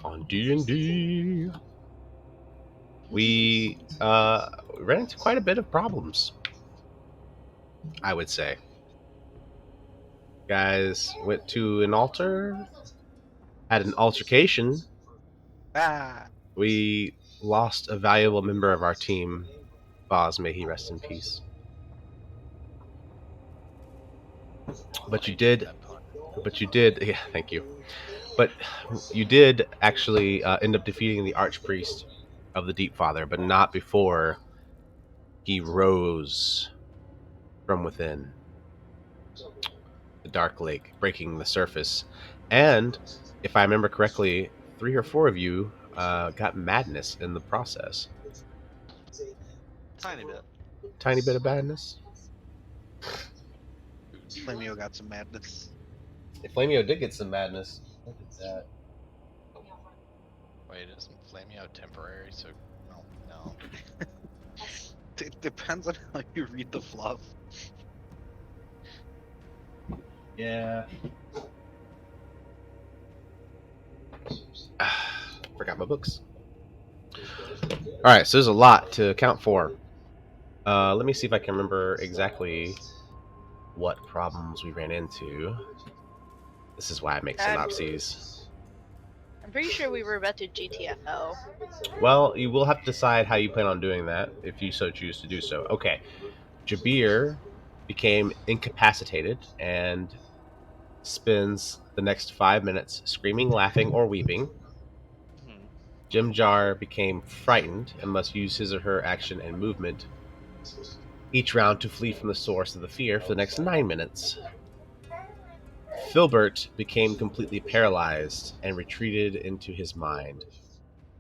on D&D. We ran into quite a bit of problems, I would say. Guys went to an altar, had an altercation. Ah, We lost a valuable member of our team. Boz, may he rest in peace. But you did, yeah, thank you. But you did actually end up defeating the Archpriest of the Deep Father, but not before he rose from within the Dark Lake, breaking the surface. And if I remember correctly, 3 or 4 of you got madness in the process. Tiny bit. Tiny bit of madness. Flamio got some madness. If Flamio did get some madness, look at that. Wait, isn't Flamio temporary? So no. It depends on how you read the fluff. Yeah. Forgot my books. All right, so there's a lot to account for. Let me see if I can remember exactly what problems we ran into. This is why I make synopses. I'm pretty sure we were about to GTFO. Well, you will have to decide how you plan on doing that if you so choose to do so. Okay. Jabir became incapacitated and spends the next 5 minutes screaming, laughing, or weeping. Jim Jar became frightened and must use his or her action and movement each round to flee from the source of the fear for the next 9 minutes. Filbert became completely paralyzed and retreated into his mind.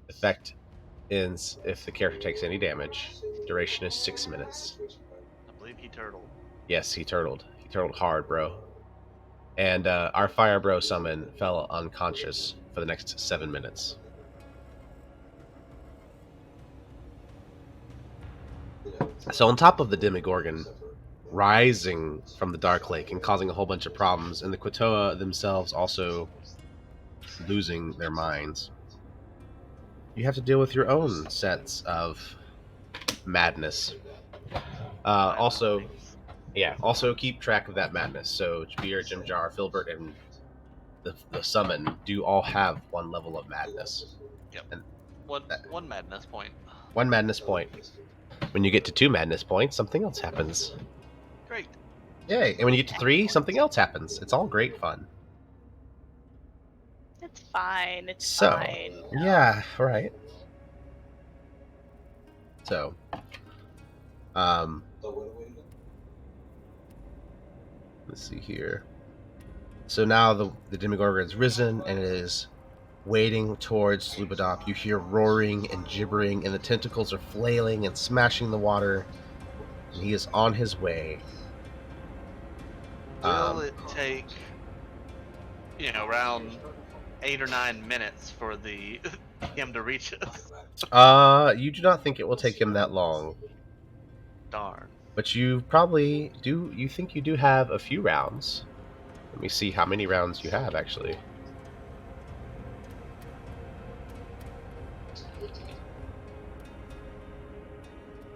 Effect ends if the character takes any damage. Duration is 6 minutes. I believe he turtled. Yes, he turtled. He turtled hard, bro. And our Fire Bro summon fell unconscious for the next 7 minutes. So on top of the Demigorgon rising from the Dark Lake and causing a whole bunch of problems, and the Quatoa themselves also losing their minds, you have to deal with your own sets of madness. Also keep track of that madness. So Jabir, Jim Jar, Filbert, and the summon do all have one level of madness. Yep. And one madness point. One madness point. When you get to 2 madness points, something else happens. Great. Yay. And when you get to 3, something else happens. It's all great fun. It's fine. It's fine. Yeah, right. So, let's see here. So now the Demigorgon has risen and it is wading towards Slubadop. You hear roaring and gibbering, and the tentacles are flailing and smashing the water. And he is on his way. Will it take, around 8 or 9 minutes for him to reach us? You do not think it will take him that long. Darn. But you probably do. You think you do have a few rounds. Let me see how many rounds you have, actually.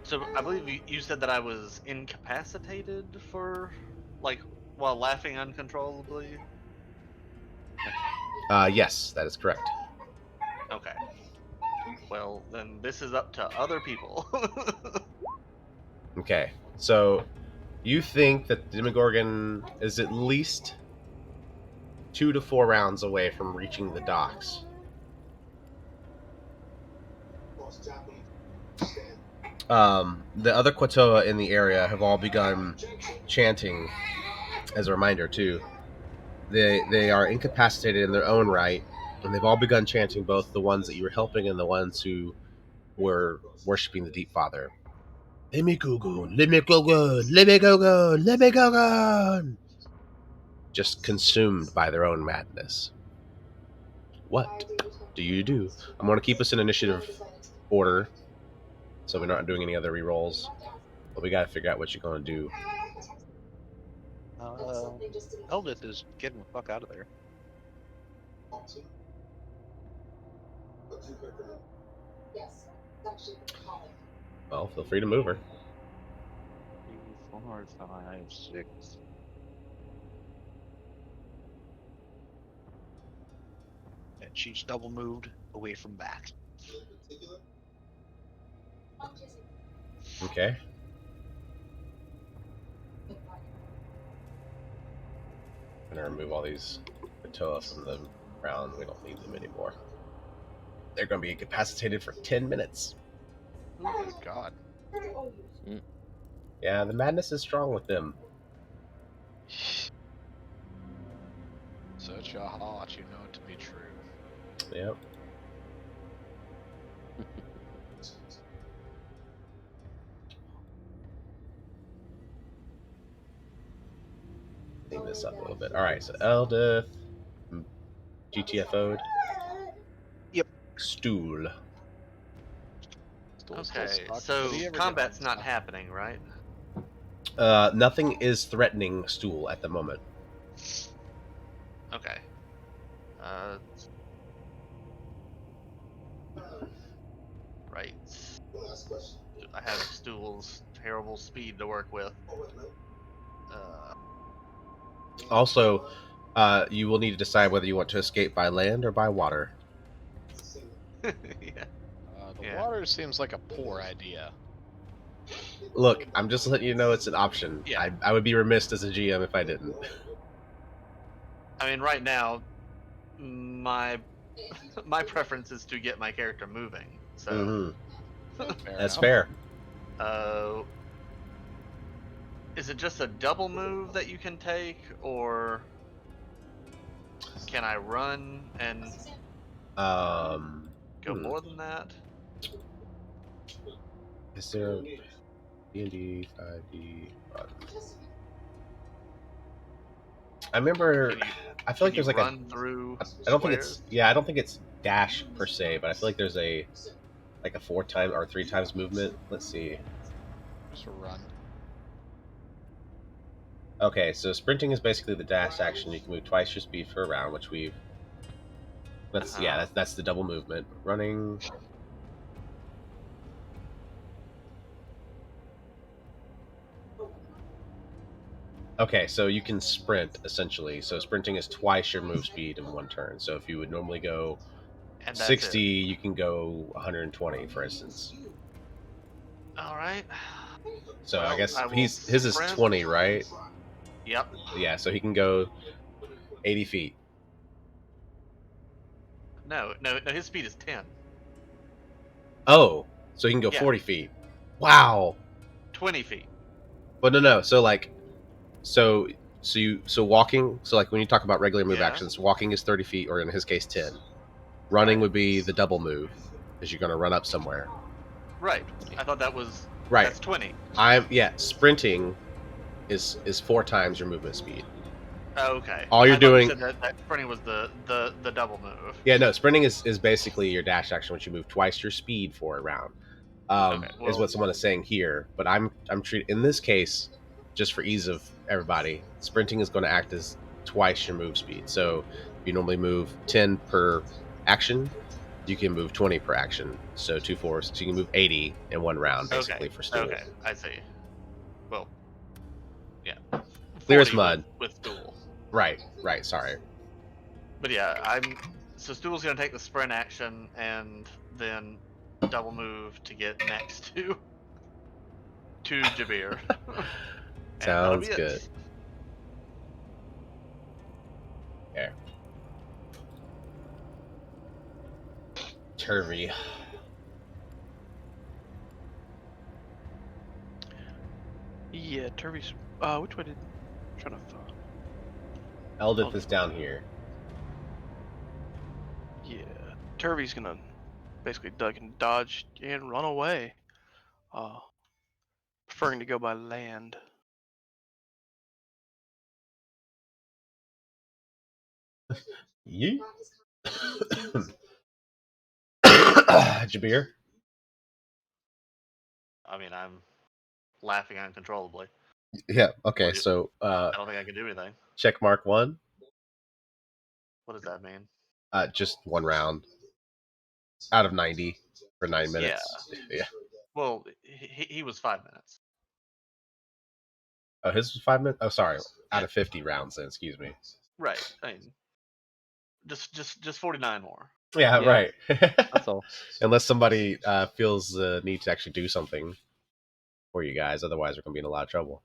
So I believe you said that I was incapacitated for, while laughing uncontrollably? Yes, that is correct. Okay. Well, then this is up to other people. Okay, so you think that the Demigorgon is at least 2 to 4 rounds away from reaching the docks. The other Quatoa in the area have all begun chanting. As a reminder, too, they are incapacitated in their own right, and they've all begun chanting, both the ones that you were helping and the ones who were worshiping the Deep Father. Demigorgon, Demigorgon, Demigorgon, Demigorgon! Just consumed by their own madness. What do you do? I'm going to keep us in initiative order, so we're not doing any other rerolls. But we got to figure out what you're going to do. Eldith is getting the fuck out of there. Well, feel free to move her. 3, 4, 5, 6. And she's double moved away from back. Okay. I'm gonna remove all these Kotoa from the ground. We don't need them anymore. They're gonna be incapacitated for 10 minutes. Oh, good God. Yeah, the madness is strong with them. Search your heart, you know it to be true. Yep. Clean this up a little bit. Alright, so Eldith, GTFO'd. Yep. Stool. Still Okay, sucks, so but he ever combat's gets not on happening, right? Nothing is threatening Stool at the moment. Okay. Right. I have Stool's terrible speed to work with. Also, you will need to decide whether you want to escape by land or by water. Yeah. The Yeah. water seems like a poor idea. Look, I'm just letting you know it's an option. Yeah. I would be remiss as a GM if I didn't. I mean, right now, my preference is to get my character moving. So, Fair That's enough. fair. Is it just a double move that you can take, or can I run and go more than that? Is there D&D 5e run? I remember. I feel like there's like run through. I don't think squares? it's. Yeah, I don't think it's dash per se, but I feel like there's a 4 times or 3 times movement. Let's see. Just a run. Okay, so sprinting is basically the dash action. You can move twice your speed for a round, which we've. Yeah, that's the double movement. Running. Okay, so you can sprint essentially. So sprinting is twice your move speed in one turn. So if you would normally go And 60, you can go 120, for instance. All right. So Well, I guess I will his is sprint. 20, right? Yep. Yeah, so he can go 80 feet. No, his speed is 10. Oh, so he can go Yeah. 40 feet. Wow. 20 feet. But no. So like, so walking. So like when you talk about regular move Yeah. actions, walking is 30 feet, or in his case 10. Running Right. would be the double move, because you're going to run up somewhere. Right. I thought that was Right. That's 20. Sprinting is 4 times your movement speed. Oh, okay. All you're I thought doing. You said that sprinting was the double move. Yeah, no. Sprinting is basically your dash action, which you move twice your speed for a round. Okay, Is what someone is saying here. But I'm treating in this case, just for ease of everybody, sprinting is going to act as twice your move speed. So if you normally move 10 per action, you can move 20 per action. So 2 4s. So you can move 80 in one round, basically, for Stool. Okay, I see. Well, yeah. Clear as 40 mud. with Stool. Right. Sorry. But yeah, so Stool's gonna take the sprint action and then double move to get next to Jabir. Sounds good. Okay. Turvy. Yeah, Turby's. Which way did? I'm trying to find. Eldith is down here. Yeah, Turby's gonna basically duck and dodge and run away. Preferring to go by land. Yeet. Jabir. I mean, I'm laughing uncontrollably. Yeah. Okay. So I don't think I can do anything. check mark 1. What does that mean? Just 1 round. out of 90 for 9 minutes. Yeah. Well, he was 5 minutes. Oh, his was 5 minutes. Oh, sorry, out of 50 rounds. Then, excuse me. Right. I mean, just 49 more. Yeah, Yeah. right. That's all. Unless somebody feels the need to actually do something for you guys, otherwise we're gonna be in a lot of trouble.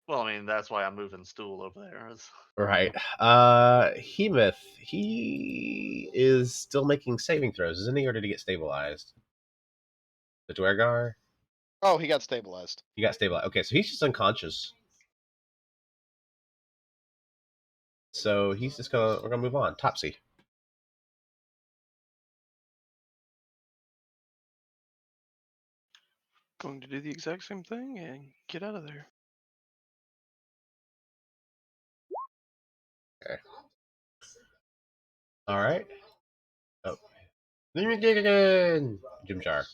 Well, I mean, that's why I'm moving stool over there. Right. Hemeth, he is still making saving throws, isn't he, or did he get stabilized? The Dwergar? Oh, he got stabilized. He got stabilized. Okay, so he's just unconscious. So he's just we're gonna move on. Topsy. Going to do the exact same thing and get out of there. Okay. All right. Oh. Jim Jar.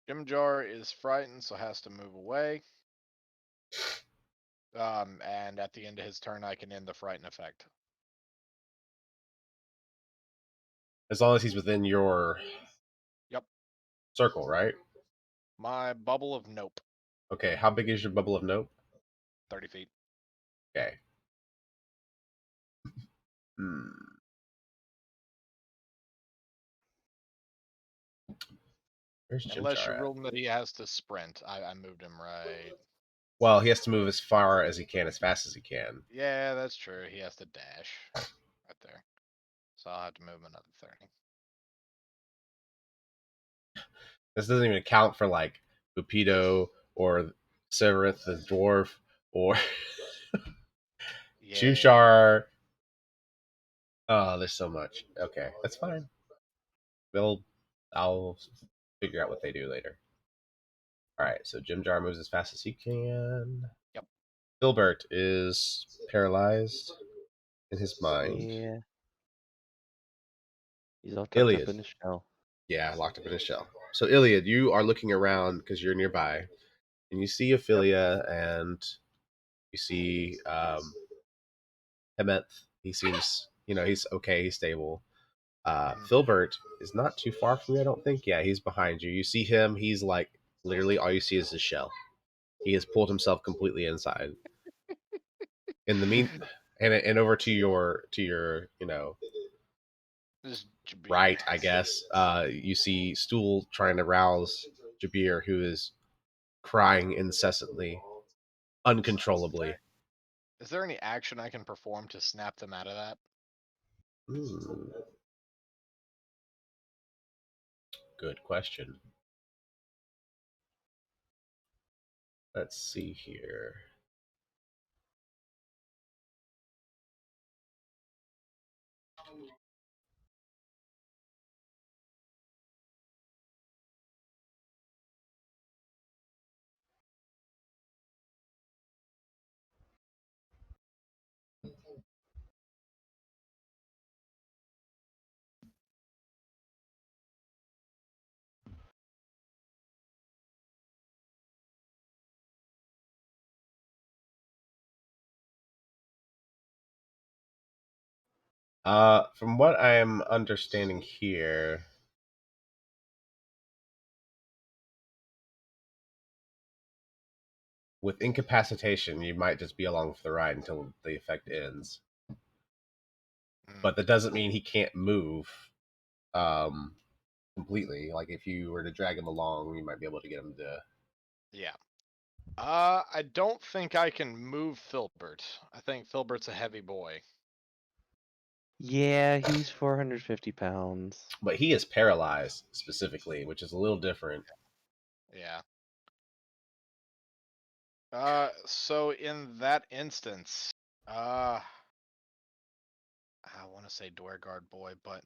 Jim Jar is frightened, so has to move away. And at the end of his turn, I can end the frighten effect. As long as he's within your Yep. circle, right? My bubble of nope. Okay, how big is your bubble of nope? 30 feet. Okay. Hmm. Where's Jim Unless Jar you're at? ruling that he has to sprint. I moved him right. Well, he has to move as far as he can, as fast as he can. Yeah, that's true. He has to dash right there. So I'll have to move him another 30. This doesn't even account for like Bupido or Severith the dwarf or Yeah. Shushar. Oh, there's so much. Okay, that's fine. I'll figure out what they do later. All right, so Jim Jar moves as fast as he can. Yep. Filbert is paralyzed in his mind. Yeah. He's all tucked Iliad. up in his shell. Yeah, locked up in his shell. So Iliad, you are looking around because you're nearby, and you see Ophelia and you see Hemeth. He seems, he's okay, he's stable. Filbert is not too far from you, I don't think. Yeah, he's behind you. You see him. He's like literally all you see is his shell. He has pulled himself completely inside. In the mean, and over to your This Jabir. right, I guess. You see Stool trying to rouse Jabir, who is crying incessantly, uncontrollably. Is there any action I can perform to snap them out of that? Good question. Let's see here. From what I am understanding here, with incapacitation, you might just be along for the ride until the effect ends. But that doesn't mean he can't move completely. Like if you were to drag him along, you might be able to get him to. Yeah. I don't think I can move Filbert. I think Filbert's a heavy boy. Yeah, he's 450 pounds. But he is paralyzed specifically, which is a little different. Yeah. So in that instance, I want to say Dwergard boy, but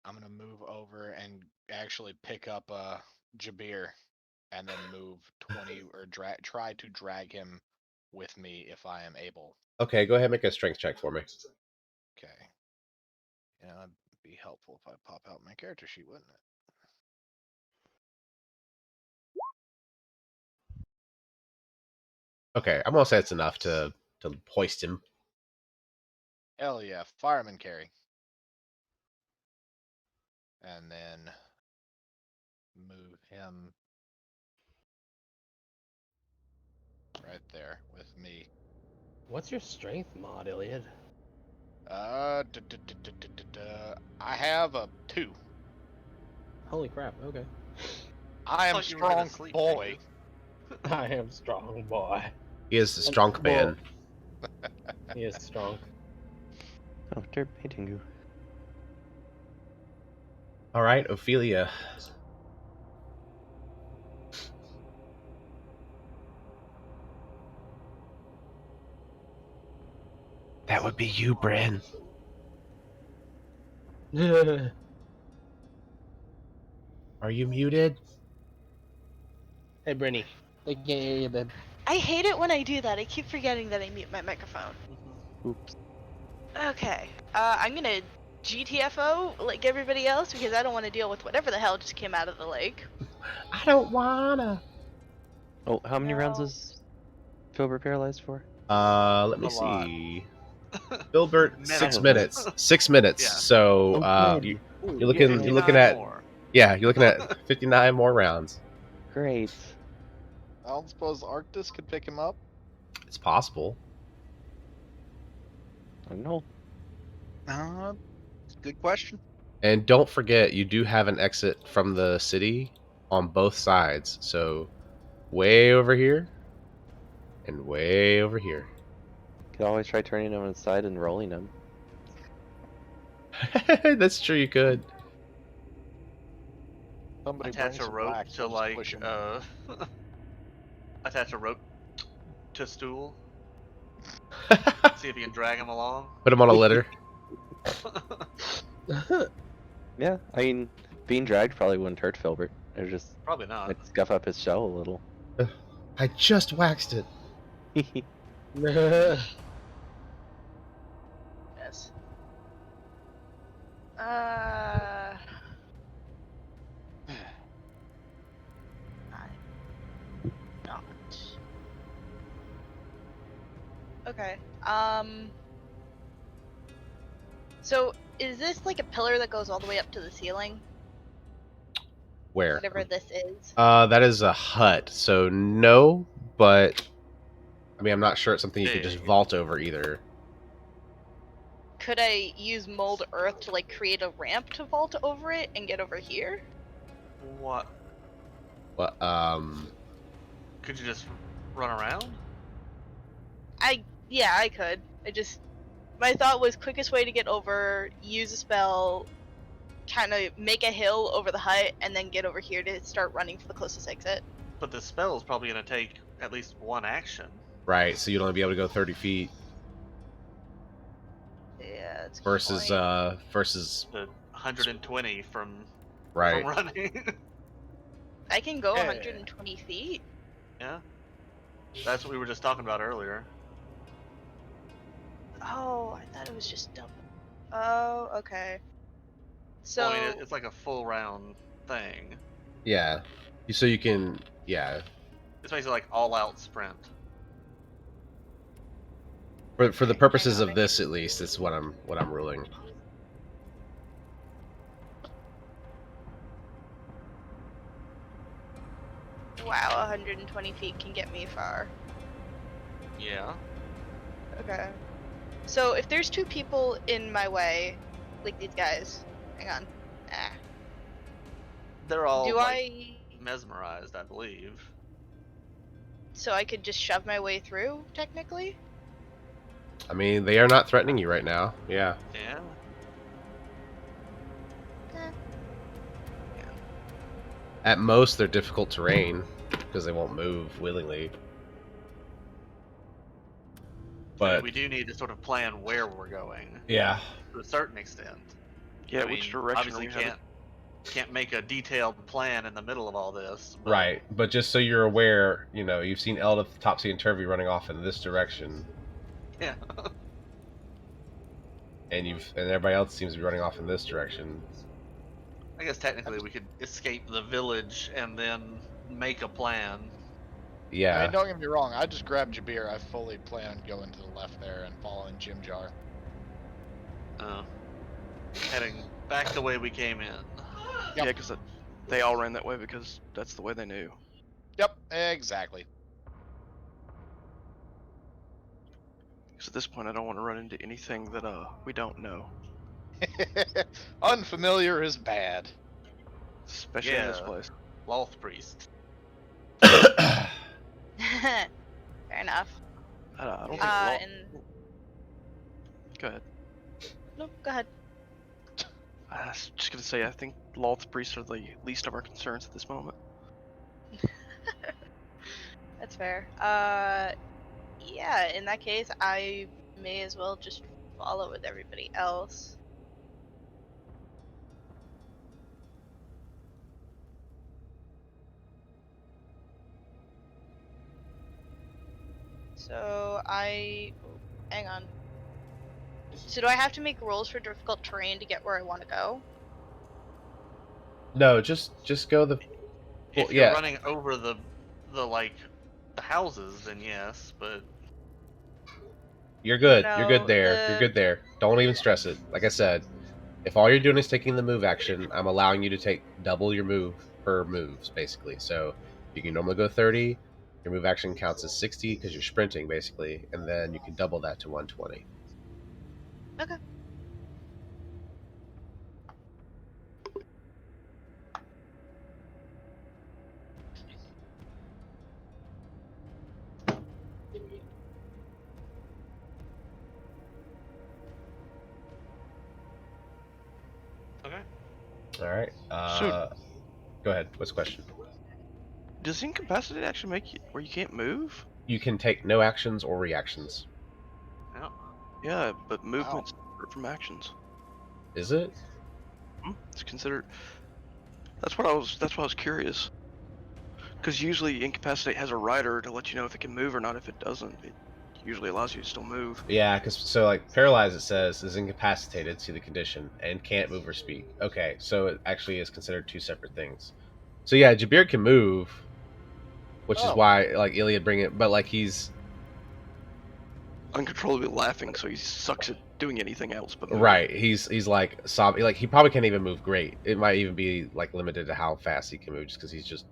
I'm gonna move over and actually pick up Jabir, and then move 20 or try to drag him with me if I am able. Okay, go ahead and make a strength check for me. Okay. Yeah, it'd be helpful if I pop out my character sheet, wouldn't it? Okay, I'm gonna say it's enough to hoist him. Hell yeah, fireman carry. and then move him right there with me. What's your strength mod, Iliad? I have a 2. Holy crap, okay. I am thought you were gonna strong sleep, boy. I am strong boy. He is the strong man. He is strong. Oh, dirt painting. All right, Ophelia. That would be you, Bryn. Are you muted? Hey, Brinny. They can't hear you, babe. I hate it when I do that. I keep forgetting that I mute my microphone. Oops. Okay. I'm gonna GTFO like everybody else because I don't want to deal with whatever the hell just came out of the lake. I don't wanna. Oh, how many rounds No. is Filbert paralyzed for? Let me A lot. see. Filbert, Minimum. 6 minutes. 6 minutes. Yeah. So Oh, you, good. you're looking. You're looking 59 at. more. Yeah, you're looking at 59 more rounds. Great. I don't suppose Arctis could pick him up. It's possible. I don't know. Good question. And don't forget, you do have an exit from the city on both sides. So way over here and way over here. Could always try turning him inside and rolling him. That's true. You could. Somebody Attach bring a some rope wax, to we'll just like push him. attach a rope to stool. See if you can drag him along. Put him on a litter. Yeah, I mean, being dragged probably wouldn't hurt Filbert. It just Probably not. might scuff up his shell a little. I just waxed it. Yes. Not. Okay. So is this like a pillar that goes all the way up to the ceiling? Where? Whatever this is. That is a hut. So no, but I mean, I'm not sure it's something you could just Big. vault over either. Could I use mold earth to like create a ramp to vault over it and get over here? What? But Could you just run around? Yeah, I could. My thought was quickest way to get over, use a spell, kind of make a hill over the hut, and then get over here to start running for the closest exit. But the spell's probably gonna take at least one action. right, so you'd only be able to go 30 feet Yeah, it's versus versus The 120 from right. running. I can go Yeah. 120 feet. Yeah. That's what we were just talking about earlier. Oh, I thought it was just double. Oh, okay. So Well, I mean, it's like a full round thing. Yeah. So you can yeah. It's basically like all out sprint. For the purposes hang on, of this at least, is what I'm ruling. wow, 120 feet can get me far. Yeah. Okay. So if there's two people in my way, like these guys, hang on. Ah. They're all Do like, mesmerized, I believe. So I could just shove my way through, technically? I mean, they are not threatening you right now. Yeah. Yeah. At most, they're difficult terrain because they won't move willingly. But we do need to sort of plan where we're going yeah, to a certain extent. Yeah, I which mean, direction are obviously we headed? can't make a detailed plan in the middle of all this. But right. But just so you're aware, you know, you've seen Eldith, Topsy, and Turvy running off in this direction, Yeah. and everybody else seems to be running off in this direction. I guess technically we could escape the village and then make a plan. I Yeah. mean, don't get me wrong. I just grabbed Jabir. I fully plan on going to the left there and following Jim Jar. Heading back the way we came in. Yeah, because they all ran that way because that's the way they knew. Yep, exactly. Because at this point, I don't want to run into anything that we don't know, Unfamiliar is bad. especially in this Yeah. place. Loth priest. Fair enough. I don't think. And Go ahead. no, go ahead. I was just gonna say, I think Loth priests are the least of our concerns at this moment. That's fair. Yeah, in that case, I may as well just follow with everybody else. So hang on. So do I have to make rolls for difficult terrain to get where I want to go? No, just go the. Well, If you're yeah. running over the houses, then yes, but You're good. No, You're good there. You're the- good there. Don't even stress it. Like I said, if all you're doing is taking the move action, I'm allowing you to take double your move per moves, basically. So you can normally go 30. Your move action counts as 60 because you're sprinting, basically, and then you can double that to 120. Okay. okay. All right. Go ahead. What's the question? Does incapacitate actually make you where you can't move? You can take no actions or reactions. Yeah. Yeah, but movement's separate from actions. Is it? It's considered. That's what I was curious. Because usually incapacitate has a rider to let you know if it can move or not. If it doesn't, it usually allows you to still move. Yeah, because so like paralyzed, it says is incapacitated, see the condition, and can't move or speak. Okay, so it actually is considered two separate things. So yeah, Jabir can move, which is why like Iliad bring it, but like he's Uncontrollably laughing, so he sucks at doing anything else but moving. right. He's like sobbing. Like he probably can't even move great. It might even be like limited to how fast he can move, just because he's just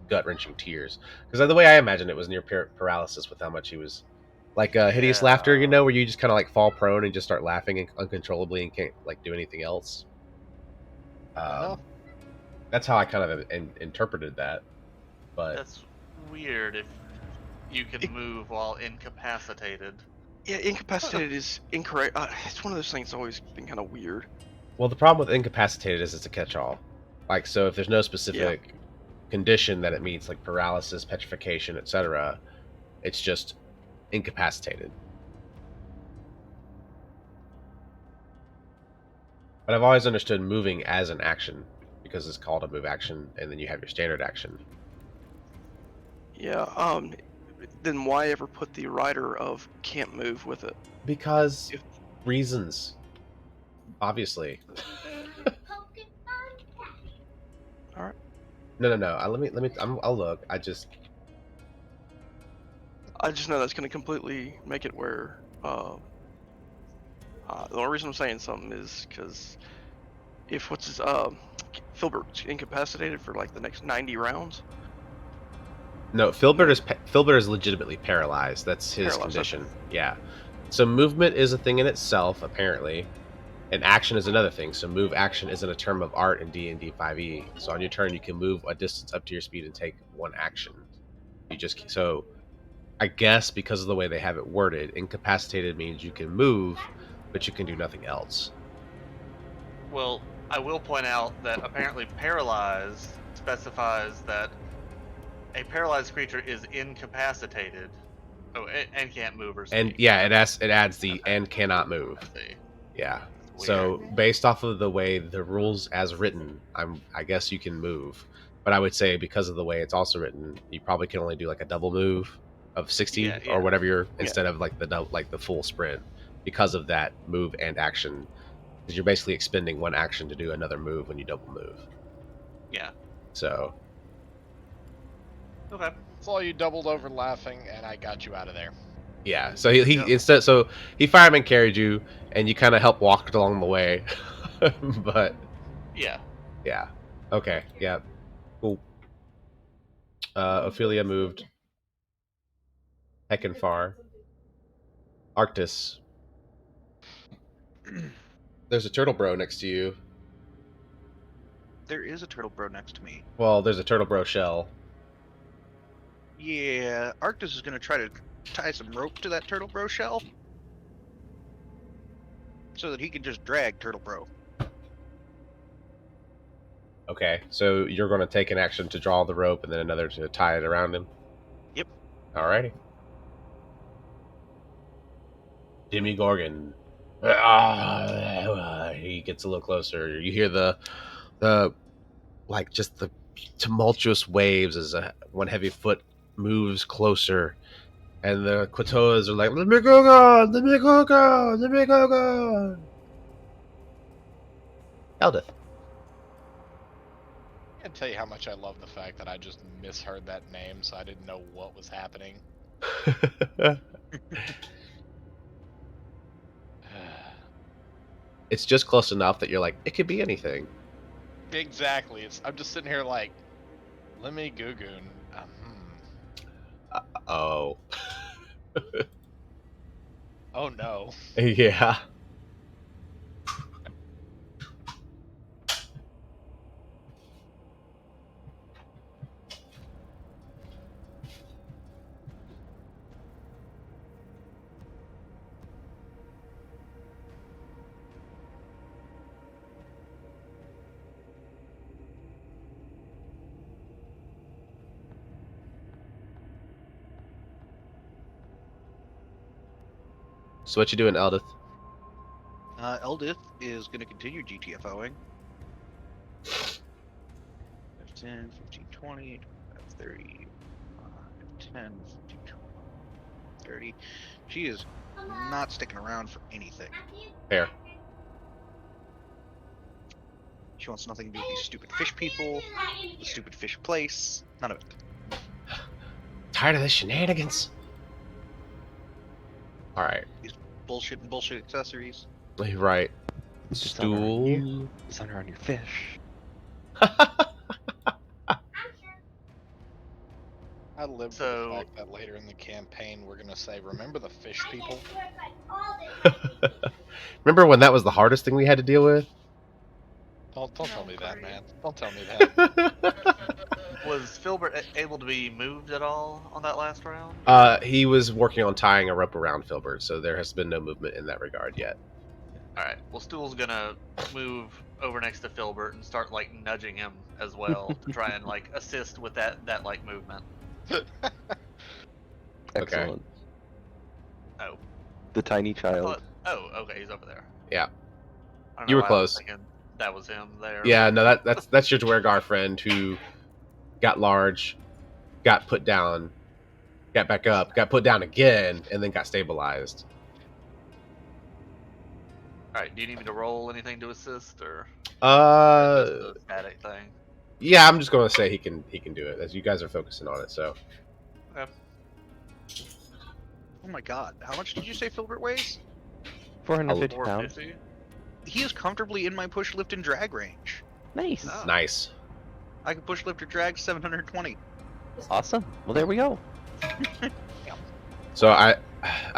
gut wrenching tears. Because the way I imagine it was near paralysis with how much he was like hideous laughter, you know, where you just kind of like fall prone and just start laughing uncontrollably and can't like do anything else. That's how I kind of interpreted that. But That's weird if you can move while incapacitated. Yeah, incapacitated is incorrect. It's one of those things that's always been kind of weird. well, the problem with incapacitated is it's a catch-all. Like, so if there's no specific condition that it meets, like paralysis, petrification, etc., it's just incapacitated. But I've always understood moving as an action because it's called a move action, and then you have your standard action. Yeah. Then why ever put the rider of can't move with it? Because reasons, obviously. All right. No. Let me. I'll look. I just know that's going to completely make it where. The only reason I'm saying something is because if Filbert's incapacitated for like the next 90 rounds. No, Filbert is legitimately paralyzed. That's his condition. Okay. Yeah. So movement is a thing in itself, apparently, and action is another thing. So move action isn't a term of art in D&D 5e. So on your turn, you can move a distance up to your speed and take one action. So I guess because of the way they have it worded, incapacitated means you can move, but you can do nothing else. Well, I will point out that apparently paralyzed specifies that a paralyzed creature is incapacitated. Oh, and can't move or speak. And yeah, it adds the and cannot move. Yeah. So based off of the way the rules as written, I guess you can move, but I would say because of the way it's also written, you probably can only do like a double move of 60 or whatever instead of like the full sprint because of that move and action, because you're basically expending one action to do another move when you double move. Yeah. So. Okay. Saw you doubled over laughing, and I got you out of there. Yeah, so he fireman carried you, and you kind of helped walk along the way, but yeah, Yeah. Okay. Yeah. Cool. Ophelia moved heckin' far. Arctis. There's a turtle bro next to you. There is a turtle bro next to me. Well, there's a turtle bro shell. Yeah, Arctis is gonna try to tie some rope to that turtle bro shell so that he can just drag turtle bro. Okay, so you're going to take an action to draw the rope and then another to tie it around him? Yep. Alrighty. Demigorgon. He gets a little closer. You hear the like just the tumultuous waves as one heavy foot moves closer, and the Quatoas are like, Demigorgon, Demigorgon, Demigorgon. Eldith. I can't tell you how much I love the fact that I just misheard that name, so I didn't know what was happening. It's just close enough that you're like, it could be anything. Exactly. I'm just sitting here like, Lemmy Gugoon. Oh. Oh no. Yeah. So what you doing, Eldith? Eldith is gonna continue GTFOing. 10, 15, 20, 30, 10, 15, 30. She is not sticking around for anything. Fair. She wants nothing to do with these stupid fish people, the stupid fish place, none of it. Tired of the shenanigans. Alright. Bullshit and bullshit accessories. Right. It's on her on you. Stool. It's on her on your fish. I live for So- the fact that later in the campaign we're gonna say, remember the fish people? Remember when that was the hardest thing we had to deal with? Don't tell me that, man. Don't tell me that. Was Filbert able to be moved at all on that last round? He was working on tying a rope around Filbert, so there has been no movement in that regard yet. Alright, well, Stool's gonna move over next to Filbert and start, like, nudging him as well to try and, like, assist with that like, movement. Excellent. Oh. The tiny I child. thought- oh, okay, he's over there. Yeah. I don't You know were why I was close. thinking that was him there. Yeah, no, that's your Dwergar friend who got large, got put down, got back up, got put down again, and then got stabilized. Alright, do you need me to roll anything to assist, or just Uh, a static thing? yeah, I'm just gonna say he can do it as you guys are focusing on it. So Okay. Oh my god, how much did you say Filbert weighs? 450 pounds. 450? He is comfortably in my push, lift, and drag range. Nice. Oh. nice. I can push, lift, or drag 720. Awesome. Well, there we go. So I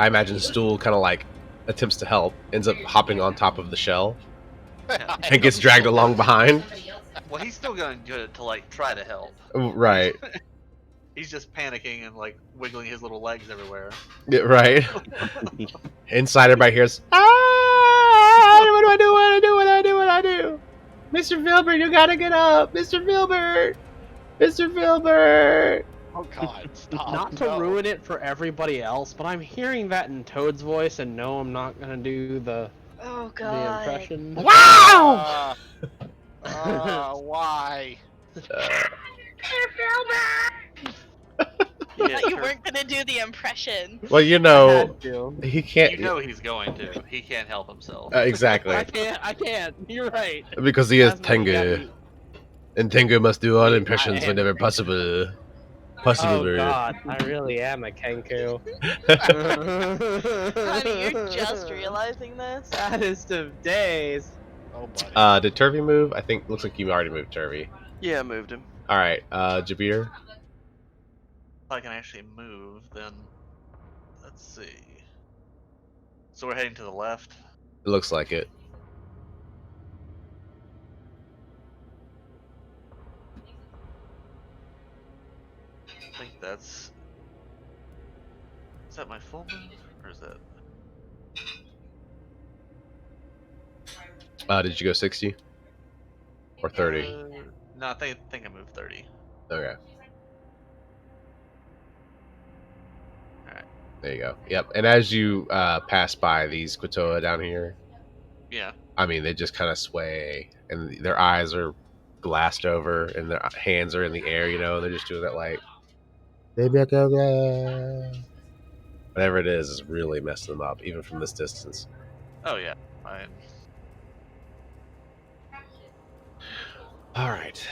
imagine Stool kind of like attempts to help, ends up hopping on top of the shell, and gets dragged along behind. Well, he's still going to like try to help. Right, He's just panicking and like wiggling his little legs everywhere. yeah, right. Inside, everybody hears, "Ah! What do I do? What do I do? What do I do? What do I do? Mr. Filbert, you gotta get up, Mr. Filbert, Mr. Filbert." Oh god, stop. Not to no. ruin it for everybody else, but I'm hearing that in Toad's voice, and no, I'm not gonna do the Oh the god. impression. Wow! Why? I thought you weren't gonna do the impression. Well, you I know, had to. he can't. You know he's going to. He can't help himself. Exactly, I can't. You're right. because he is That's what got Tengu, me. and Tengu must do all impressions I am whenever possible. Possible. Oh god, I really am a Kenku. Honey, you're just realizing this. Saddest of days. Oh, buddy. Did Turvy move? I think looks like you already moved Turvy. Yeah, I moved him. All right, Jabir. If I can actually move, then let's see. So we're heading to the left. It looks like it. I think that's. Is that my full move, or is that? Did you go 60 or 30? No, I think I moved 30. Okay. Alright. There you go. Yep. And as you pass by these Quatoa down here, Yeah. I mean, they just kind of sway, and their eyes are glassed over, and their hands are in the air. You know, they're just doing that like, whatever it is really messing them up, even from this distance. Oh yeah. Fine. All right.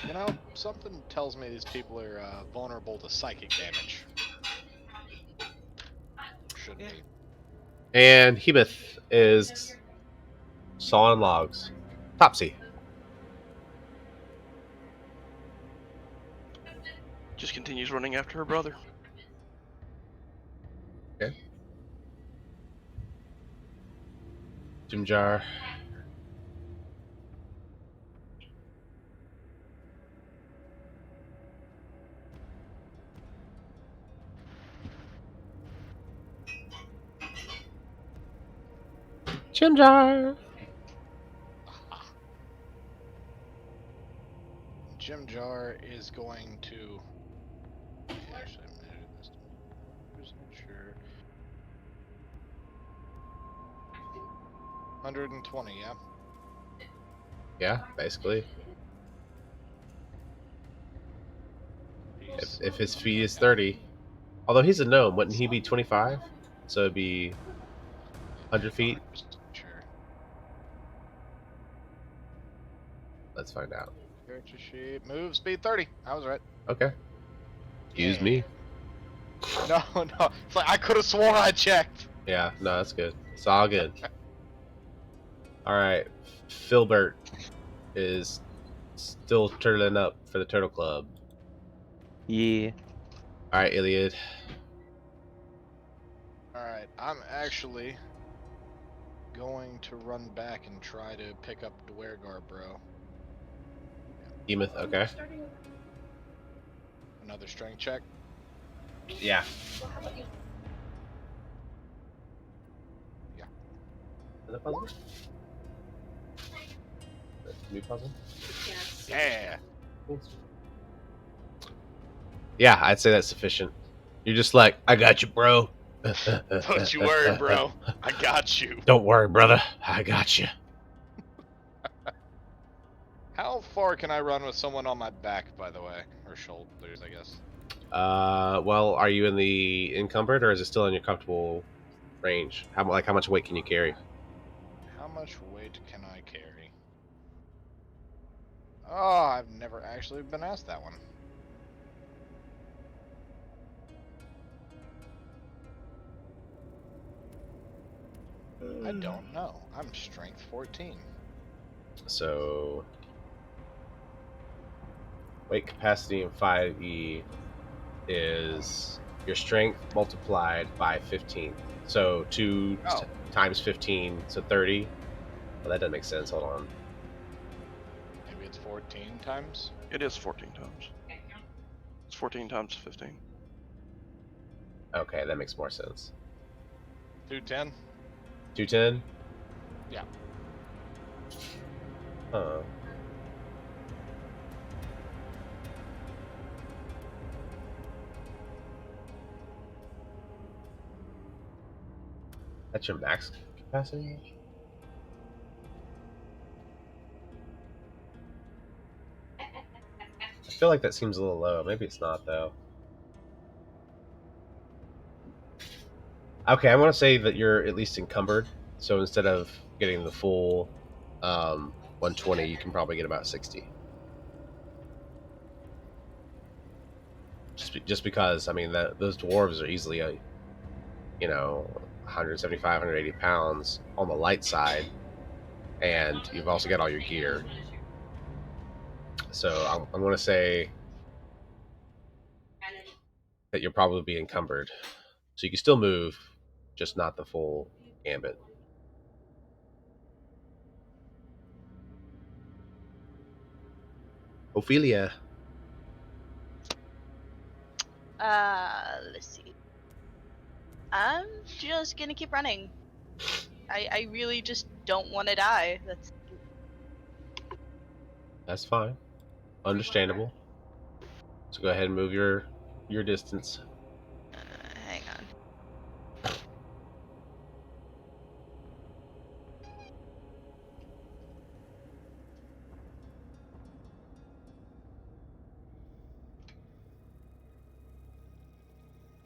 You know, something tells me these people are vulnerable to psychic damage. Should Yeah. be. And Hebeth is sawing logs. Topsy. Just continues running after her brother. Okay. Jim Jar. Jim Jar. Jim Jar is going to. Actually, I'm gonna do this. Sure. 120, yeah. Yeah, basically. He's If his speed is 30, although he's a gnome, wouldn't he be 25? So it'd be 100 feet. Sure. Let's find out. Character sheet. Move speed 30. I was right. Okay. Use Yeah. me. No, no. It's like I could have sworn I checked. Yeah, no, that's good. It's all good. All right. Filbert is still turtling up for the Turtle Club. Yeah. All right, Iliad. Alright, I'm actually going to run back and try to pick up Dwergar, bro. Emeth, okay. Another strength check. Yeah. Yeah. Is that puzzle? New puzzle? Yeah. Yeah, I'd say that's sufficient. You're just like, I got you, bro. Don't you worry, bro. I got you. Don't worry, brother. I got you. How far can I run with someone on my back, by the way? Or shoulders, I guess. Well, are you in the encumbered, or is it still in your comfortable range? How much weight can you carry? How much weight can I carry? Oh, I've never actually been asked that one. I don't know. I'm strength 14. So, weight capacity in 5e is your strength multiplied by 15. So 2 Oh. times 15, so 30. Well, that doesn't make sense. Hold on. Maybe it's 14 times? It is 14 times. It's 14 times 15. Okay, that makes more sense. 210? 210? Yeah. Huh. That's your max capacity? I feel like that seems a little low. Maybe it's not, though. Okay, I want to say that you're at least encumbered. So instead of getting the full 120, you can probably get about 60. Just because, I mean, those dwarves are easily, 175, 180 pounds on the light side. and you've also got all your gear. So I'm going to say that you'll probably be encumbered. So you can still move, just not the full gambit. Ophelia. Let's see. I'm just gonna keep running. I really just don't want to die. That's fine. Understandable. So go ahead and move your distance. Hang on.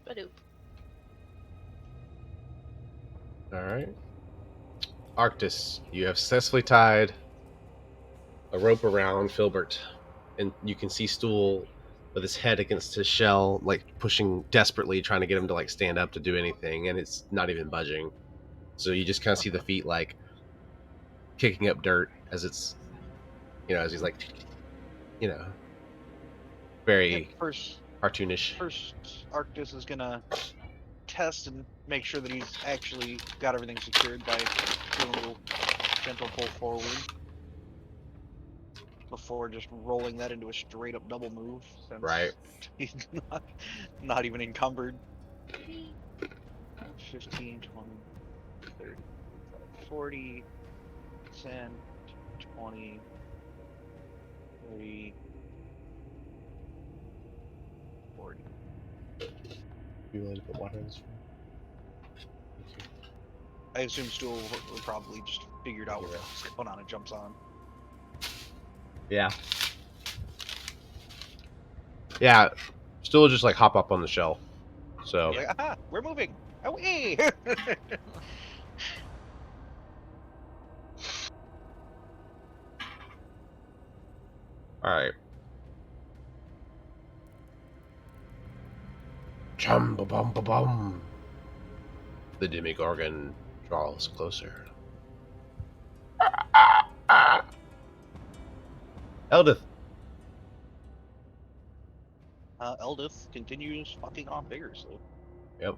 Badoop. All right. Arctis, you have successfully tied a rope around Filbert, and you can see Stool with his head against his shell, like pushing desperately, trying to get him to like stand up to do anything, and it's not even budging. So you just kind of see the feet like kicking up dirt as it's, as he's like, very First, cartoonish. Arctis is gonna test and make sure that he's actually got everything secured by doing a little gentle pull forward before just rolling that into a straight up double move, since Right. he's not even encumbered. 15, 20, 30, 40, 10, 20, 30, 40. You willing to put water in this room? I assume Stool will probably just figured out what's going on and jumps on. Yeah. Yeah. Stool will just like hop up on the shelf. So Like, aha, we're moving. Away. all right. Chum ba bum ba bum. The Demigorgon draws closer. Eldith. Eldith continues fucking on vigorously. Yep.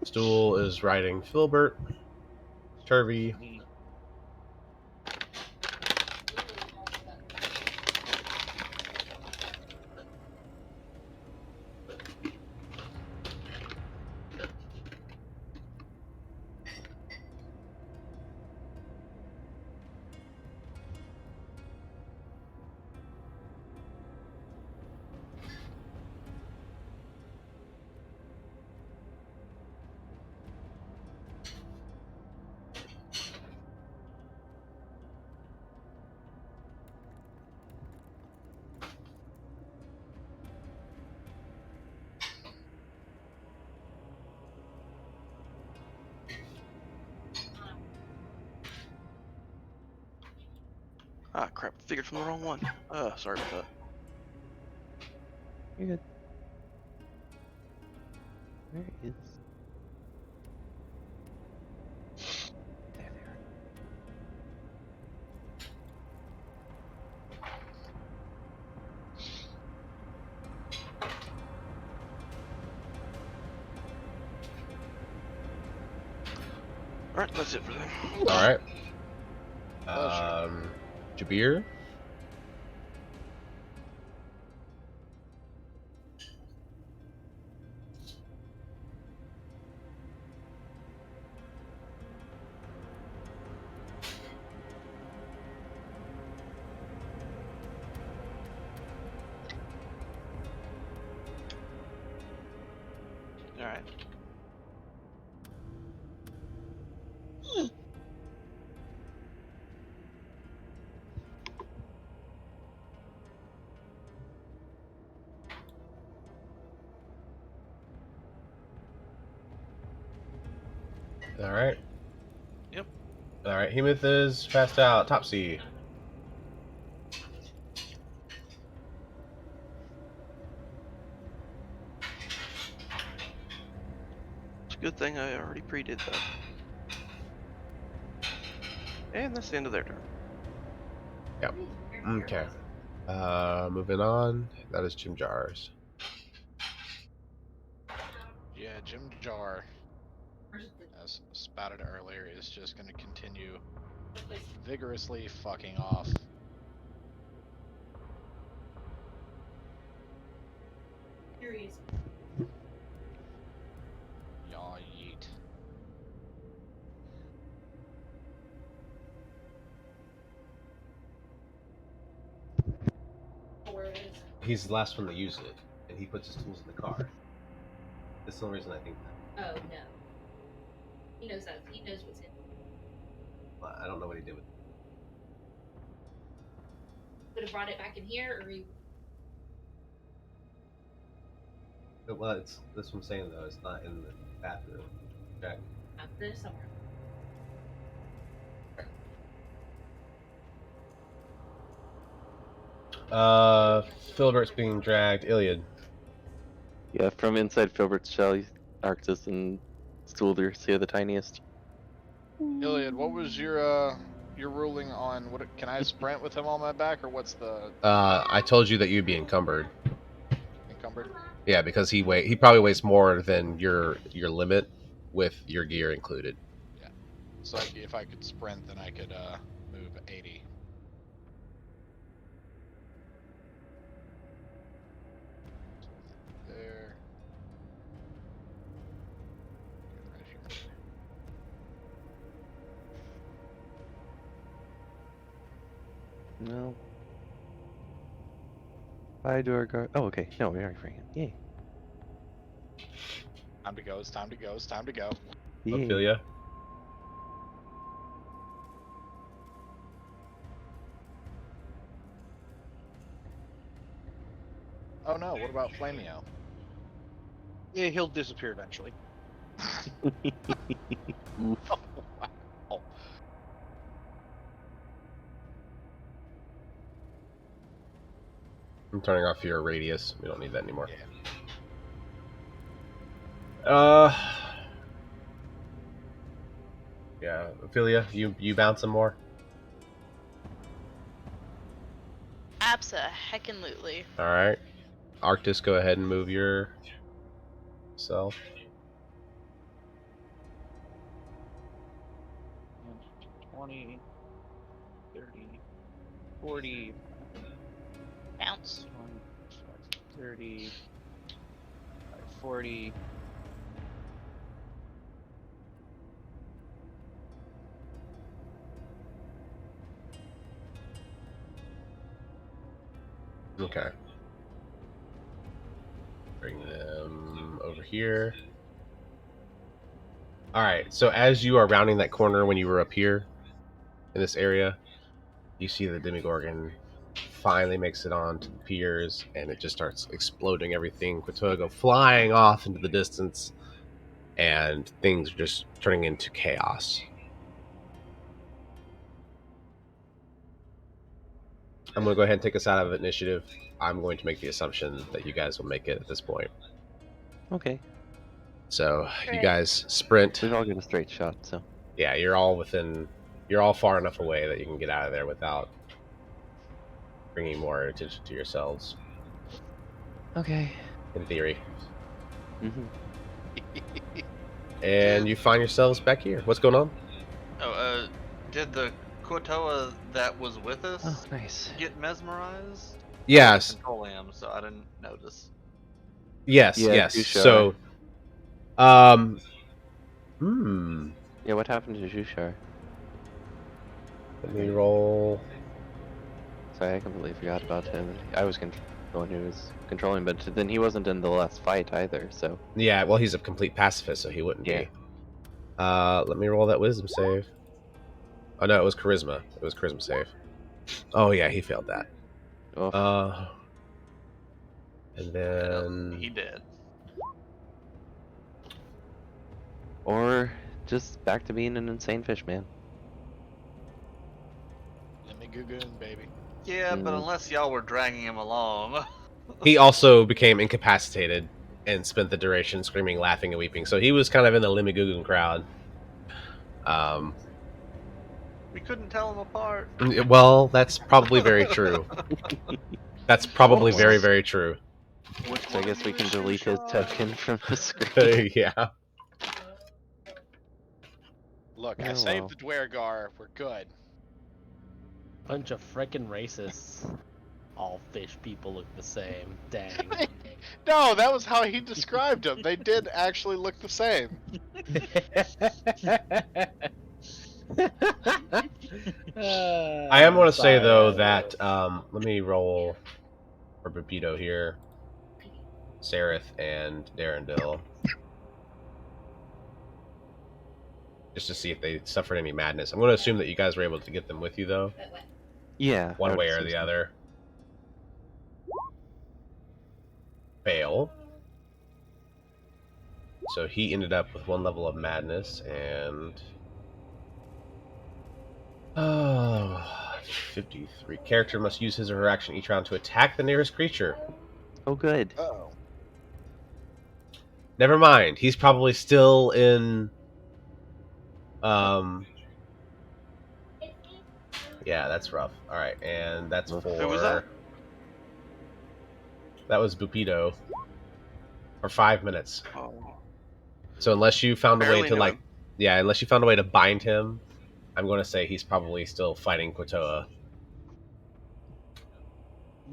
Stool is riding Filbert. Turvy. Ah, crap. Figured from the wrong one. Sorry about that. You're good. Where is? There they are. Alright, that's it for them. All right. Pleasure. Jabir. Alright. All right. Yep. All right. Hemoth is passed out. Topsy. It's a good thing I already pre-did that. And that's the end of their turn. Yep. Okay. Moving on. That is Jim Jars. Yeah, Jim Jar, as spouted earlier, is just going to continue vigorously fucking off. Yaw yeet. He's the last one to use it, and he puts his tools in the car. That's the only reason I think that. Oh no. He knows that. He knows what's in. Well, I don't know what he did with it. Would have brought it back in here, or he. Well, it's that's what I'm saying though. It's not in the bathroom. Okay. Out there somewhere. Filbert's being dragged. Iliad. Yeah, from inside Filbert's shell, Arctis and Stoolder see the tiniest. Iliad, what was your ruling on what? Can I sprint with him on my back, or what's the I told you that you'd be encumbered. encumbered? Yeah, because he probably weighs more than your limit with your gear included. Yeah. So if I could sprint, then I could move 80. There. Right here. No. Why do our guard? Oh, okay. No, we already freaking. Yay. Time to go. It's time to go. It's time to go. Yay. Ophelia. Oh no! What about Flamio? Yeah, he'll disappear eventually. Oof. Wow. I'm turning off your radius. We don't need that anymore. Yeah. Yeah, Ophelia, you bounce some more. Abso-heckin-lutely. All right, Arctis, go ahead and move your self. 20, 30, 40, Bounce. 30, 40. Okay. Bring them over here. All right. So as you are rounding that corner when you were up here in this area, you see the Demigorgon finally makes it onto the piers, and it just starts exploding everything. Quatoa go flying off into the distance, and things are just turning into chaos. I'm going to go ahead and take us out of initiative. I'm going to make the assumption that you guys will make it at this point. Okay. So you Great. guys sprint. We've all got a straight shot, so. Yeah, you're all far enough away that you can get out of there without bringing more attention to yourselves. Okay. In theory. Mm-hmm. And you find yourselves back here. What's going on? Oh, did the Quatoa that was with us Oh, nice. get mesmerized? Yes. Control him, so I didn't notice. Yes, Yeah, yes. Jushar. So, Yeah, what happened to Jushar? let me roll. Sorry, I completely forgot about him. I was the one who was controlling, but then he wasn't in the last fight either, so. Yeah, well, he's a complete pacifist, so he wouldn't Yeah. be. Let me roll that wisdom save. Oh, no, it was charisma. It was charisma save. Oh, yeah, he failed that. Oof. And then... He did. Or just back to being an insane fish man. Let me Gugoon, baby. Yeah, but unless y'all were dragging him along. He also became incapacitated and spent the duration screaming, laughing, and weeping. So he was kind of in the Limigugun crowd. We couldn't tell them apart. Well, that's probably very true. That's probably Well, very, very true. Which So I one of guess you we is can delete his Shushan? token from the screen. Yeah. Look, I Oh, saved well. the Dwergar. We're good. Bunch of frickin' racists. All fish people look the same. Dang. No, that was how he described them. They did actually look the same. I am going to say though that let me roll for Pepito here, Sereth and Darendil, just to see if they suffered any madness. I'm going to assume that you guys were able to get them with you though, Yeah. I one would way or assume the so. other. Fail. So he ended up with 1 level of madness and 53. Character must use his or her action each round to attack the nearest creature. Oh, good. Oh. Never mind. He's probably still in. Um. Yeah, that's rough. All right, and that's Oof. for. Who was that? That was Bupido. For 5 minutes. Oh, So unless you found a way barely to knew him. yeah, unless you found a way to bind him, I'm going to say he's probably still fighting Kotoa.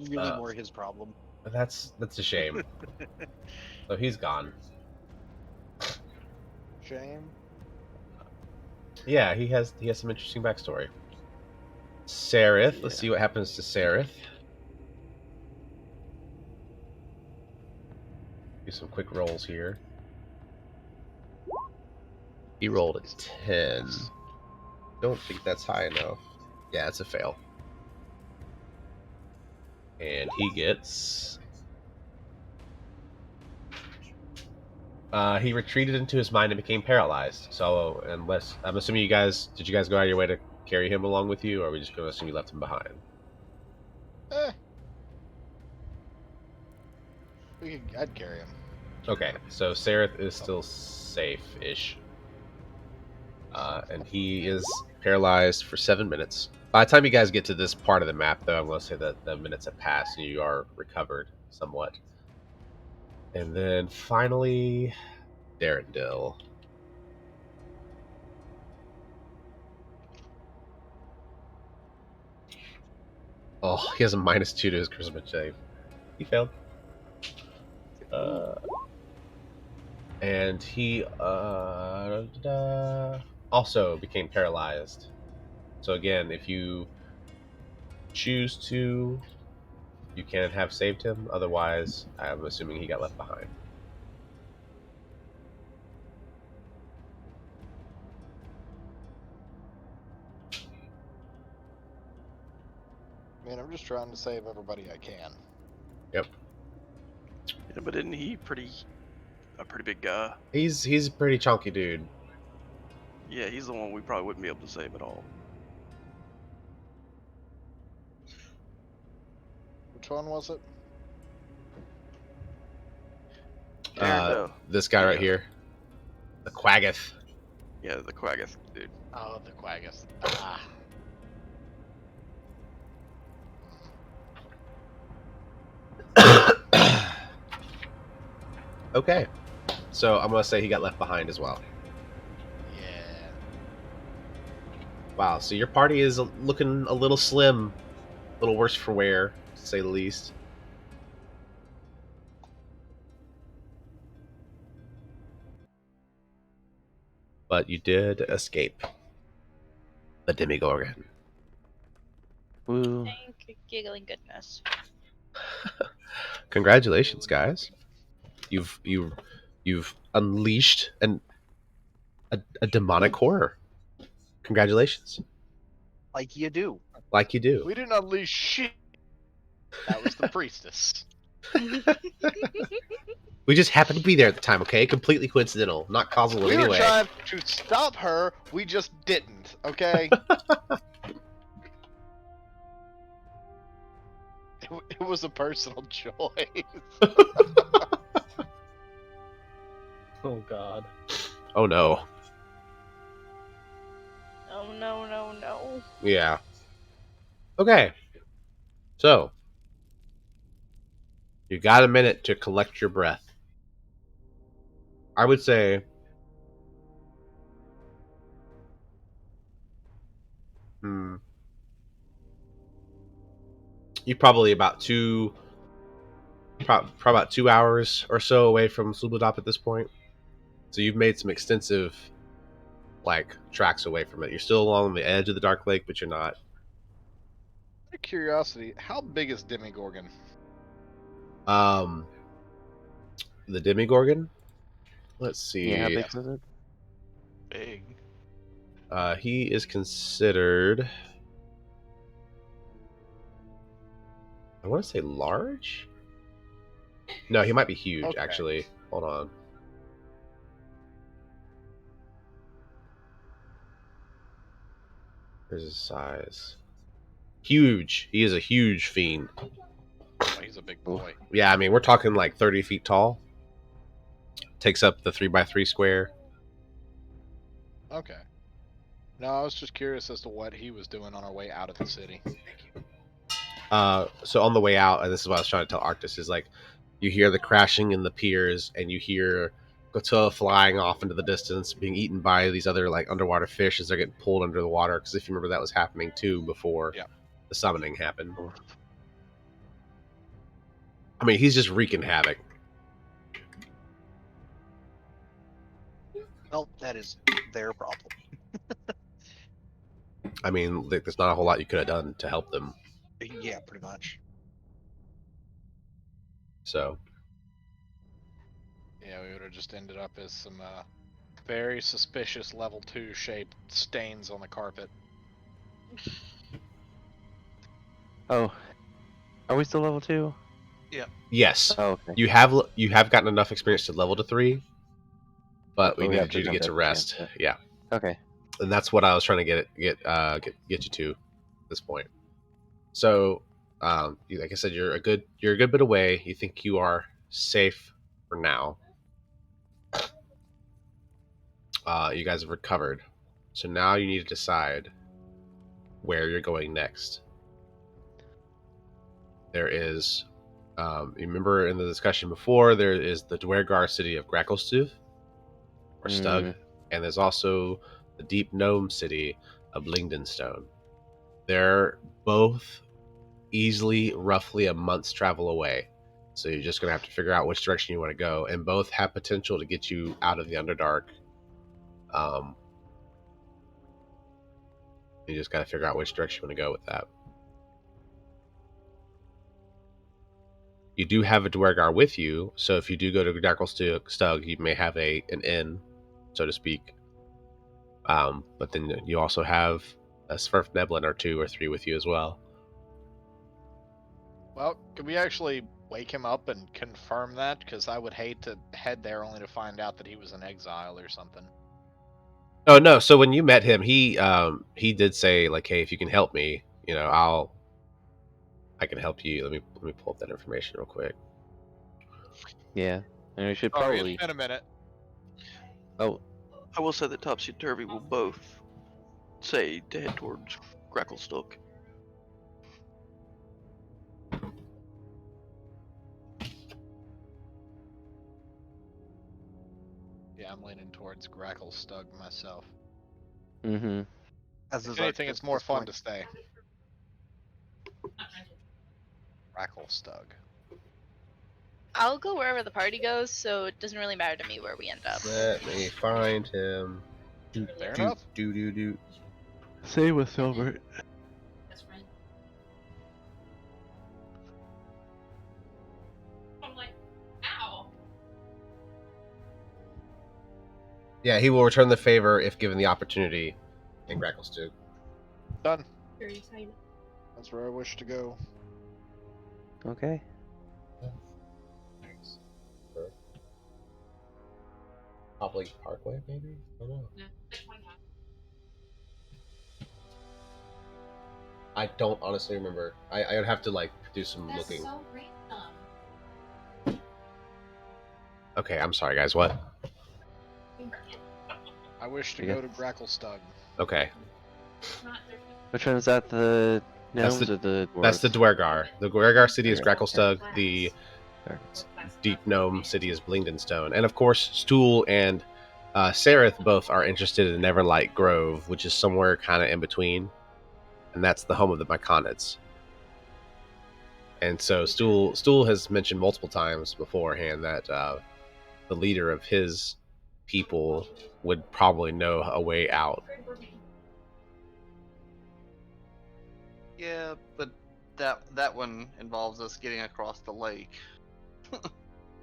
Really more his problem. But that's a shame. So he's gone. Shame. Yeah, he has some interesting backstory. Sereth, let's Yeah. see what happens to Sereth. Do some quick rolls here. He rolled a 10. Don't think that's high enough. Yeah, it's a fail. And he gets. He retreated into his mind and became paralyzed. So, unless I'm assuming did you guys go out of your way to carry him along with you, or are we just going to assume you left him behind? I'd carry him. Okay, so Sereth is still safe-ish. And he is paralyzed for 7 minutes. By the time you guys get to this part of the map, though, I'm going to say that the minutes have passed and you are recovered somewhat. And then finally, Darendil. Oh, he has a -2 to his charisma save. He failed. And he also became paralyzed. So again, if you choose to, you can have saved him. Otherwise, I'm assuming he got left behind. Man, I'm just trying to save everybody I can. Yep. Yeah, but isn't he a pretty big guy? He's a pretty chunky dude. Yeah, he's the one we probably wouldn't be able to save at all. Which one was it? This guy right Yeah. here. The Quaggoth. Yeah, the Quaggoth dude. Oh, the Quaggus. Ah. Okay. So I'm going to say he got left behind as well. Yeah. Wow, so your party is looking a little slim. A little worse for wear, to say the least. But you did escape the Demigorgon. Woo. Thank giggling goodness. Congratulations, guys. You've unleashed a demonic horror. Congratulations. Like you do. Like you do. We didn't unleash shit. That was the priestess. We just happened to be there at the time, okay? Completely coincidental, not causal in We any were way. trying to stop her. We just didn't. Okay. It was a personal choice. Oh god. Oh no. Oh no no no. Yeah. Okay. So you got a minute to collect your breath. I would say you probably probably about 2 hours or so away from Slubadop at this point. So you've made some extensive like tracks away from it. You're still along the edge of the Dark Lake, but you're not. Out of curiosity, how big is Demigorgon? Um, the Demigorgon. Let's see. Yeah, how big was it? Big. He is considered. I want to say large. No, he might be huge. Okay. Actually, hold on. Here's his size. Huge. He is a huge fiend. Oh, he's a big boy. Yeah, I mean we're talking like 30 feet tall. Takes up the 3x3 square. Okay. No, I was just curious as to what he was doing on our way out of the city. So on the way out, and this is what I was trying to tell Arctis, is like you hear the crashing in the piers, and you hear Gotua flying off into the distance, being eaten by these other like underwater fish as they're getting pulled under the water. Because if you remember, that was happening too before the summoning happened. I mean, he's just wreaking havoc. Well, that is their problem. I mean, like, there's not a whole lot you could have done to help them. Yeah, pretty much. So Yeah, we would have just ended up as some very suspicious level 2 shaped stains on the carpet. Oh, are we still level 2? yes, Oh, okay. you have gotten enough experience to level to 3, but we we needed have to you to jump get to up, rest. Yeah. Okay. And that's what I was trying to get you to at this point. So, like I said, you're a good bit away. You think you are safe for now. You guys have recovered, so now you need to decide where you're going next. There is, you remember in the discussion before, there is the Dwergar city of Gracklstugh or Stug, and there's also the deep gnome city of Lingdenstone. They're both easily roughly a month's travel away. So you're just going to have to figure out which direction you want to go, and both have potential to get you out of the Underdark. You just got to figure out which direction you want to go with that. You do have a Dwergar with you, so if you do go to Stug, you may have an inn, so to speak. But then you also have a Sverfneblin or 2 or 3 with you as well. Well, could we actually wake him up and confirm that? Because I would hate to head there only to find out that he was in exile or something. Oh no! So when you met him, he did say like, "Hey, if you can help me, I can help you." Let me pull up that information real quick. Yeah, and we should Sorry, probably. it's been a minute. Oh, I will say that Topsy Turvy will both say to head towards Gracklstock. Yeah, I'm leaning towards Gracklstugh myself. mm-hmm. As If is anything, Arctis it's at more this fun point. to stay. Gracklstugh. I'll go wherever the party goes, so it doesn't really matter to me where we end up. Let me find him. Fair enough. Do. Same with Silver. That's right. I'm like, ow. Yeah, he will return the favor if given the opportunity in Gracklstugh. Done. Very excited. That's where I wish to go. Okay. Probably Parkway, maybe? I don't know. No, that's my guy. I don't honestly remember. I would have to like do some That's looking. so random. Okay, I'm sorry guys, what? I wish to Yeah. go to Gracklstugh. Okay. Not there's Which one is that? The That's gnomes or the dwarves? That's the Dwergar. The Dwergar city is Okay. Gracklestug. The Sorry. Deep Gnome city is Blingdenstone. And of course, Stool and Sareth both are interested in Neverlight Grove, which is somewhere kind of in between. And that's the home of the Myconids. And so Stool has mentioned multiple times beforehand that the leader of his people would probably know a way out. Yeah, but that one involves us getting across the lake.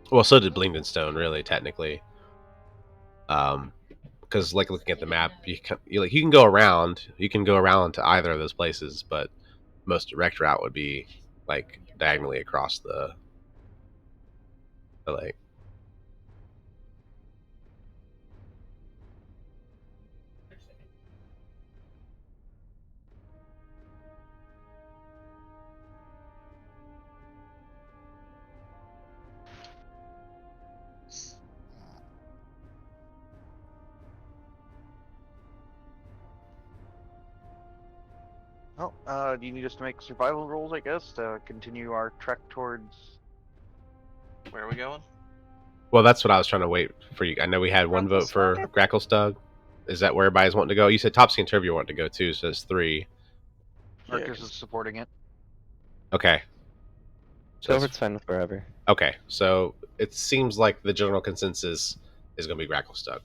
Well, so did Blingdenstone, really, technically. Because like looking at the map, you can go around. You can go around to either of those places, but most direct route would be like diagonally across the lake. Oh, do you need us to make survival rolls, I guess, to continue our trek towards... Where are we going? Well, that's what I was trying to wait for you. I know we had one vote for Gracklestug. Is that where everybody's wanting to go? You said Topsy and Turvey wanting to go too, so it's 3. Yeah, Arcus is supporting it. Okay. So Silver's fine with wherever. okay, so it seems like the general consensus is going to be Gracklestug.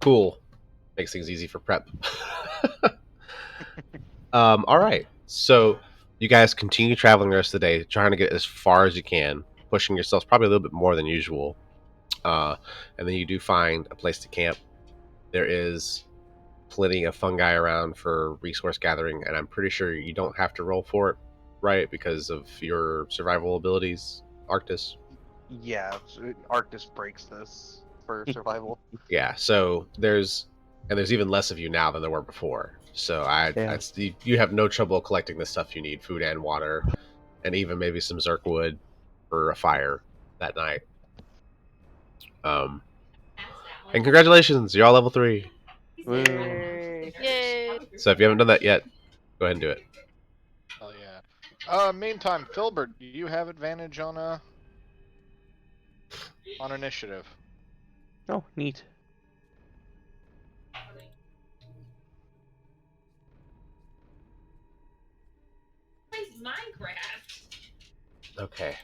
Cool. Makes things easy for prep. All right. So you guys continue traveling the rest of the day, trying to get as far as you can, pushing yourselves probably a little bit more than usual. And then you do find a place to camp. There is plenty of fungi around for resource gathering, and I'm pretty sure you don't have to roll for it, right? Because of your survival abilities, Arctis. Yeah, Arctis breaks this for survival. Yeah. So there's even less of you now than there were before. So Yeah. you have no trouble collecting the stuff you need, food and water, and even maybe some Zerk wood for a fire that night. And congratulations, you're all level 3. Woo. Yay! So if you haven't done that yet, go ahead and do it. Oh yeah. Meantime, Filbert, do you have advantage on initiative? Oh, neat. Plays Minecraft. Okay.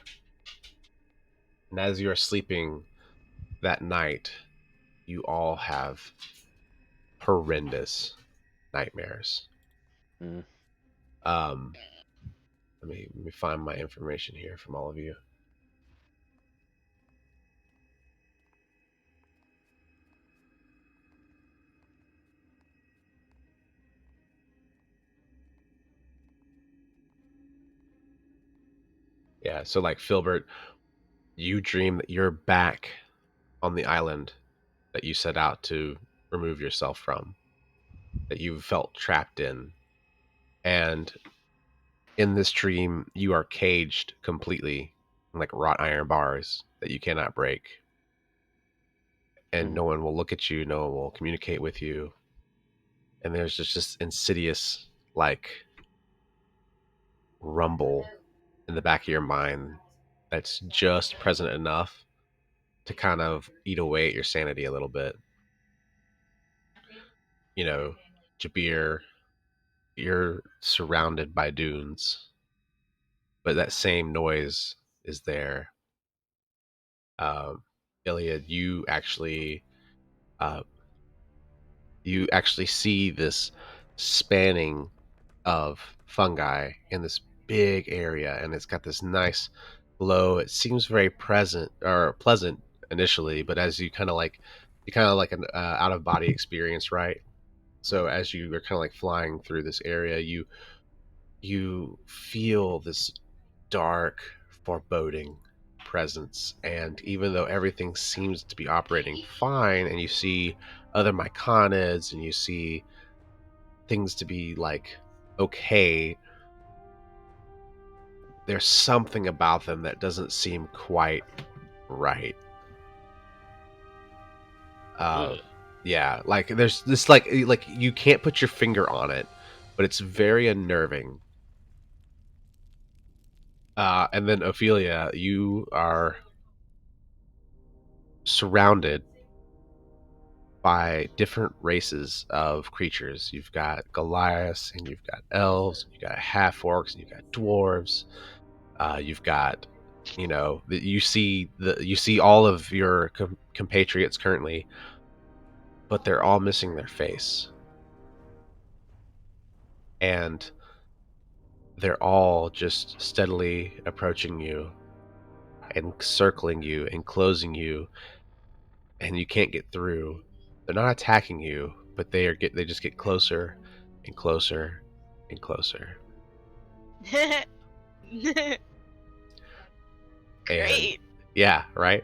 And as you are sleeping that night, you all have horrendous nightmares. Mm. Let me find my information here from all of you. Yeah, so like Filbert, you dream that you're back on the island that you set out to remove yourself from, that you felt trapped in. And in this dream, you are caged completely in like wrought iron bars that you cannot break. And no one will look at you, no one will communicate with you. And there's just this insidious, like, rumble in the back of your mind that's just present enough to kind of eat away at your sanity a little bit. You know, Jabir, you're surrounded by dunes, but that same noise is there. Iliad, uh, you actually see this spanning of fungi in this big area, and it's got this nice glow. It seems very present or pleasant initially, but as you kind of like an out of body experience, right? So as you are kind of like flying through this area, you feel this dark, foreboding presence. And even though everything seems to be operating fine, and you see other myconids and you see things to be like okay, there's something about them that doesn't seem quite right. Ugh. Yeah, like there's this like you can't put your finger on it, but it's very unnerving. And then Ophelia, you are surrounded by different races of creatures. You've got Goliaths, and you've got elves, and you've got half orcs, and you've got dwarves. You've got, you see all of your compatriots currently, but they're all missing their face, and they're all just steadily approaching you and circling you and closing you, and you can't get through. They're not attacking you, but they just get closer and closer and closer. And Great. yeah, right.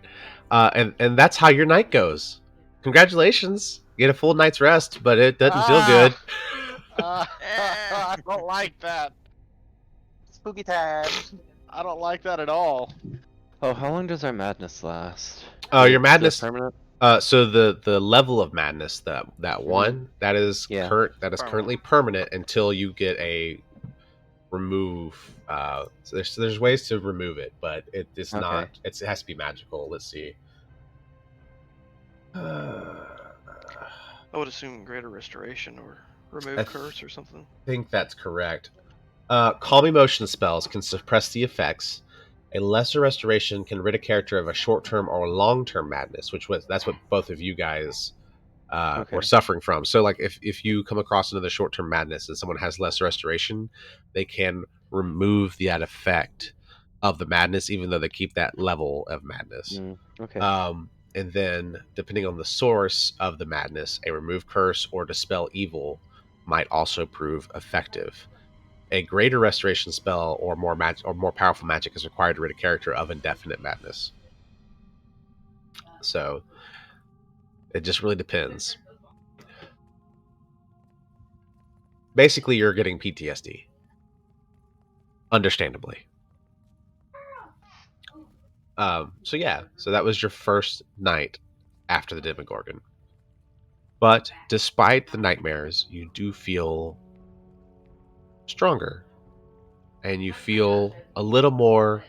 And that's how your night goes. Congratulations, you get a full night's rest, but it doesn't feel good. I don't like that. Spooky time. I don't like that at all. Oh, how long does our madness last? Oh, your It's madness. permanent. So the level of madness, that one that is Yeah. currently permanent until you get a remove. So there's ways to remove it, but it's Okay. not. It has to be magical. Let's see. I would assume greater restoration or remove I curse or something. think that's correct. Calm emotion spells can suppress the effects. A lesser restoration can rid a character of a short-term or long-term madness, that's what both of you guys Okay. were suffering from. So, like, if you come across another short-term madness and someone has less restoration, they can remove that effect of the madness, even though they keep that level of madness. Okay. And then, depending on the source of the madness, a remove curse or dispel evil might also prove effective. A greater restoration spell or more powerful magic is required to rid a character of indefinite madness. So it just really depends. Basically, you're getting PTSD, understandably. So that was your first night after the Demigorgon. But despite the nightmares, you do feel stronger, and you feel a little more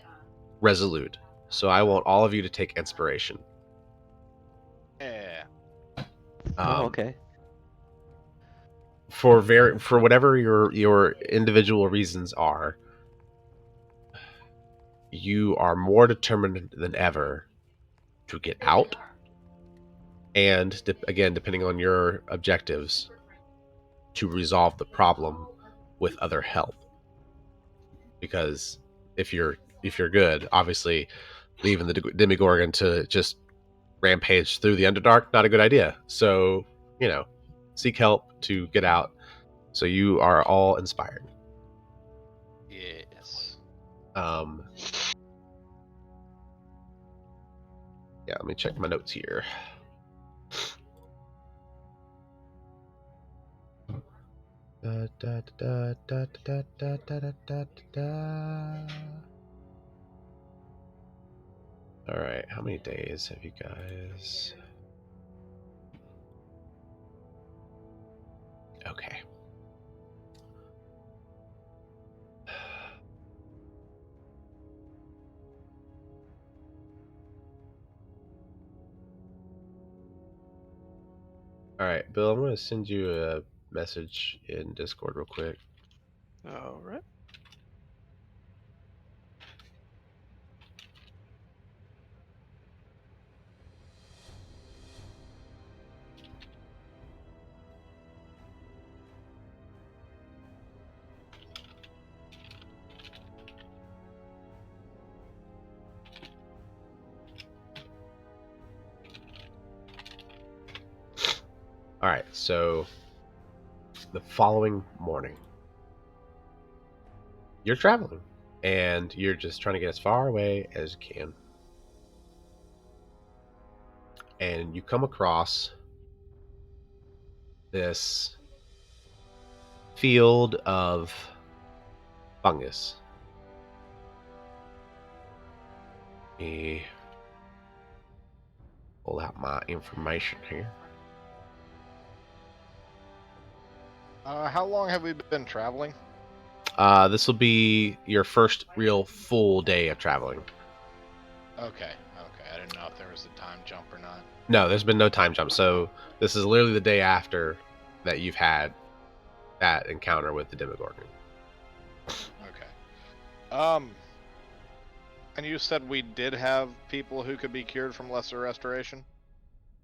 resolute. So I want all of you to take inspiration. Yeah. Okay. For whatever your individual reasons are, you are more determined than ever to get out, and again, depending on your objectives, to resolve the problem with other help. Because if you're good, obviously leaving the Demigorgon to just rampage through the Underdark, not a good idea. So, seek help to get out. So you are all inspired. Yes. Yeah, let me check my notes here. Da, da, da, da, da, da, da, da, da, da. All right, how many days have you guys? Okay. All right, Bill, I'm going to send you a message in Discord real quick. All right. All right, so the following morning, you're traveling, and you're just trying to get as far away as you can. And you come across this field of fungus. Let me pull out my information here. How long have we been traveling? This will be your first real full day of traveling. Okay. I didn't know if there was a time jump or not. No, there's been no time jump. So this is literally the day after that you've had that encounter with the Demigorgon. Okay. And you said we did have people who could be cured from lesser restoration?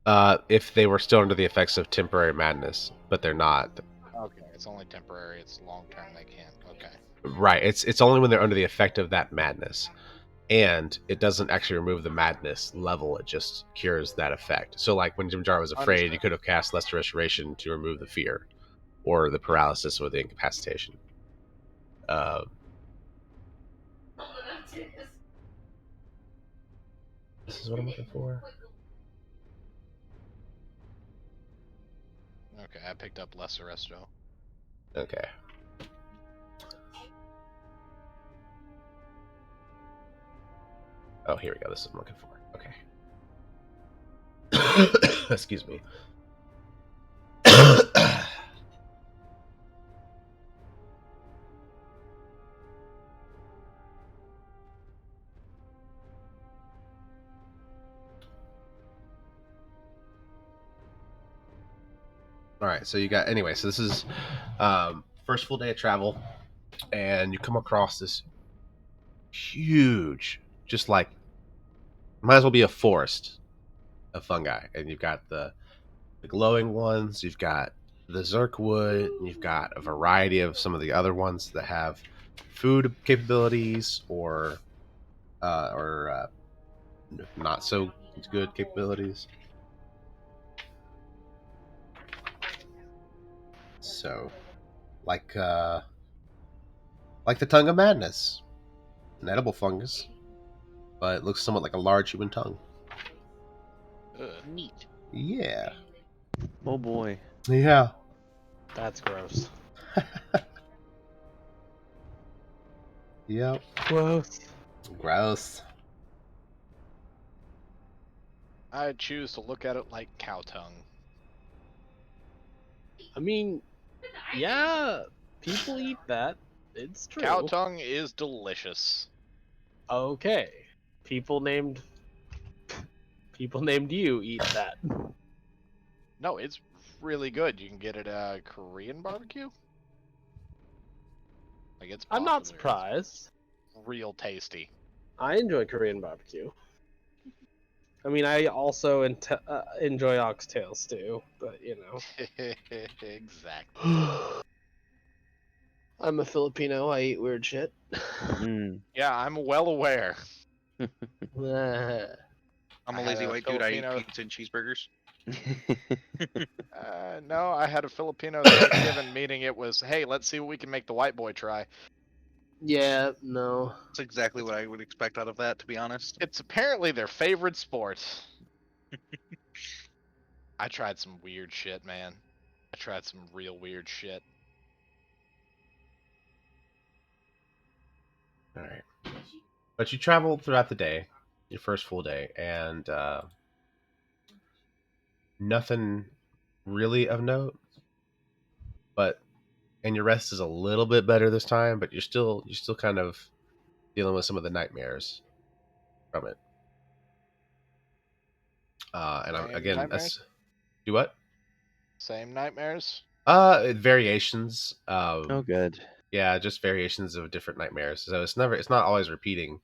If they were still under the effects of temporary madness, but they're not. Okay, it's only temporary. It's long term. They can't. Okay. Right. It's only when they're under the effect of that madness. And it doesn't actually remove the madness level, it just cures that effect. So like when Jim Jar was afraid, Understood. you could have cast Lesser Restoration to remove the fear or the paralysis or the incapacitation. This is what I'm looking for. Okay, I picked up lesser resto. Okay. Oh, here we go. This is what I'm looking for. Okay. Excuse me. All right, so you got anyway. So this is first full day of travel, and you come across this huge, just like might as well be a forest of fungi, and you've got the glowing ones, you've got the zirkwood, and you've got a variety of some of the other ones that have food capabilities or not so good capabilities. So, like the tongue of madness, an edible fungus, but it looks somewhat like a large human tongue. Neat. Yeah. Oh boy. Yeah. That's gross. Yep. Gross. Gross. I choose to look at it like cow tongue. I mean, yeah, people eat that. It's true. Cow tongue is delicious. Okay. People named you eat that. No, it's really good. You can get it at Korean barbecue. Like it's I'm not popular. surprised. It's real tasty. I enjoy Korean barbecue. I mean, I also enjoy oxtails too, but you know. Exactly. I'm a Filipino. I eat weird shit. Mm. Yeah, I'm well aware. I'm I a had lazy a white dude. I eat Filipino- pizza and cheeseburgers. No, I had a Filipino Thanksgiving meeting. It was, hey, let's see what we can make the white boy try. Yeah, no. That's exactly what I would expect out of that, to be honest. It's apparently their favorite sport. I tried some weird shit, man. I tried some real weird shit. All right. But you traveled throughout the day, your first full day, and nothing really of note. But and your rest is a little bit better this time, but you're still kind of dealing with some of the nightmares from it. And I'm Same again, nightmares? that's do what? Same nightmares? Variations. Oh, good. Yeah, just variations of different nightmares. So it's not always repeating,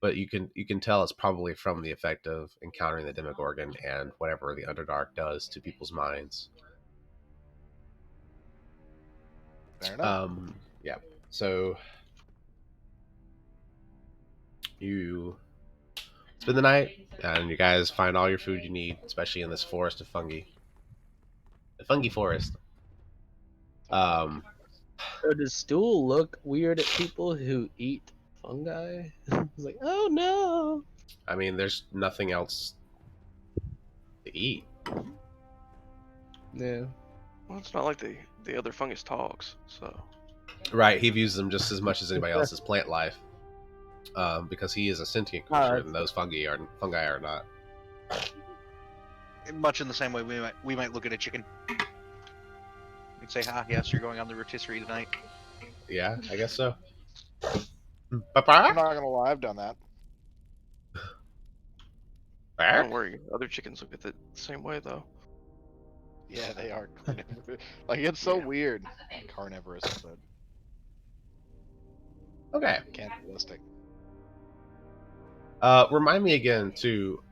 but you can tell it's probably from the effect of encountering the Demogorgon and whatever the Underdark does to people's minds. Fair enough. Yeah. So you spend the night, and you guys find all your food you need, especially in this forest of fungi. The fungi forest. Um, So does stool look weird at people who eat fungi? It's like, oh no. I mean, there's nothing else to eat. Yeah. Well, it's not like the other fungus talks, so. Right, he views them just as much as anybody else's plant life, because he is a sentient creature, and those fungi are not. Much in the same way we might look at a chicken. You'd say, yes, you're going on the rotisserie tonight. Yeah, I guess so. I'm Papa? not gonna lie, I've done that. Don't worry, other chickens look at it the same way though. Yeah, they are carnivorous. Like, it's so Yeah. weird. Carnivorous, but Okay. cannibalistic. Remind me again too.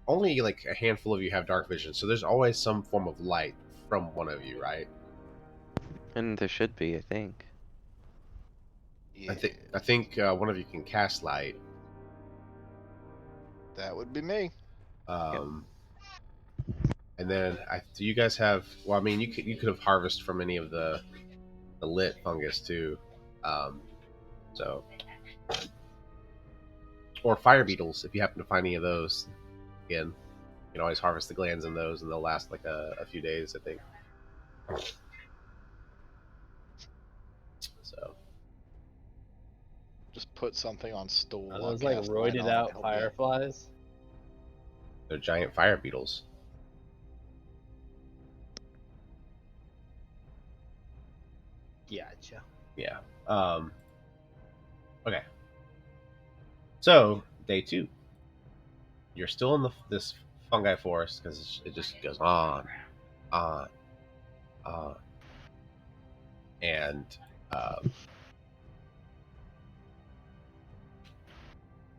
Only like a handful of you have dark vision, so there's always some form of light from one of you, right? And there should be, I think. Yeah, I think one of you can cast light. that would be me. Um, and then do you guys have? Well, I mean, you could have harvested from any of the lit fungus too, so or fire beetles if you happen to find any of those. Again, you can always harvest the glands in those, and they'll last like a few days, I think. So Just put something on stool. Are I'll those like cast light roided on it, out he'll be up. fireflies? they're giant fire beetles. Gotcha. Yeah. Okay. So day 2, you're still in this fungi forest because it just goes on, on, and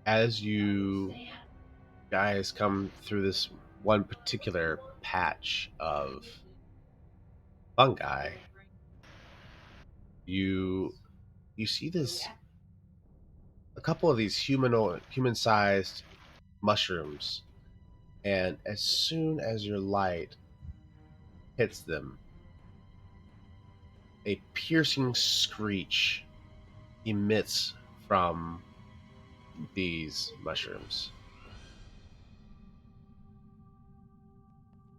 as you guys come through this one particular patch of fungi, you see a couple of these human-sized mushrooms, and as soon as your light hits them, a piercing screech emits from these mushrooms.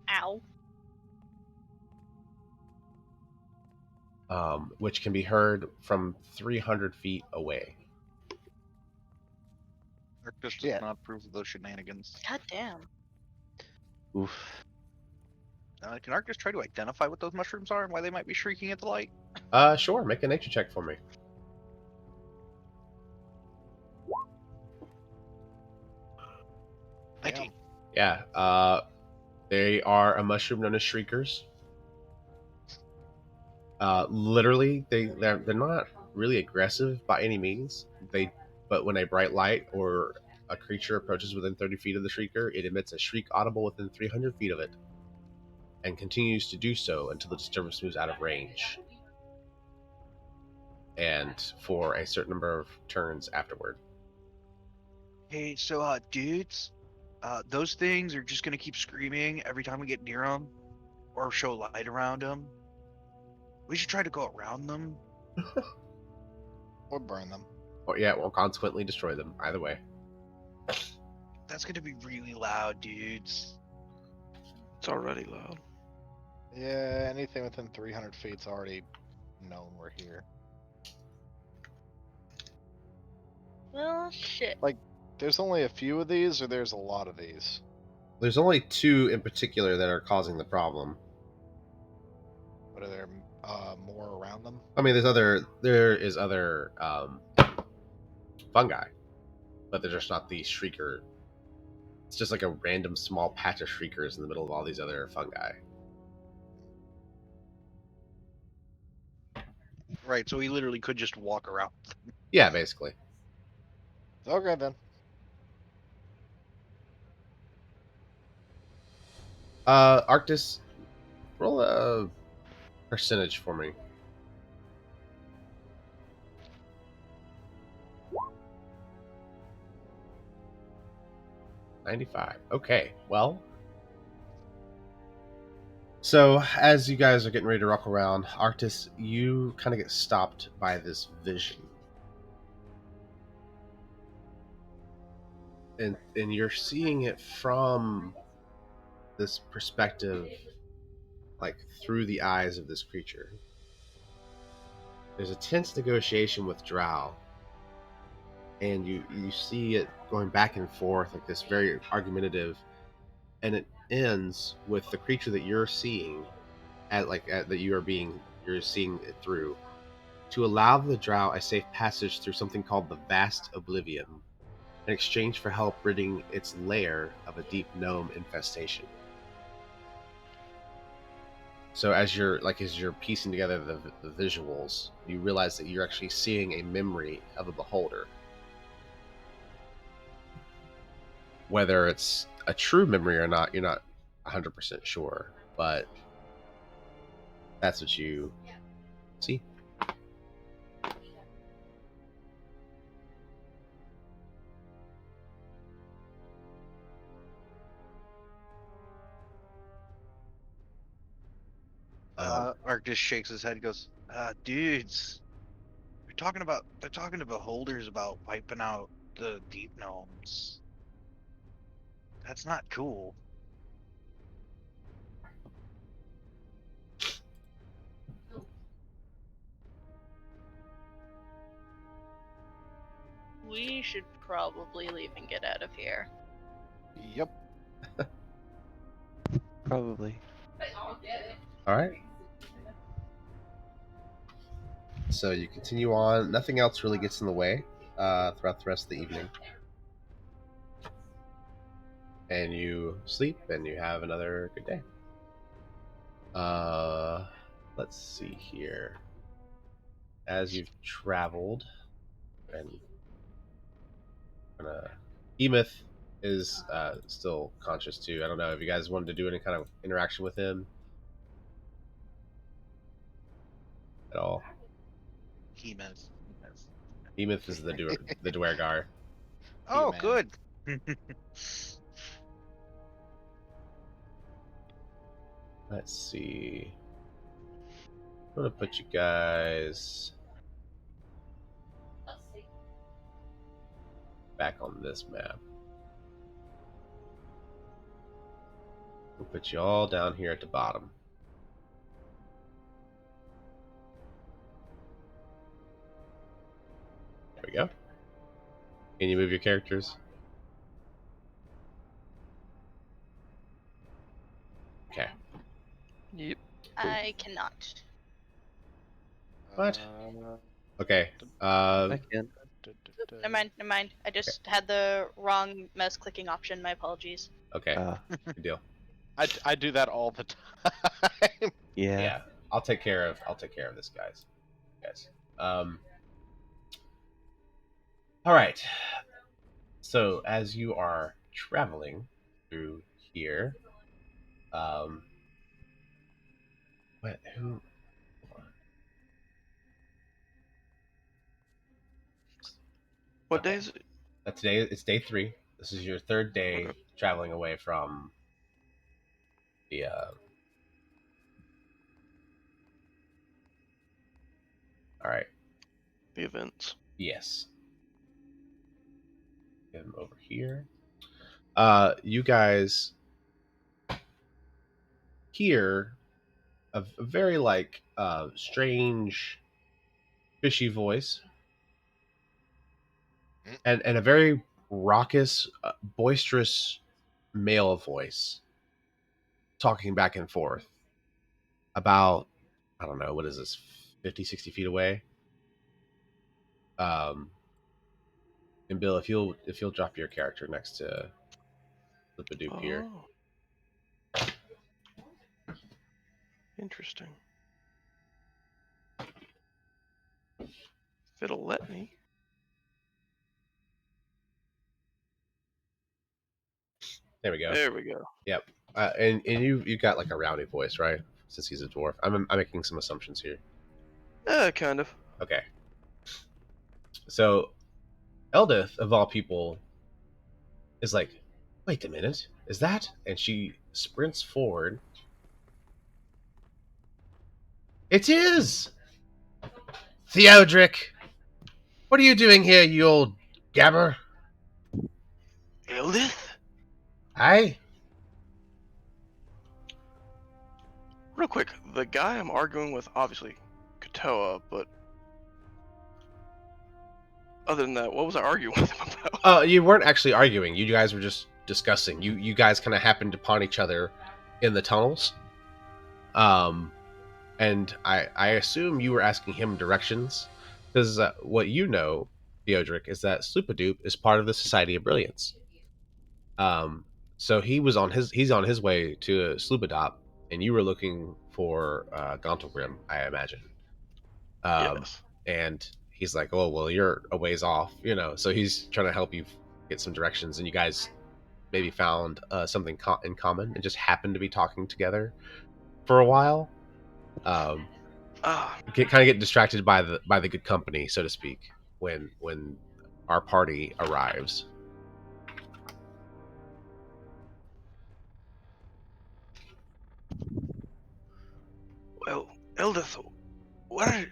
Ow. Which can be heard from 300 feet away. Arctis does Yeah. not approve of those shenanigans. God damn. Oof. Can Arctis try to identify what those mushrooms are and why they might be shrieking at the light? Sure, make a nature check for me. Damn. Yeah, they are a mushroom known as shriekers. Literally, they're not really aggressive by any means. But when a bright light or a creature approaches within 30 feet of the shrieker, it emits a shriek audible within 300 feet of it, and continues to do so until the disturbance moves out of range, and for a certain number of turns afterward. Hey, so dudes, those things are just gonna keep screaming every time we get near them, or show light around them. We should try to go around them. Or burn them. Or yeah, or consequently destroy them. Either way. That's gonna be really loud, dudes. It's already loud. Yeah, anything within 300 feet's already known we're here. Well, shit. There's only a few of these, or there's a lot of these? There's only 2 in particular that are causing the problem. But are there more around them? I mean, there is other fungi, but they're just not the shrieker. It's just like a random small patch of shriekers in the middle of all these other fungi. Right, so we literally could just walk around. Yeah, basically. Okay, then. Arctis, roll a percentage for me. $95. Okay, well. So, as you guys are getting ready to rock around, Arctis, you kind of get stopped by this vision. And you're seeing it from this perspective, like through the eyes of this creature. There's a tense negotiation with Drow, and you see it going back and forth, like this very argumentative, and it ends with the creature that you're seeing that you're seeing it through, to allow the drow a safe passage through something called the Vast Oblivion, in exchange for help ridding its lair of a deep gnome infestation. So as you're piecing together the visuals, you realize that you're actually seeing a memory of a beholder. Whether it's a true memory or not, you're not 100% sure, but that's what you see. Ark just shakes his head and goes, dudes, they're talking to beholders about wiping out the deep gnomes. That's not cool. We should probably leave and get out of here. Yep. Probably. All right. So you continue on. Nothing else really gets in the way throughout the rest of the evening. And you sleep and you have another good day. Let's see here. As you've traveled, and Emeth is still conscious too. I don't know if you guys wanted to do any kind of interaction with him at all. He-Mez. Emeth is the Dwergar. Oh, man. good. Let's see. I'm gonna put you guys back on this map. We'll put you all down here at the bottom. There we go. Can you move your characters? Okay. Yep. I cannot. What? Okay. I can. Never mind. I just had the wrong mouse clicking option. My apologies. Okay. Good deal. I do that all the time. Yeah. I'll take care of this, guys. All right. So as you are traveling through here, who? What day is it? Today it's day 3. This is your 3rd day Okay. traveling away from the. All right. The events. Yes. Get him over here. You guys hear a very strange, fishy voice, and a very raucous, boisterous male voice talking back and forth about, I don't know, what is this, 50, 60 feet away. And Bill, if you'll drop your character next to Flipadoop here. Oh. Interesting. If it'll let me. There we go. There we go. Yep. And you got like a rowdy voice, right? Since he's a dwarf. I'm making some assumptions here. Kind of. Okay. So, Eldith, of all people, is like, wait a minute, is that? And she sprints forward. It is! Theodric! What are you doing here, you old gabber? Eldith? Aye? Real quick, the guy I'm arguing with, obviously, Katoa, but other than that, what was I arguing with him about? You weren't actually arguing. You guys were just discussing. You guys kind of happened upon each other in the tunnels. And I assume you were asking him directions, because what you know, Theodric, is that Sloopadoop is part of the Society of Brilliance. So he's on his way to Sloopadop, and you were looking for Gauntlgrim, I imagine. Yes. And he's like, "Oh well, you're a ways off, you know." So he's trying to help you get some directions, and you guys maybe found something in common and just happened to be talking together for a while. Um, Ah, get distracted by the good company, so to speak, when our party arrives. well, Eldith, what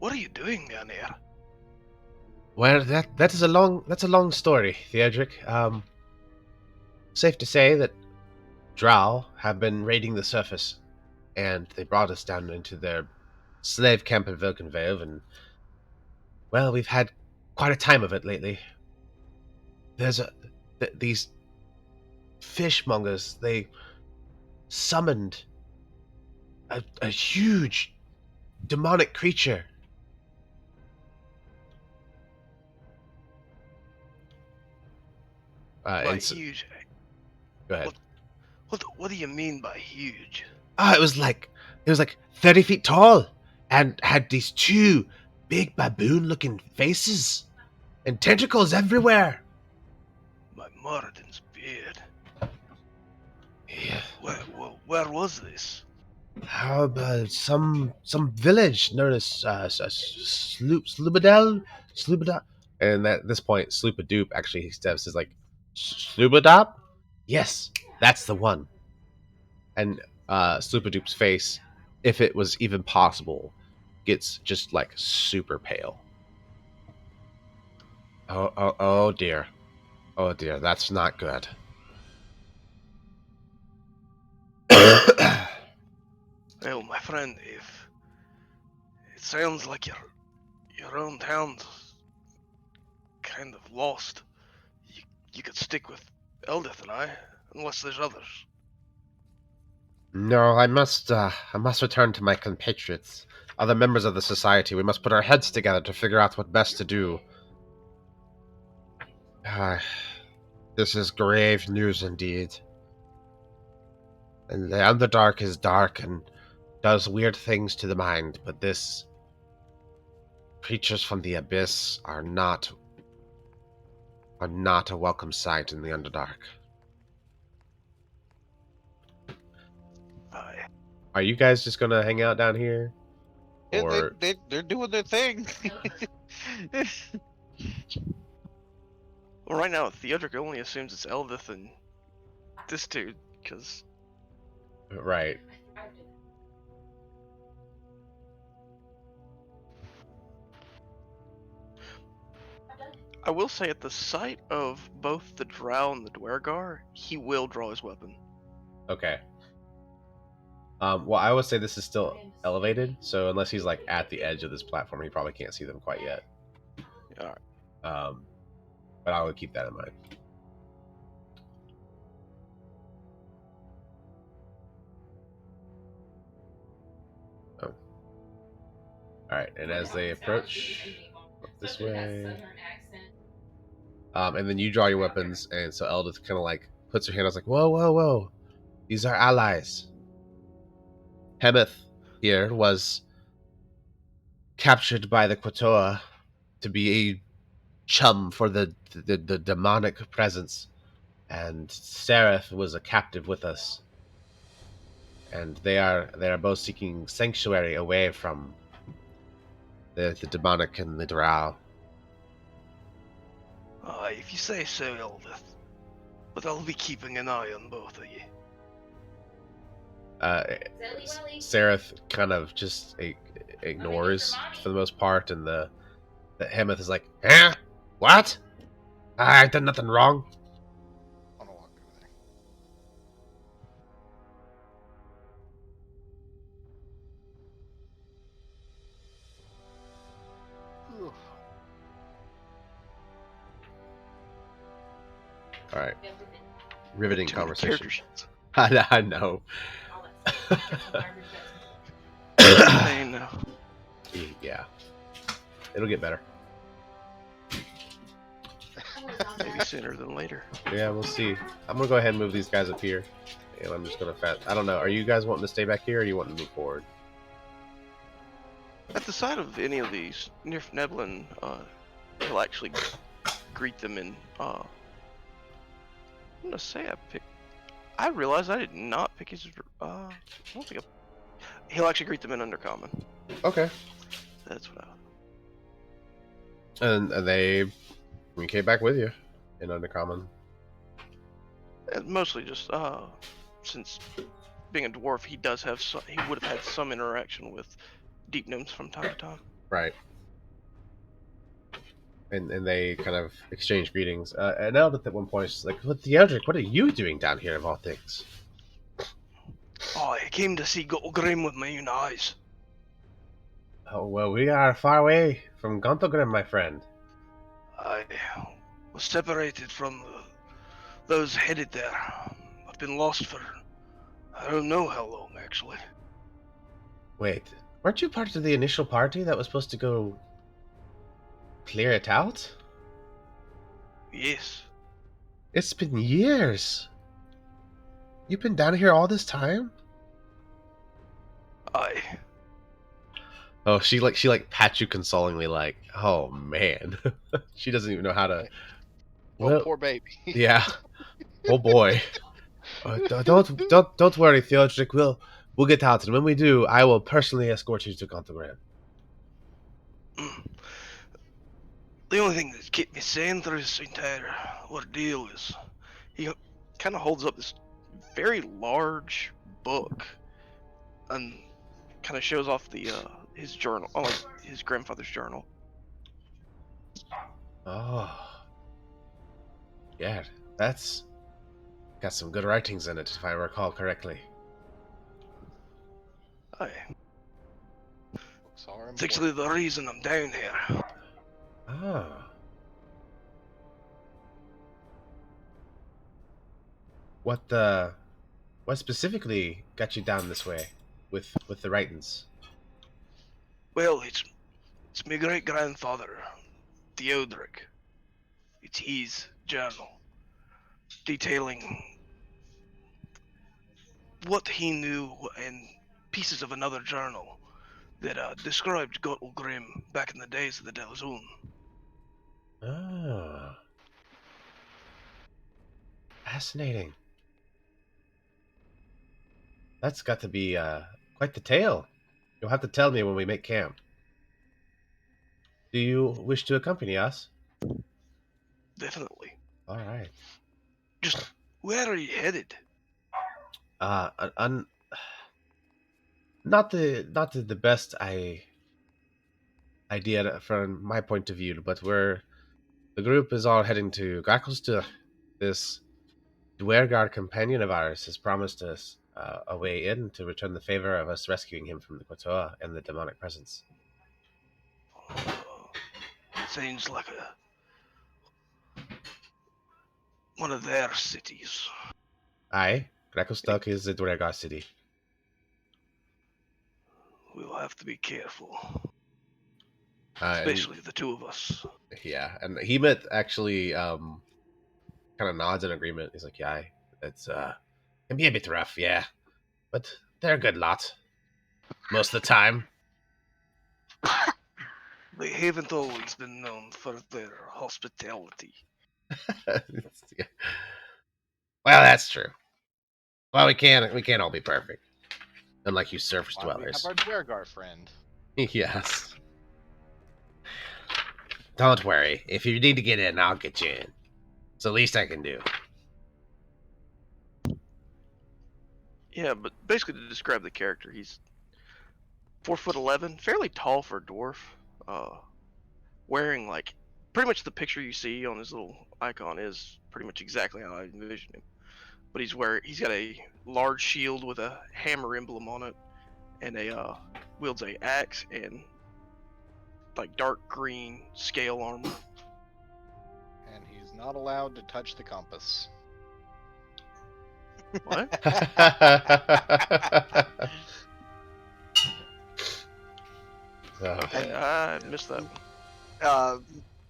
are you doing down there? Well, that's a long story, Theodric. Safe to say that Drow have been raiding the surface, and they brought us down into their slave camp in Vilkenvale, and well, we've had quite a time of it lately. There's these fishmongers. They summoned a huge demonic creature. By And so, huge? go ahead. What do you mean by huge? Ah, it was like 30 feet tall, and had these two big baboon-looking faces and tentacles everywhere. My Moradin's beard. Yeah. Where was this? How about some village known as Sloobadel? And at this point, Sloopadoop actually steps is like, Sloobadop? Yes, that's the one. And Sloopadoop's face, if it was even possible, gets just like super pale. Oh dear. Oh dear, that's not good. Well, my friend, if it sounds like your own town's kind of lost, you could stick with Eldith and I, unless there's others. No, I must return to my compatriots, other members of the society. We must put our heads together to figure out what best to do. Ah, this is grave news indeed. And the Underdark is dark and does weird things to the mind, but this creatures from the abyss are not a welcome sight in the Underdark. Aye. Are you guys just gonna hang out down here? Yeah, Or they're doing their thing. Well, right now, Theodric only assumes it's Eldith and this dude, because right. I will say at the sight of both the Drow and the Dwergar, he will draw his weapon. Okay. Well, I would say this is still elevated, so unless he's like at the edge of this platform, he probably can't see them quite yet. Alright. But I would keep that in mind. Oh. Alright, and as they approach, look this way. And then you draw your weapons, and so Eldith kind of like puts her hand out, like, whoa. These are allies. Hemeth here was captured by the Quatoa to be a chum for the demonic presence, and Seraph was a captive with us, and they are both seeking sanctuary away from the demonic and the drow. Aye, if you say so, Eldith. But I'll be keeping an eye on both of you. Seraph kind of just ignores for the most part, and the Hemeth is like, eh? What? I done nothing wrong. I'm gonna walk over there. Oof. All right. Riveting Too many conversation. character sheets. I know. pain now. Yeah, it'll get better. Maybe sooner than later. Yeah, we'll see. I'm gonna go ahead and move these guys up here, and I'm just gonna I don't know. Are you guys wanting to stay back here, or do you want to move forward? At the sight of any of these, Neblin, he'll actually greet them in. I'm gonna say I realized I did not pick his. I don't think he'll actually greet them in Undercommon. Okay. That's what And they communicate back with you in Undercommon. mostly just since being a dwarf, he does have he would have had some interaction with deep gnomes from time to time. Right. And they kind of exchange greetings. And Eldith at one point is like, "What the Eldrick? What are you doing down here of all things?" Oh, I came to see Grim with my own eyes. Oh well, we are far away from Gontogrim, my friend. I was separated from those headed there. I've been lost for I don't know how long, actually. Wait, weren't you part of the initial party that was supposed to go clear it out? Yes. It's been years. You've been down here all this time? Oh, she pats you consolingly, like, oh man. She doesn't even know how to. Well, poor baby. Yeah. Oh boy. Don't worry, Theodric. We'll get out, and when we do, I will personally escort you to Gontogrim. The only thing that's kept me sane through this entire ordeal is he kind of holds up this very large book and kind of shows off the his journal, like his grandfather's journal. Oh. Yeah, that's got some good writings in it, if I recall correctly. It's actually the reason I'm down here. Ah. What specifically got you down this way with the writings? Well, it's my great grandfather, Theodric. It's his journal detailing what he knew and pieces of another journal that described Grim back in the days of the Delzoon. Ah. Fascinating. That's got to be quite the tale. You'll have to tell me when we make camp. Do you wish to accompany us? Definitely. All right. Just where are you headed? Not the best idea from my point of view, but the group is all heading to Gracklstur. This Dwergar companion of ours has promised us a way in to return the favor of us rescuing him from the Quatoa and the demonic presence. Seems like one of their cities. Aye, Gracklstur is a Dwergar city. We'll have to be careful. Especially the two of us. Yeah, and Hemet actually kind of nods in agreement. He's like, yeah, it's can be a bit rough, yeah. But they're a good lot. Most of the time. They haven't always been known for their hospitality. Well, that's true. Well, we can't all be perfect. Unlike you surface dwellers. We have our Dwergar friend. Yes. Don't worry. If you need to get in, I'll get you in. It's the least I can do. Yeah, but basically to describe the character, he's 4'11", fairly tall for a dwarf. Wearing like pretty much the picture you see on his little icon is pretty much exactly how I envisioned him. But he's got a large shield with a hammer emblem on it, and wields a axe and like dark green scale armor. And he's not allowed to touch the compass. What? Oh. And I missed that.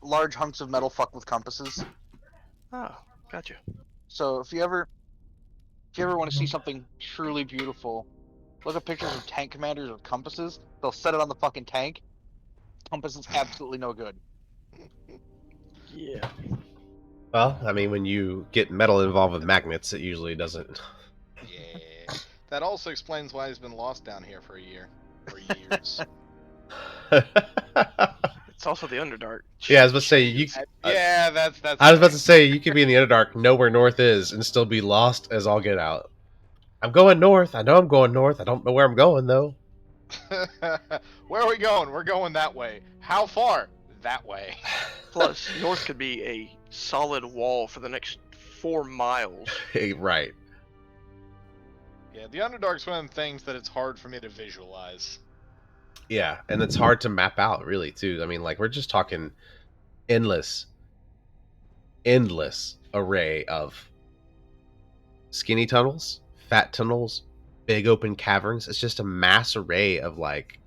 large hunks of metal fuck with compasses. Ah, gotcha. So if you ever want to see something truly beautiful, look at pictures of tank commanders with compasses. They'll set it on the fucking tank. Compass is absolutely no good. Yeah. Well, I mean, when you get metal involved with magnets, it usually doesn't. Yeah. That also explains why he's been lost down here for a year. Or years. It's also the Underdark. Yeah, I was about to say you. Yeah, that's I was about fair. to say you could be in the Underdark, know where north is, and still be lost as all get out. I'm going north. I know I'm going north. I don't know where I'm going though. Where are we going? We're going that way. How far? That way. Plus, north could be a solid wall for the next 4 miles. Right. Yeah, the Underdark's one of the things that it's hard for me to visualize. Yeah, and it's hard to map out, really, too. I mean, like we're just talking endless array of skinny tunnels, fat tunnels, big open caverns. It's just a mass array of like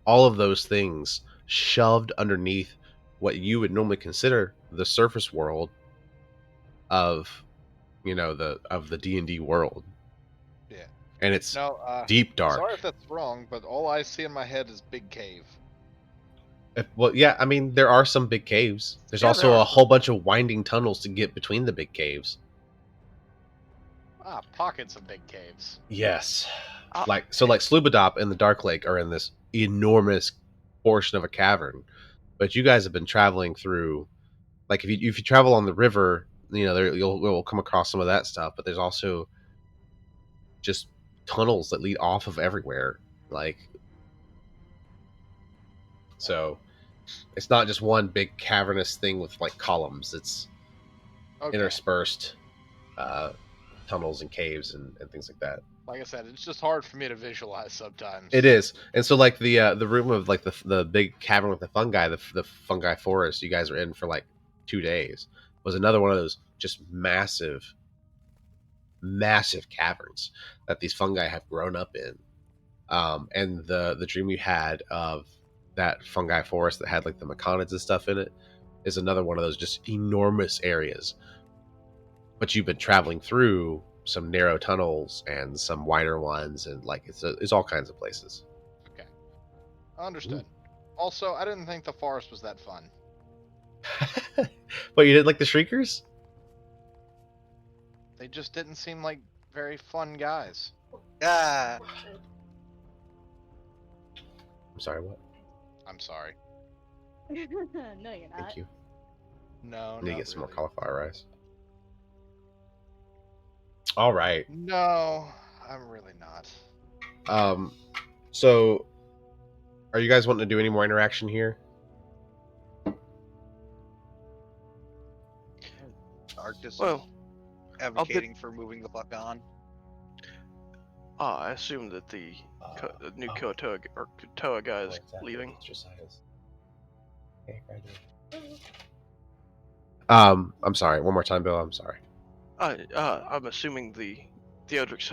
all of those things shoved underneath what you would normally consider the surface world of the D&D world. Yeah. And it's No, deep dark. sorry if that's wrong, but all I see in my head is big cave. Well, yeah, I mean there are some big caves. There's Yeah, also there a are. whole bunch of winding tunnels to get between the big caves. Pockets of big caves. Yes. Ah. Like Slubadop and the Dark Lake are in this enormous portion of a cavern. But you guys have been traveling through, like if you travel on the river, you'll come across some of that stuff, but there's also just tunnels that lead off of everywhere. Like, so it's not just one big cavernous thing with like columns. It's Okay. interspersed tunnels and caves and things like that. Like I said, it's just hard for me to visualize sometimes. It is, and so like the room of like the big cavern with the fungi forest you guys were in for like 2 days was another one of those just massive caverns that these fungi have grown up in. And the dream you had of that fungi forest that had like the maconids and stuff in it is another one of those just enormous areas. But you've been traveling through some narrow tunnels and some wider ones, and like it's all kinds of places. Okay. Understood. Also, I didn't think the forest was that fun. But you did like the Shriekers? They just didn't seem like very fun guys. Ah, I'm sorry, what? I'm sorry. No, you're not. Thank you. No, I need to not get some more really. cauliflower rice. All right. No, I'm really not. So are you guys wanting to do any more interaction here? Arctis Well, advocating for moving the fuck on. I assume that the new Kotoa or Kotoa guy is leaving. I'm sorry. One more time, Bill. I'm sorry. I'm assuming the Theodric's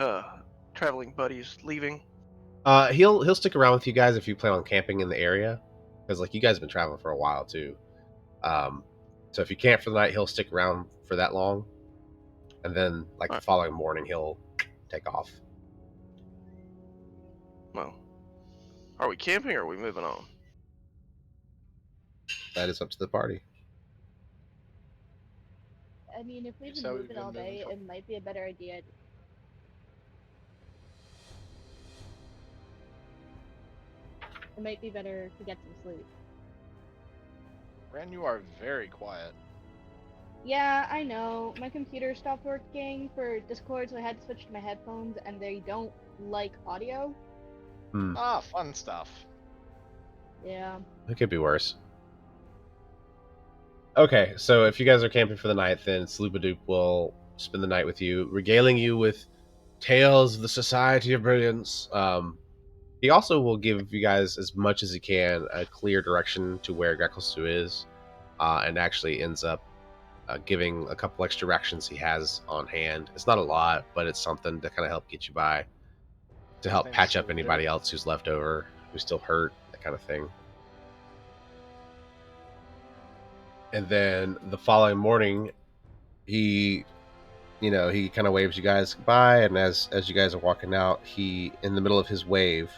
traveling buddy's leaving. He'll stick around with you guys if you plan on camping in the area, because like you guys have been traveling for a while too. So if you camp for the night, he'll stick around for that long, and then like the following morning he'll take off. Well, are we camping or are we moving on? That is up to the party. I mean, if we've So been we've moving been all moving day, for- it might be a better idea. It might be better to get some sleep. Ren, you are very quiet. Yeah, I know. My computer stopped working for Discord, so I had to switch to my headphones, and they don't like audio. Fun stuff. Yeah. It could be worse. Okay, so if you guys are camping for the night, then Sloopadoop will spend the night with you, regaling you with tales of the Society of Brilliance. He also will give you guys as much as he can a clear direction to where Gekkelsu is, and actually ends up giving a couple extra rations he has on hand. It's not a lot, but it's something to kind of help get you by, to help name's patch up Sloopadoop. anybody else who's left over, who's still hurt, that that kind of thing. And then the following morning, he kind of waves you guys goodbye, and as you guys are walking out, he, in the middle of his wave,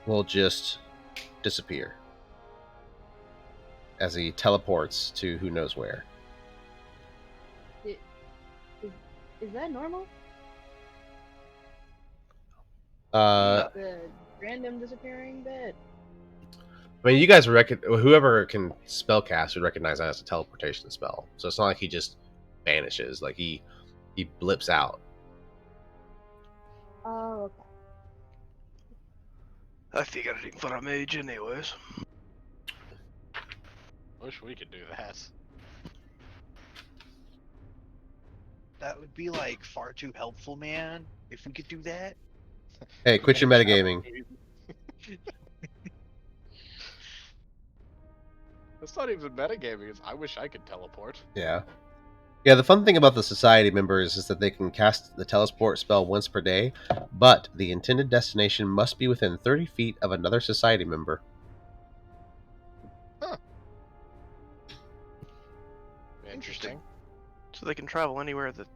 will just disappear as he teleports to who knows where. Is that normal? The random disappearing bit. I mean, you guys whoever can spellcast would recognize that as a teleportation spell. So it's not like he just vanishes. Like he blips out. Oh, okay. I figured it for a mage anyways. Wish we could do that. That would be like far too helpful, man. If we could do that. Hey, quit your metagaming. That's not even metagaming. It's I wish I could teleport. Yeah. Yeah, the fun thing about the society members is that they can cast the teleport spell once per day, but the intended destination must be within 30 feet of another society member. Huh. Interesting. So they can travel anywhere that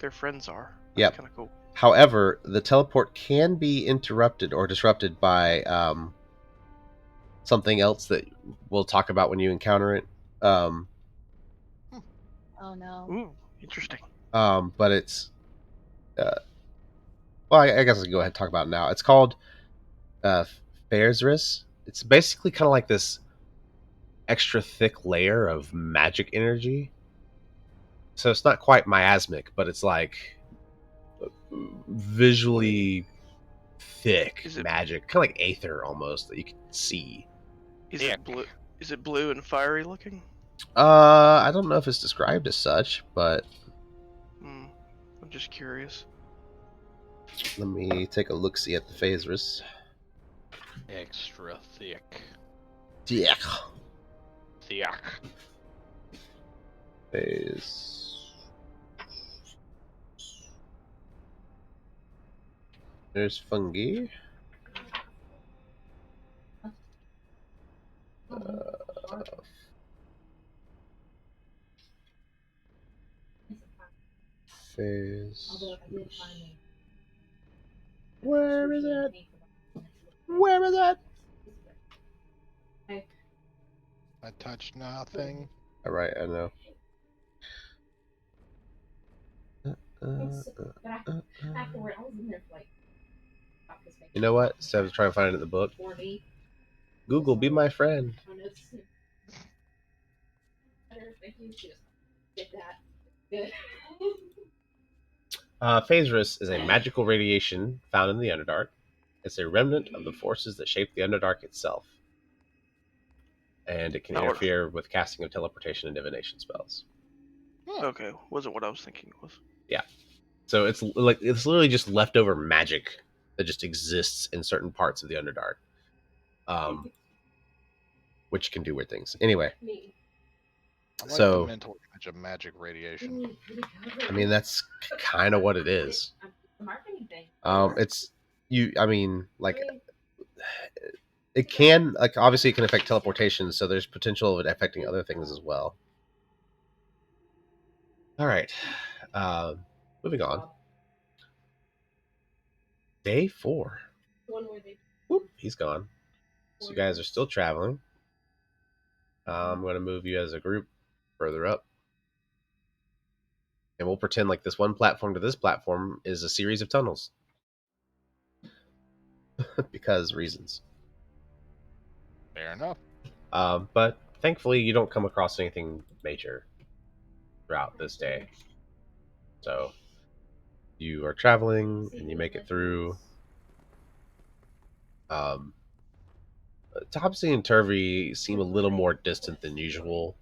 their friends are. That's Yep. kind of cool. However, the teleport can be interrupted or disrupted by something else that we'll talk about when you encounter it. Oh no. Ooh, interesting. But it's well, I guess I can go ahead and talk about it now. It's called Fairsris. It's basically kind of like this extra thick layer of magic energy. So it's not quite miasmic, but it's like visually thick magic, kind of like aether almost that you can see. Is it blue? Is it blue and fiery looking? I don't know if it's described as such, but I'm just curious. let me take a look-see at the Fairsris. Extra thick. Thick. Thick. There's fungi. Where is it? Where is it? I touched nothing. All right, I know. You know what? Instead of trying to find it in the book, Google, be my friend. Phaserus is a magical radiation found in the Underdark. It's a remnant of the forces that shape the Underdark itself. And it can interfere with casting of teleportation and divination spells. Okay, wasn't what I was thinking it was. Yeah. So it's literally just leftover magic that just exists in certain parts of the Underdark. Which can do weird things. Anyway. I like the mental image of magic radiation. I mean, that's kind of what it is. It can, obviously it can affect teleportation, so there's potential of it affecting other things as well. All right. Moving on. Day 4. Whoop, he's gone. So you guys are still traveling. I'm going to move you as a group further up. And we'll pretend like this one platform to this platform is a series of tunnels. Because reasons. Fair enough. But thankfully you don't come across anything major throughout this day. So you are traveling and you make it through. Topsy and Turvy seem a little more distant than usual.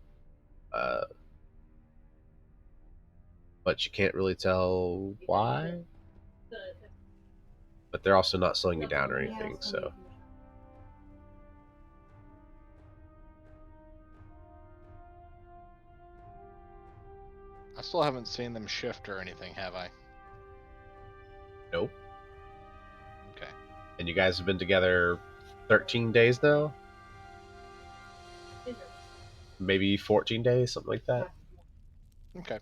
But you can't really tell why. But they're also not slowing you down or anything, so. I still haven't seen them shift or anything, have I? Nope. Okay. And you guys have been together 13 days now, maybe 14 days, something like that. Okay.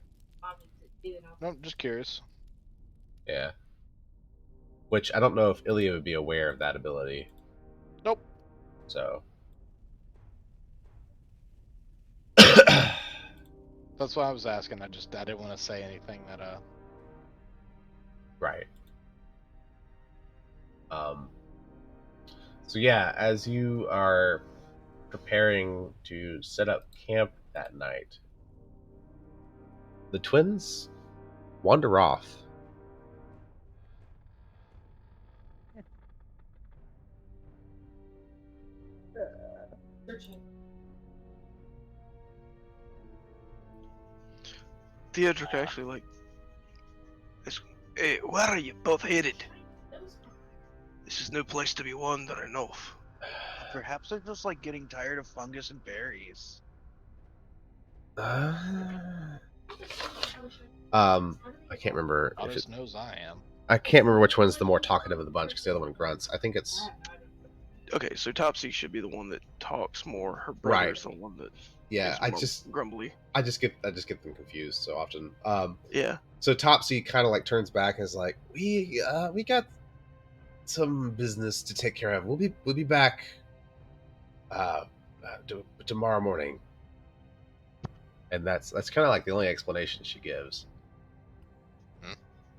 No, just curious. Yeah. Which I don't know if Ilya would be aware of that ability. Nope. So. That's why I was asking. I didn't want to say anything that Right. So yeah, as you are preparing to set up camp that night, the twins wander off. Theodric actually like, hey, where are you both headed? This is no place to be wandering off. Perhaps they're just like getting tired of fungus and berries. I can't remember if Otis knows I am. I can't remember which one's the more talkative of the bunch because the other one grunts. I think it's Okay, so Topsy should be the one that talks more. Her Right. brother's the one that yeah. is I more just grumbly. get them confused so often. Yeah. So Topsy kind of like turns back and is like, we got some business to take care of. We'll be back tomorrow morning. And that's kind of like the only explanation she gives.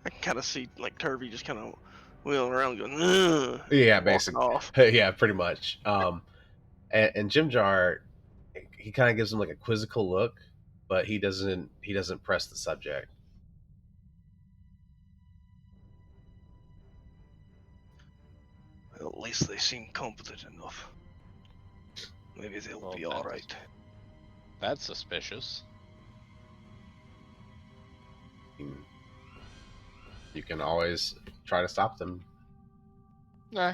I can kind of see like Turvy just kind of wheeling around going, ugh, Yeah, walking basically. off. Yeah, pretty much. And Jim Jar, he kind of gives him like a quizzical look, but he doesn't press the subject. Well, at least they seem competent enough. Maybe they'll Well, be all right. That's suspicious. You can always try to stop them. Nah.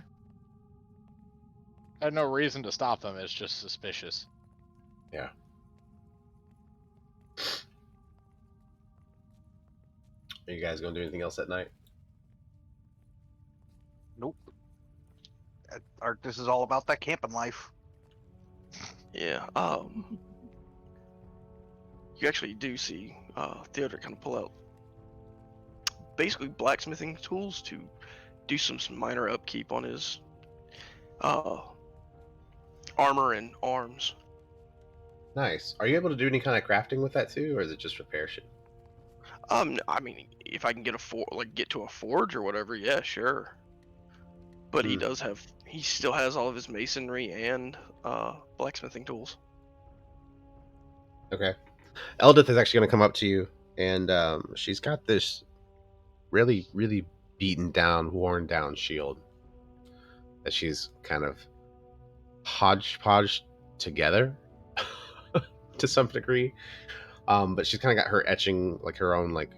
I had no reason to stop them. It's just suspicious. Yeah. Are you guys gonna do anything else that night? Nope. This is all about that camping life. Yeah. You actually do see Theodore kind of pull out basically blacksmithing tools to do some minor upkeep on his armor and arms. Nice. Are you able to do any kind of crafting with that too, or is it just repair shit? I mean, if I can get get to a forge or whatever, yeah, sure. But he still has all of his masonry and blacksmithing tools. Okay. Eldith is actually going to come up to you, and she's got this really, really beaten down, worn down shield that she's kind of hodgepodge together to some degree. But she's kind of got her etching, like her own like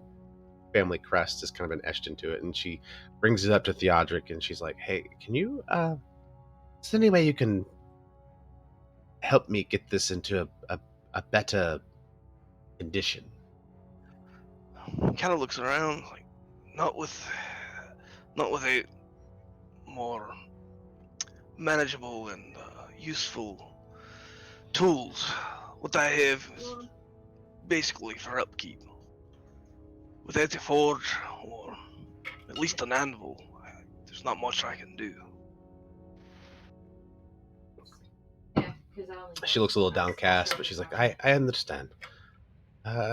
family crest has kind of been etched into it, and she brings it up to Theodric, and she's like, "Hey, can you? Is there any way you can help me get this into a better condition?" Kind of looks around, like not with a more manageable and useful tools. What I have is basically for upkeep. Without a forge or at least an anvil, there's not much I can do. She looks a little downcast, but she's like, I understand.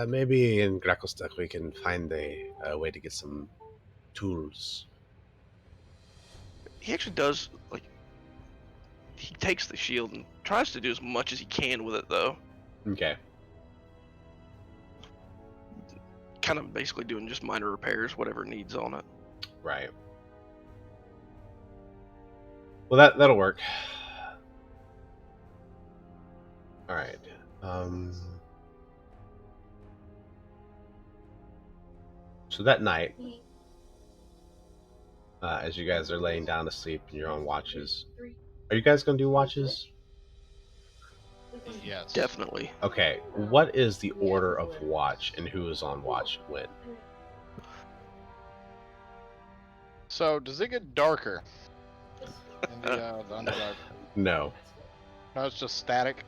Maybe in Gracklestack we can find a way to get some tools. He actually does, like, he takes the shield and tries to do as much as he can with it, though. Okay. Kind of basically doing just minor repairs, whatever needs on it. Right. Well, that'll work. All right. So that night, as you guys are laying down to sleep and you're on watches, are you guys gonna do watches? Yes. Definitely. Okay. What is the order of watch and who is on watch when? So does it get darker in the Underdark? No, No, it's just static.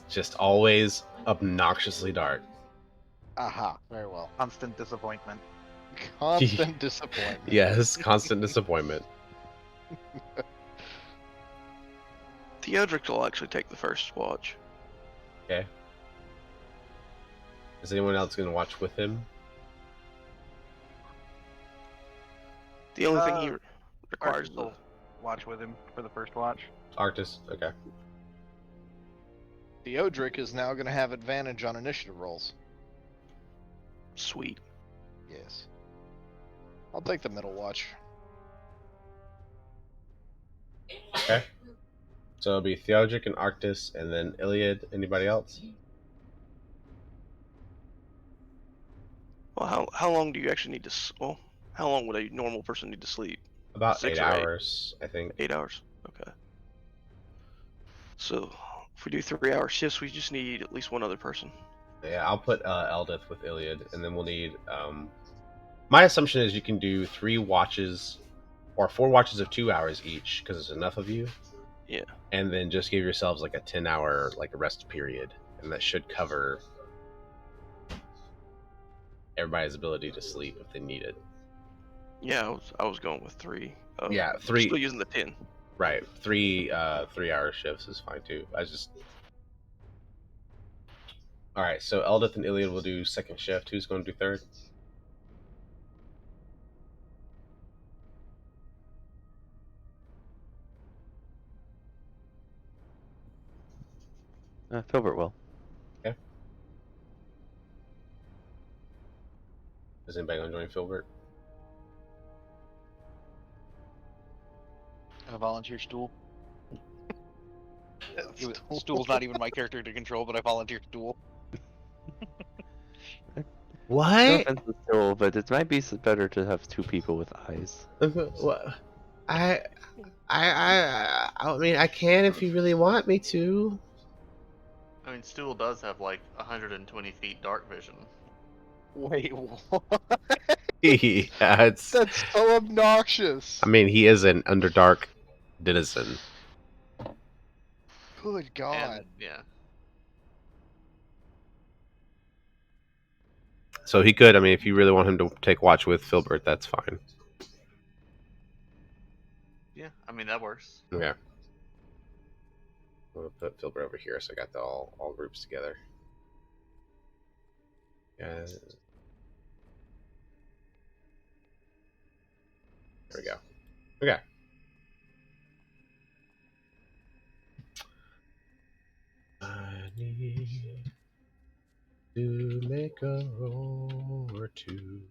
just always obnoxiously dark. Aha, very well. Constant disappointment. Constant disappointment. Yes, constant disappointment. Theodric will actually take the first watch. Okay. Is anyone else going to watch with him? The only thing he Uh, requires Arctis will watch with him for the first watch. Arctis. Okay. Theodric is now going to have advantage on initiative rolls. sweet. Yes. I'll take the middle watch. Okay. So it'll be Theodric and Arctis, and then Iliad. Anybody else? Well, how long do you actually need to? Well, how long would a normal person need to sleep? About 6 8 or 8? hours, I think. 8 hours. Okay. So if we do 3-hour shifts, we just need at least one other person. Yeah, I'll put Eldith with Iliad, and then we'll need. My assumption is you can do 3 watches, or 4 watches of 2 hours each, because there's enough of you. Yeah. And then just give yourselves like a 10-hour like a rest period, and that should cover everybody's ability to sleep if they need it. Yeah, I was going with 3. Yeah, I'm 3. Still using the 10. Right, 3-hour shifts is fine too. All right. So Eldith and Iliad will do second shift. Who's going to do third? Filbert will. Okay. Is anybody going to join Filbert? A volunteer stool. Stool's not even my character to control, but I volunteer stool. No What? offense to Stool, but it might be better to have 2 people with eyes. What? I mean, I can if you really want me to. I mean, Stool does have like 120 feet dark vision. Wait, what? Yeah, it's. That's so obnoxious. I mean, he is an Underdark denizen. Good God. And yeah, So he could. I mean, if you really want him to take watch with Filbert, that's fine. yeah. I mean that works. Yeah. I'm gonna put Filbert over here, so I got all groups together. Yeah. There we go. Okay. I need to make a roll or two.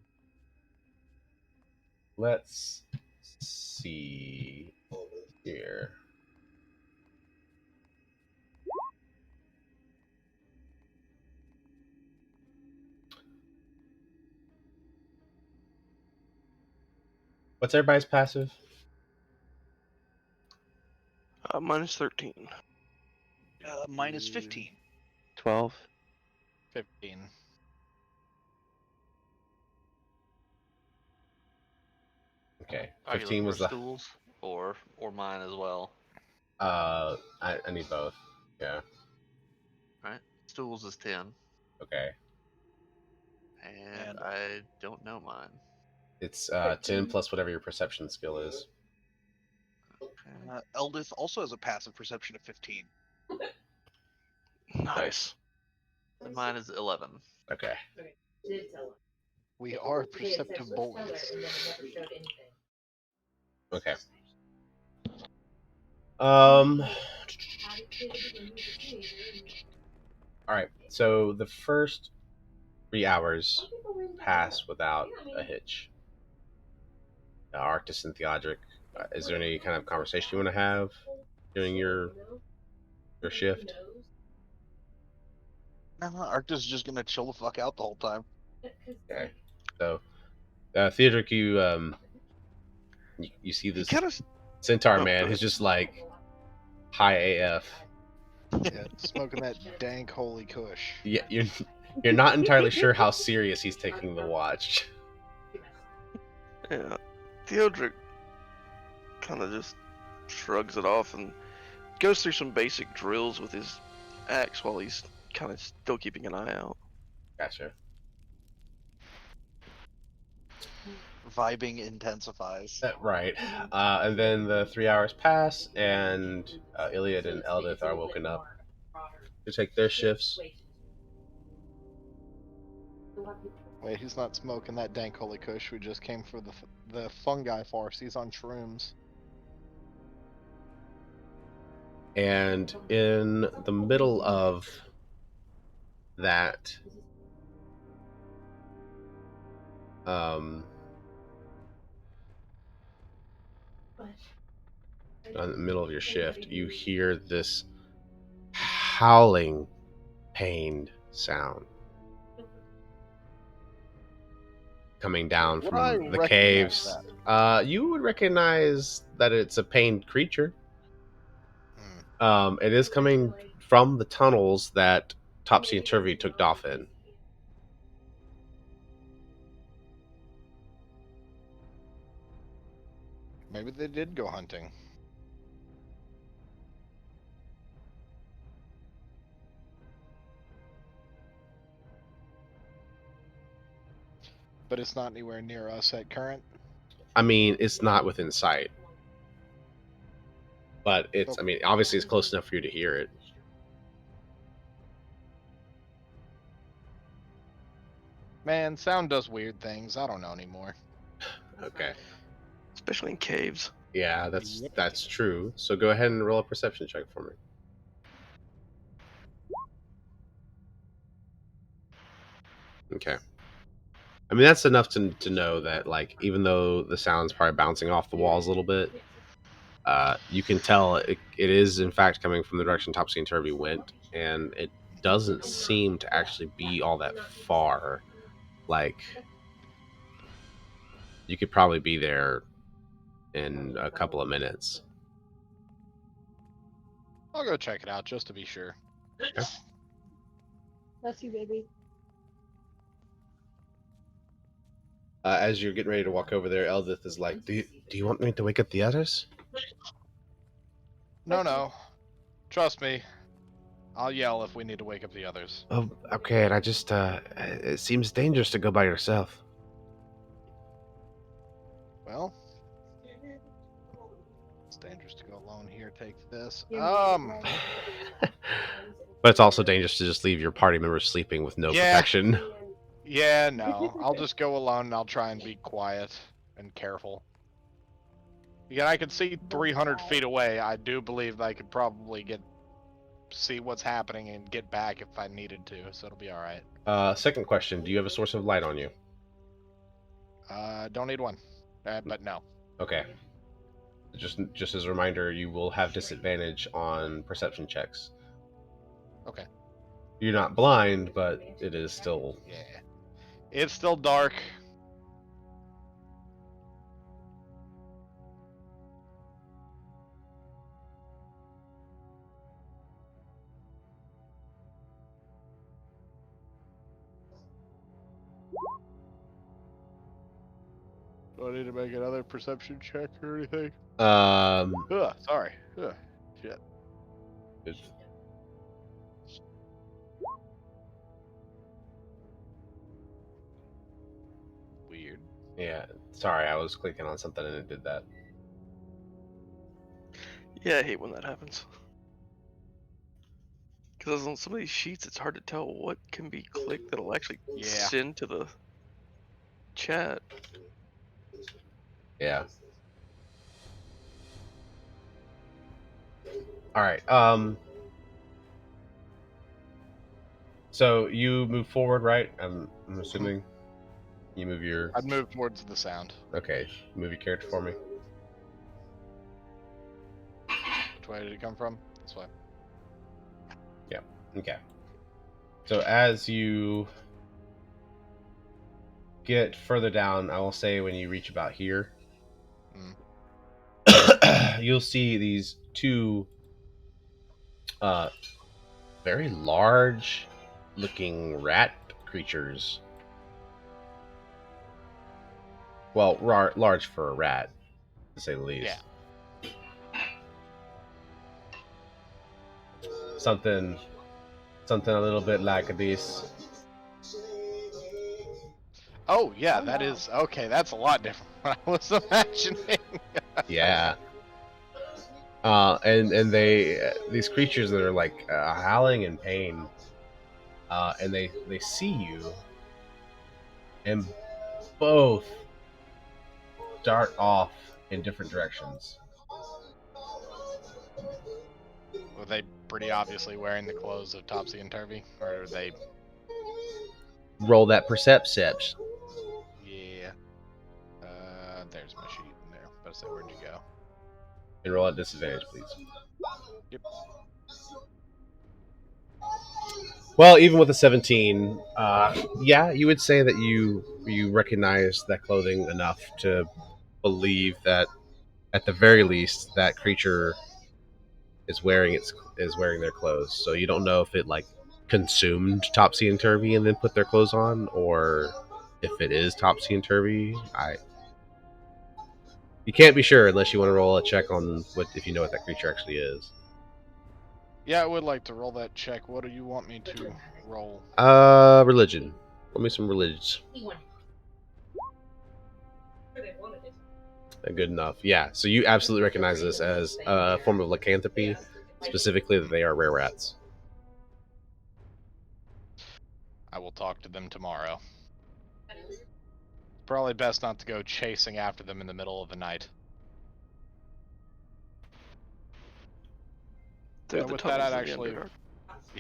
Let's see here. What's everybody's passive? Minus 13. Minus 15. 12. 15. Okay, Are you 15 looking was for the. Stools or mine as well? I need both. Yeah. Right. Stools is 10, Okay. and And- I don't know mine. It's 10 plus whatever your perception skill is. Okay. Eldith also has a passive perception of 15. Nice. And mine is 11. Okay. We are perceptive boys. Okay. All right. So the first 3 hours pass without a hitch. Arctis and Theodric, is there any kind of conversation you want to have during your shift? Arctis is just gonna chill the fuck out the whole time. Okay. So, Theodric, you see this centaur Oh, man go who's just like high AF. Yeah, smoking that dank holy kush. Yeah, you're not entirely sure how serious he's taking the watch. Yeah. Theodric kind of just shrugs it off and goes through some basic drills with his axe while he's kind of still keeping an eye out. Gotcha. Vibing intensifies. Right. And then the 3 hours pass, and Iliad and Eldith are woken up to take their shifts. Wait, he's not smoking that dank holy kush. We just came for the fungi farce. He's on shrooms. And in the middle of that, in the middle of your shift, you hear this howling, pained sound coming down Would I from the recognize caves. You would recognize that it's a pained creature. It is coming from the tunnels that Topsy and Turvy took off in. Maybe they did go hunting. But it's not anywhere near us at current. I mean, it's not within sight. But it's, I mean, obviously it's close enough for you to hear it. Man, sound does weird things. I don't know anymore. Okay. Especially in caves. Yeah, that's true. So go ahead and roll a perception check for me. Okay. I mean, that's enough to know that, like, even though the sound's probably bouncing off the walls a little bit, you can tell it is, in fact, coming from the direction Topsy and Turvy went, and it doesn't seem to actually be all that far. Like, you could probably be there in a couple of minutes. I'll go check it out just to be sure. Okay. Bless you, baby. As you're getting ready to walk over there, Eldith is like, do you want me to wake up the others? No. Trust me. I'll yell if we need to wake up the others. Oh, okay, and I just, it seems dangerous to go by yourself. Well, it's dangerous to go alone here. Take this. But it's also dangerous to just leave your party members sleeping with no protection. Yeah, no. I'll just go alone and I'll try and be quiet and careful. Again, I can see 300 feet away. I do believe I could probably see what's happening and get back if I needed to, so it'll be alright. Second question, do you have a source of light on you? Don't need one. But no. Okay. Just as a reminder, you will have disadvantage on perception checks. Okay. You're not blind, but it is still... Yeah. It's still dark. Do I need to make another perception check or anything? Sorry. Shit. Weird. Yeah, sorry, I was clicking on something and it did that. Yeah, I hate when that happens. Because on some of these sheets, it's hard to tell what can be clicked that'll actually send to the chat. Yeah. All right. So you move forward, right? I'm assuming you move your... I'd move towards the sound. Okay, move your character for me. Which way did it come from? This way. Yeah. Okay. So as you get further down, I will say when you reach about here, you'll see these two very large looking rat creatures. Well, large for a rat, to say the least. something a little bit like this. Oh yeah, Oh, that wow. is okay. That's a lot different than I was imagining. Yeah. And they these creatures that are like howling in pain, and they see you, and both dart off in different directions. Were they pretty obviously wearing the clothes of Topsy and Turvy, or are they? Roll that perception. Yeah. There's my sheet in there. But I say, where'd you go? And roll at disadvantage, please. Yep. Well, even with a 17, yeah, you would say that you recognize that clothing enough to believe that at the very least that creature is wearing their clothes. So you don't know if it like consumed Topsy and Turvy and then put their clothes on, or if it is Topsy and Turvy. You can't be sure unless you want to roll a check on what if you know what that creature actually is. Yeah, I would like to roll that check. What do you want me to roll? Religion. Roll me some religions. Good enough. Yeah. So you absolutely recognize this as a form of lycanthropy, specifically that they are rare rats. I will talk to them tomorrow. Probably best not to go chasing after them in the middle of the night. Through So the with that, tunnels I'd of the actually, Underdark.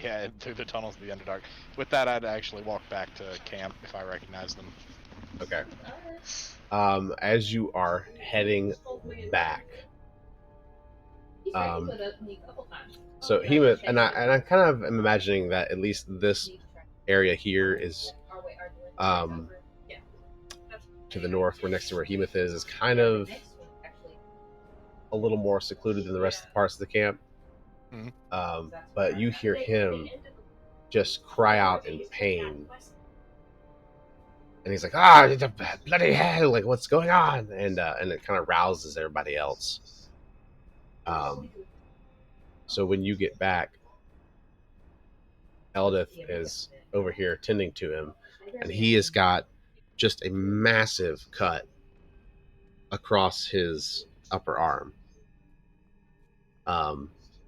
yeah, through the tunnels of the Underdark. With that, I'd actually walk back to camp if I recognize them. Okay. As you are heading back, so Hemoth, and I kind of am imagining that at least this area here is to the north, where next to where Hemoth is kind of a little more secluded than the rest of the parts of the camp. But you hear him just cry out in pain, and he's like, "Ah, bloody hell! Like, what's going on?" And it kind of rouses everybody else. So when you get back, Eldith is over here tending to him, and he has got just a massive cut across his upper arm.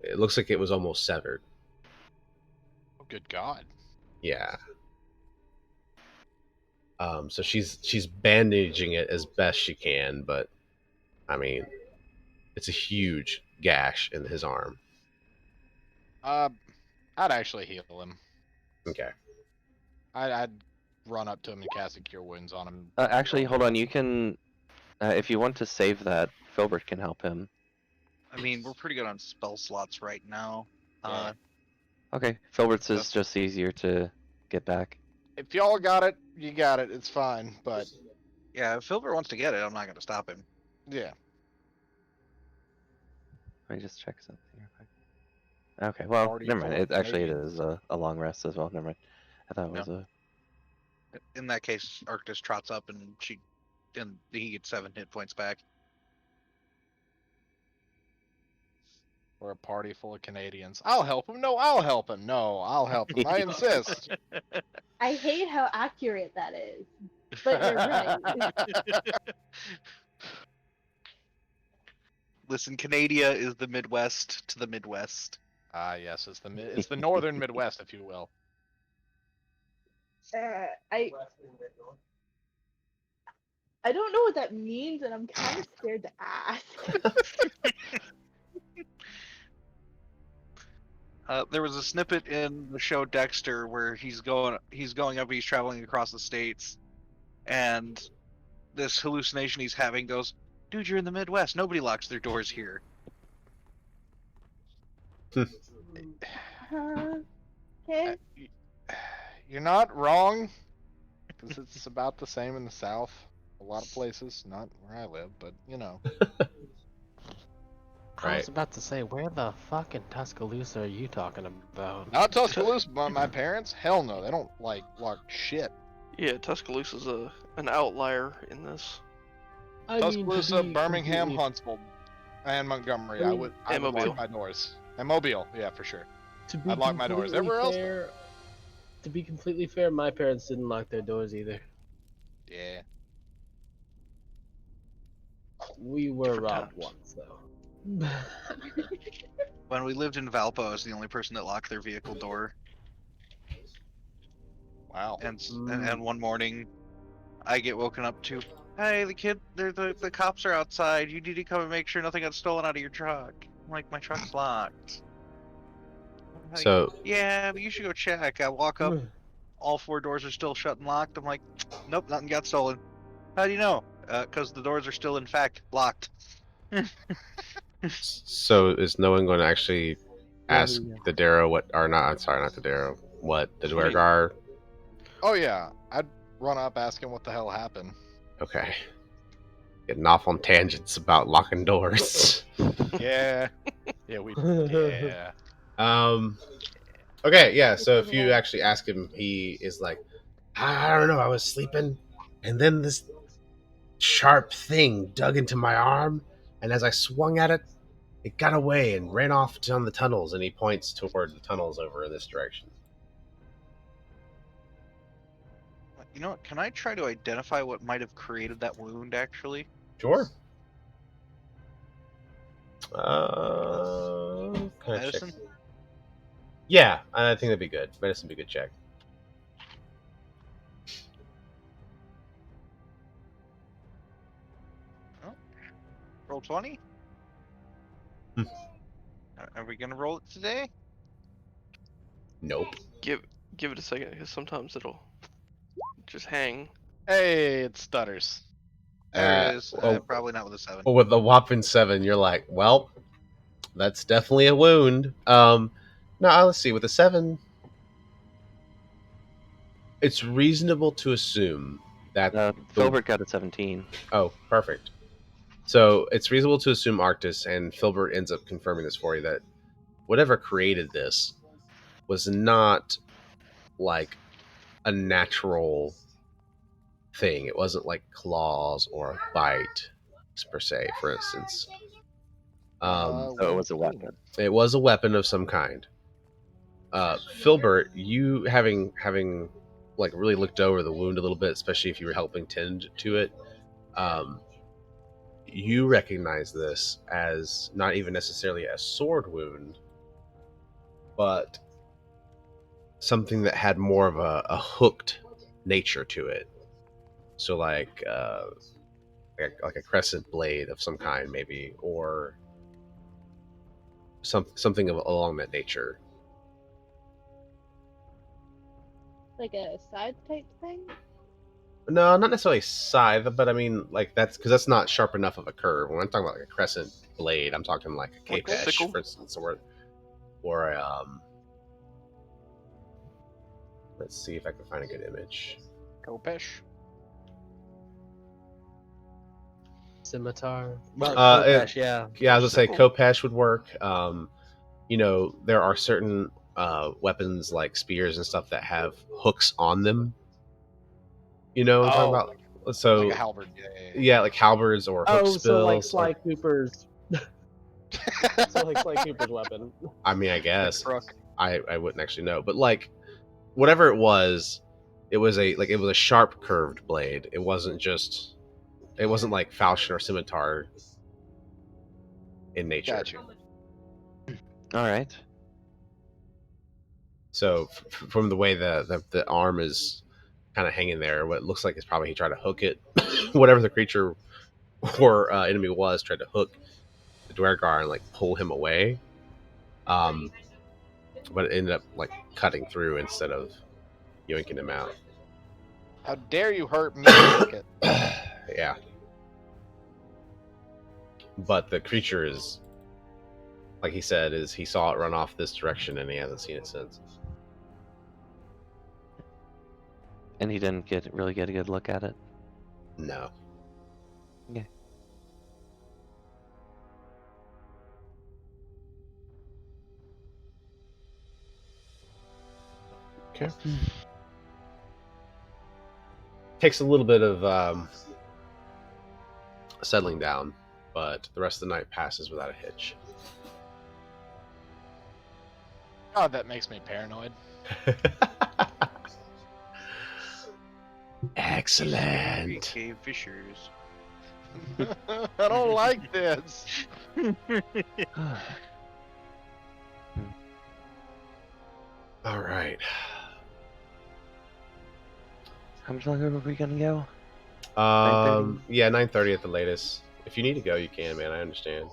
It looks like it was almost severed. Oh, good God. Yeah. So she's bandaging it as best she can, but I mean, it's a huge gash in his arm. I'd actually heal him. Okay. I'd run up to him and cast a Cure Wounds on him. Actually, hold on. You can, if you want to save that, Filbert can help him. I mean, we're pretty good on spell slots right now. Yeah. Okay, Filbert's is That's- just easier to get back. If y'all got it, you got it. It's fine. But Yeah, if Filbert wants to get it, I'm not going to stop him. yeah. Let me just check something real quick. Okay, well, Party never mind. full of It actually it Canadians. is a long rest as well. Never mind. I thought it was a. In that case, Arctis trots up and he gets 7 hit points back. We're a party full of Canadians. I'll help him. No, I'll help him. No, I'll help him. I insist. I hate how accurate that is, but you're right. Listen, Canada is the Midwest to the Midwest. Ah, yes, it's the northern Midwest, if you will. I don't know what that means, and I'm kind of scared to ask. There was a snippet in the show Dexter where he's going up, he's traveling across the states, and this hallucination he's having goes, "Dude, you're in the Midwest. Nobody locks their doors here." Okay. You're not wrong, because it's about the same in the South. A lot of places, not where I live, but you know. I was about to say, where the fuck in Tuscaloosa are you talking about? Not Tuscaloosa, but my parents? Hell no, they don't like lock shit. Yeah, Tuscaloosa's an outlier in this. Tuscaloosa, Birmingham, Huntsville, and Montgomery. I would and lock Mobile. my doors. And Mobile, yeah, for sure. To be I'd lock my doors. completely Everywhere else, no. fair, to be completely fair, my parents didn't lock their doors either. Yeah. We were Different robbed times. once, though. When we lived in Valpo, I was the only person that locked their vehicle door. Wow. And one morning, I get woken up to, hey, the cops are outside. You need to come and make sure nothing got stolen out of your truck. I'm like, my truck's locked. I'm like, So yeah, but you should go check. I walk up, all 4 doors are still shut and locked. I'm like, nope, nothing got stolen. How do you know? Because the doors are still, in fact, locked. so is no one going to actually ask Yeah. the Darrow what, or not? I'm sorry, not the Darrow. What the What do you- Dwergar? Oh yeah, I'd run up asking what the hell happened. Okay. Getting off on tangents about locking doors. Yeah. Yeah, yeah. Okay, yeah. So if you actually ask him, he is like, I don't know. I was sleeping, and then this sharp thing dug into my arm, and as I swung at it, it got away and ran off down the tunnels. And he points toward the tunnels over in this direction. You know what? Can I try to identify what might have created that wound, actually? Sure. Can I check? Medicine? Yeah, I think that'd be good. Medicine would be a good check. Oh, roll 20? Hmm. Are we going to roll it today? Nope. Give it a second, because sometimes it'll just hang. Hey, it stutters. There it is. Oh, Probably not with a 7. well, with the whopping 7, you're like, well, that's definitely a wound. No, let's see. With a 7, it's reasonable to assume that. Filbert got a 17. Oh, perfect. So it's reasonable to assume Arctis, and Filbert ends up confirming this for you, that whatever created this was not like a natural thing. It wasn't like claws or a bite per se, for instance. So it was a weapon. It was a weapon of some kind. Filbert, you having like really looked over the wound a little bit, especially if you were helping tend to it, you recognize this as not even necessarily a sword wound, but something that had more of a hooked nature to it. So like a crescent blade of some kind, maybe, or something along that nature. Like a scythe type thing? No, not necessarily scythe, but I mean, like, that's because that's not sharp enough of a curve. When I'm talking about like a crescent blade, I'm talking like a Like a capesh, sickle? for instance, or a let's see if I can find a good image. Kopesh. Scimitar. Kopesh, Yeah. Yeah, I was gonna say Sickle. Kopesh would work. You know, there are certain weapons like spears and stuff that have hooks on them. You know what I'm talking about? So Like a halberd. yeah, like halberds or hook Oh, so like spills. Sly Cooper's. So like Sly Cooper's weapon. I mean, I guess crook. I wouldn't actually know, but like whatever it was a sharp curved blade. It wasn't like falchion or scimitar in nature. Gotcha. All right. So from the way the arm is kind of hanging there, what it looks like is probably he tried to hook it. Whatever the creature or enemy was, tried to hook the Dwergar and like pull him away. But it ended up like cutting through instead of yoinking him out. How dare you hurt me, Cricket? Yeah. But the creature is, like he said, he saw it run off this direction and he hasn't seen it since. And he didn't really get a good look at it. No. Yeah. Okay. Takes a little bit of settling down, but the rest of the night passes without a hitch. God, that makes me paranoid. Excellent. Cave fishers. I don't like this. All right. How much longer are we gonna go? 9:30? Yeah, 9:30 at the latest. If you need to go, you can, man. I understand.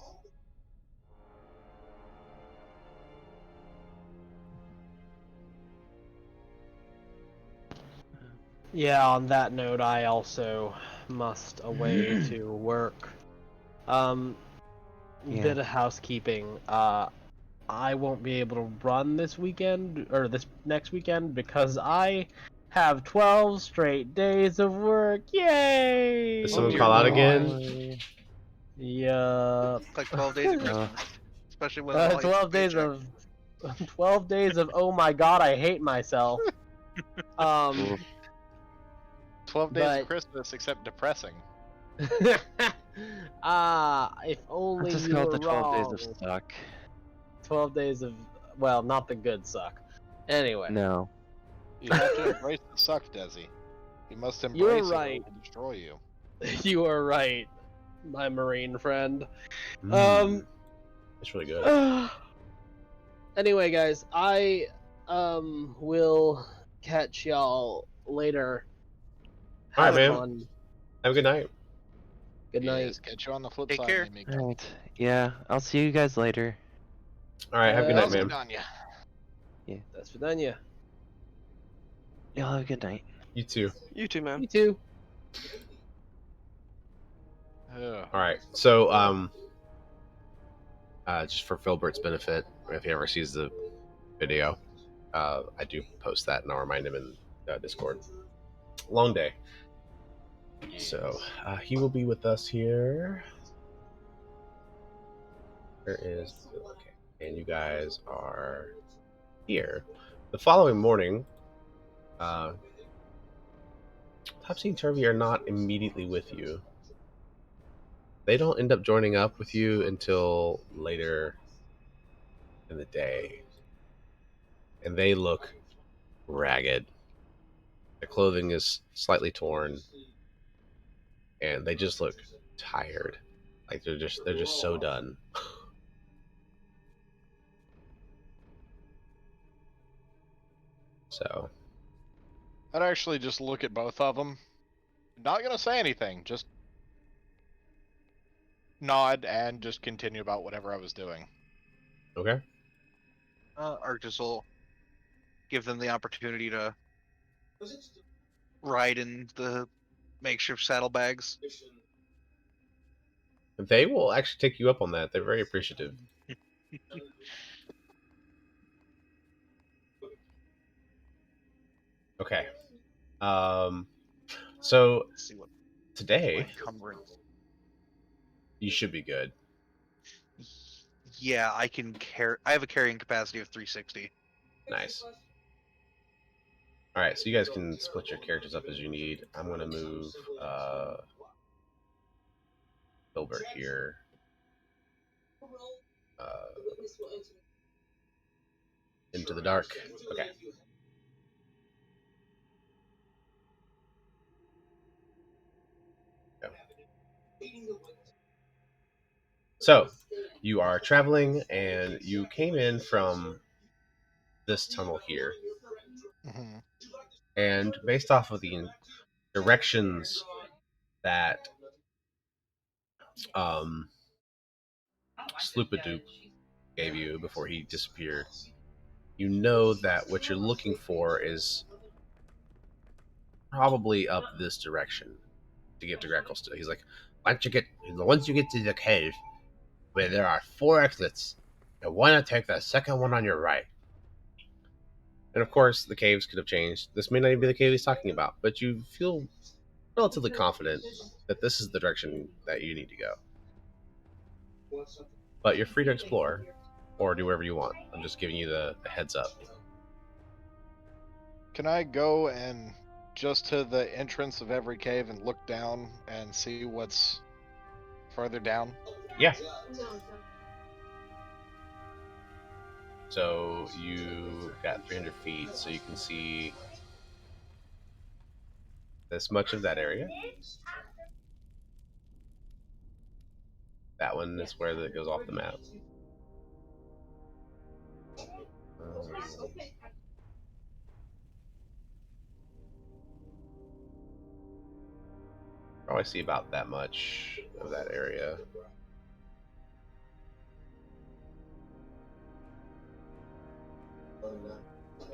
Yeah, on that note, I also must away to work. Yeah. Bit of housekeeping. I won't be able to run this weekend, or this next weekend, because I have 12 straight days of work. Yay! Did Oh, someone dear call out God. again? Yup. It's like 12 days of Christmas, especially when it all hits the 12 days paycheck. of 12 days of oh my god, I hate myself. Oof. 12 days of But Christmas, except depressing. if only Let's just you call it were the 12 days wrong. of suck. 12 days of, well, not the good suck. Anyway, No. You have to embrace the suck, Desi. You must You're embrace it or right. it will destroy you. you are right, my marine friend. It's really good. Anyway, guys, I will catch y'all later. All right, Have man. fun. Have a good night. Good night. Yes, catch you on the flip Take side, care. Amigo. Alright. Yeah, I'll see you guys later. All right, have a good night, That's man. on ya. That's Vidania. Y'all have a good night. You too. You too, man. You too. Ugh. All right. So, just for Philbert's benefit, if he ever sees the video, I do post that, and I'll remind him in Discord. Long day. So he will be with us here. There is okay, and you guys are here. The following morning, Topsy and Turvy are not immediately with you. They don't end up joining up with you until later in the day, and they look ragged. Their clothing is slightly torn, and they just look tired. Like they're just so done. So I'd actually just look at both of them. Not gonna say anything, just nod and just continue about whatever I was doing. okay. Arctis will give them the opportunity to ride in the makeshift saddlebags. They will actually take you up on that. They're very appreciative. Okay. So Let's see what my today encumbrance. you should be good. Yeah, I can carry. I have a carrying capacity of 360. Nice. All right, so you guys can split your characters up as you need. I'm gonna move Filbert here. Into the dark. Okay. Go. So, you are traveling, and you came in from this tunnel here. Mm-hmm. And based off of the directions that Sloopadoop gave you before he disappeared, you know that what you're looking for is probably up this direction to get to Greckelstone. He's like, once you get to the cave where there are 4 exits, you want to take the second one on your right. And of course, the caves could have changed. This may not even be the cave he's talking about, but you feel relatively confident that this is the direction that you need to go. But you're free to explore or do whatever you want. I'm just giving you the heads up. Can I go and just to the entrance of every cave and look down and see what's further down? Yeah. So you got 300 feet, so you can see this much of that area. That one is where it goes off the map. Probably see about that much of that area.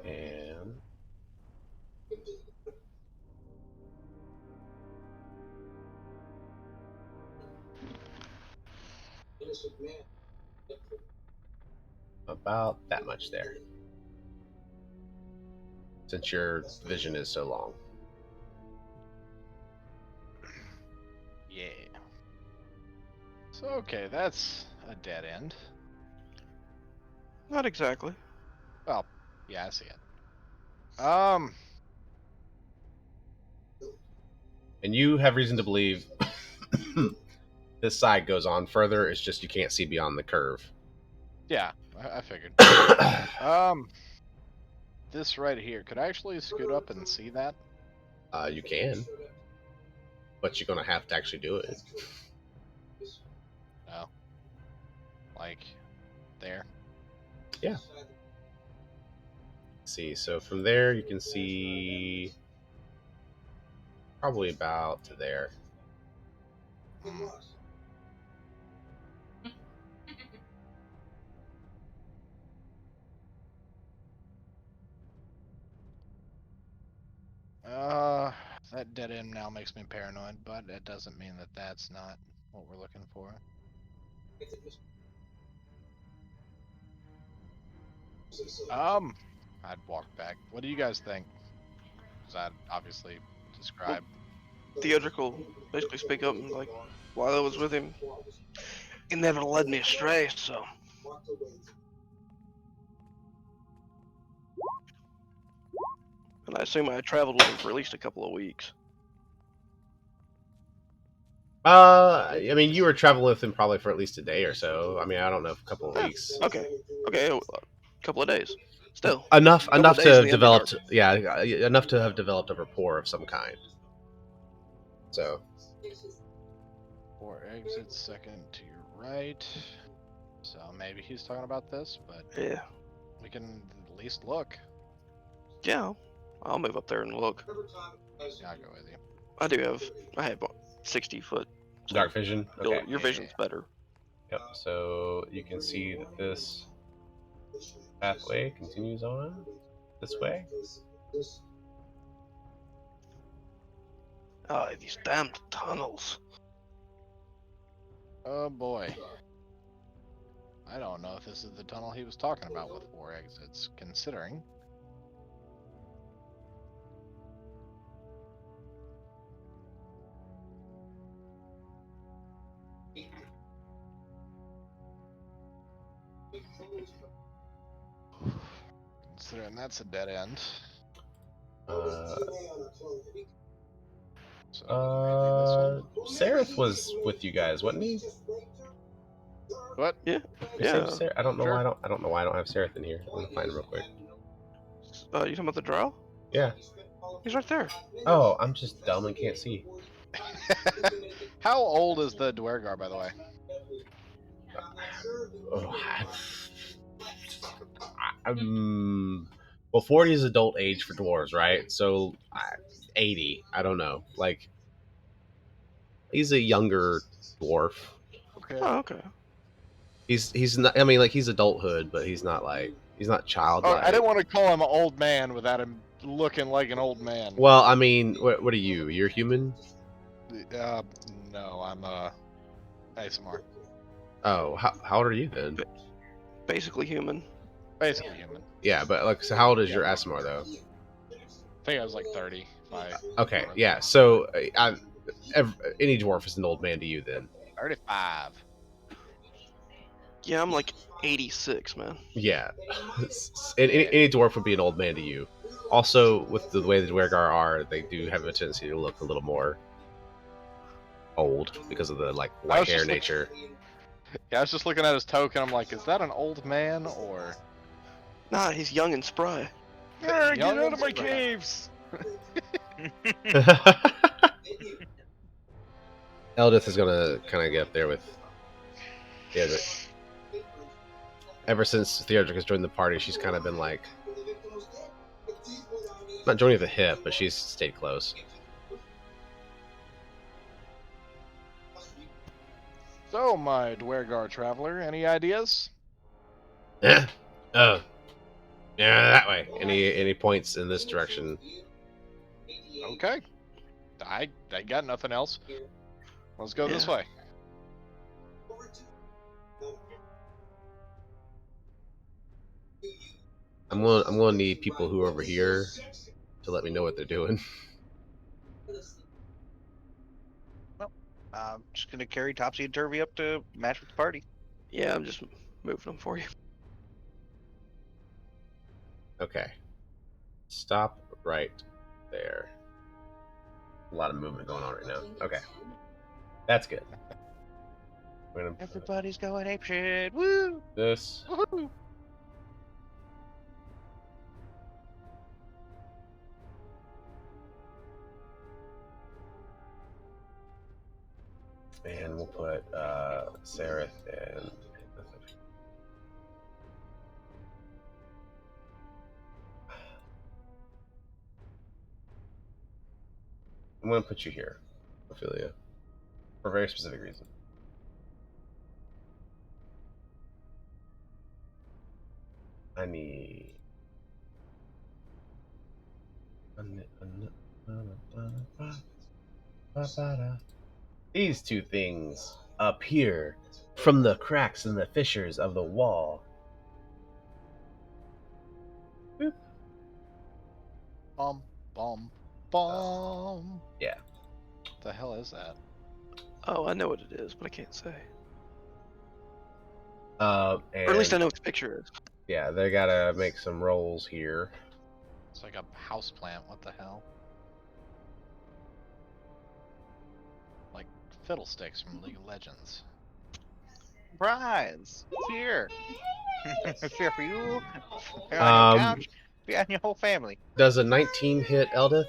And about that much there. Since your vision is so long. Yeah. So okay, that's a dead end. Not exactly. Well, yeah, I see it. And you have reason to believe this side goes on further. It's just you can't see beyond the curve. Yeah, I figured. This right here, could I actually scoot up and see that? You can, but you're gonna have to actually do it. No. Like, there? Yeah. See, so from there you can see probably about to there. Hmm. That dead end now makes me paranoid, but it doesn't mean that that's not what we're looking for. I'd walk back. What do you guys think? Because I'd obviously describe. Theatrical basically speak up and like, while I was with him, he never led me astray. So and I assume I traveled with him for at least a couple of weeks. I mean, you were traveling with him probably for at least a day or so. I mean, I don't know, a couple of Yeah, weeks. okay, a couple of days. Still, Enough couple of to days in have the developed, yeah, enough to have developed a rapport of some kind. So 4 exits, second to your right. So maybe he's talking about this, but Yeah, we can at least look. yeah. I'll move up there and look. Yeah, I'll go with you. I have 60-foot. So dark vision. Okay. your vision's better. Yep. So you can see that this pathway continues on this way. Oh, these damn tunnels. Oh boy. I don't know if this is the tunnel he was talking about with 4 exits, considering. Considering that's a dead end. So Seraph was with you guys, wasn't he? What? Yeah, I don't know Sure. why I don't know why I don't have Seraph in here. I'm gonna find him real quick. You talking about the drow? Yeah. He's right there. Oh, I'm just dumb and can't see. How old is the Dwergar, by the way? Well, 40 is adult age for dwarves, right? So 80. I don't know. Like, he's a younger dwarf. Okay. Oh, okay. He's not. I mean, like, he's adulthood, but he's not Oh, childlike. I didn't want to call him an old man without him looking like an old man. Well, I mean, what are you? You're human? No, I'm ASMR. Oh, how old are you then? Basically human. Basically human. Yeah, but like, so how old is your Asmar though? I think I was like 30. Okay, yeah. So any dwarf is an old man to you then. 35. Yeah, I'm like 86, man. Yeah, any dwarf would be an old man to you. Also, with the way the Dwergar are, they do have a tendency to look a little more old because of the like white hair nature. Yeah, I was just looking at his token. I'm like, is that an old man or? Nah, he's young and spry. Get out of my caves! Eldith is gonna kind of get up there with Theodric. Ever since Theodric has joined the party, she's kind of been like, not joining at the hip, but she's stayed close. So, my Dwergar traveler, any ideas? Yeah. Oh. Yeah, that way. Any points in this direction? Okay. I got nothing else. Let's go this Yeah. way. I'm gonna need people who are over here to let me know what they're doing. I'm just gonna carry Topsy and Turvy up to match with the party. Yeah, I'm just moving them for you. Okay. Stop right there. A lot of movement going on right now. Okay. That's good. We're gonna Everybody's going apeshit. Woo! this. Woohoo! And we'll put Sareth and I'm gonna put you here, Ophelia, for a very specific reason. I need these two things appear from the cracks and the fissures of the wall. Boop. Bum, bum, bum. Yeah. What the hell is that? Oh, I know what it is, but I can't say. And, Or at least I know what the picture is. yeah, they gotta make some rolls here. It's like a house plant. What the hell? Like Fiddlesticks from League of Legends. Surprise! It's here. It's here for you. Here on your couch. And your whole family. Does a 19 hit Eldith?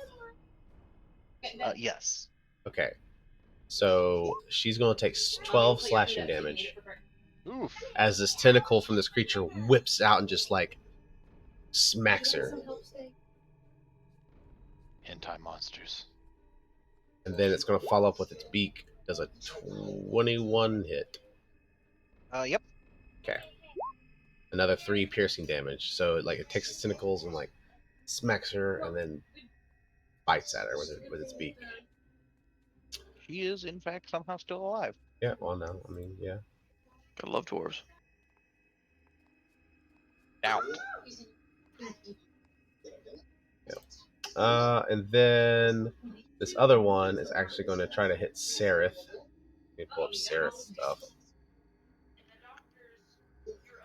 Yes. Okay. So she's going to take 12 slashing damage Oof. as this tentacle from this creature whips out and just like smacks her. Hentai monsters. And then it's going to follow up with its beak. Does a 21 hit. Yep. Okay. Another 3 piercing damage. So like it takes its tentacles and like smacks her and then bites at her with its beak. She is, in fact, somehow still alive. Yeah, well, no, I mean, yeah. I love dwarves. Doubt. And then this other one is actually going to try to hit Sereth. Let me pull up Sereth's stuff.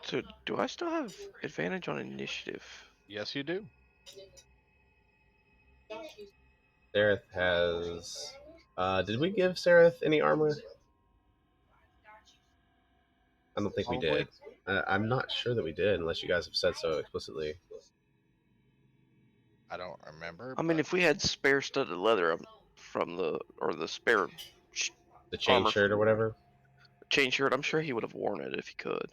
So, do I still have advantage on initiative? Yes, you do. Sereth has... did we give Sereth any armor? I don't think we did. I'm not sure that we did, unless you guys have said so explicitly. I don't remember. I mean, but if we had spare studded leather from the spare The chain armor shirt or whatever? chain shirt, I'm sure he would have worn it if he could.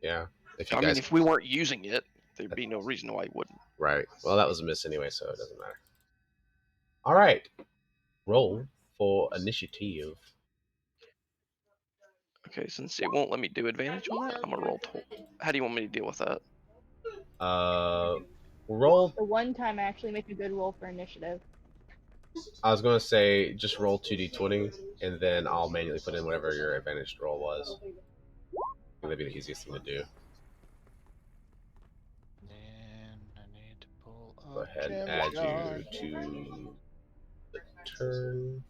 Yeah. If you I guys... mean, if we weren't using it, there'd be no reason why he wouldn't. Right. Well, that was a miss anyway, so it doesn't matter. All right. Roll for initiative. Okay, since it won't let me do advantage on that, I'm gonna roll. How do you want me to deal with that? Roll... The one time I actually make a good roll for initiative. I was going to say just roll 2d20, and then I'll manually put in whatever your advantaged roll was. I think that'd be the easiest thing to do. And I need to pull up Go ahead and add you to the turn.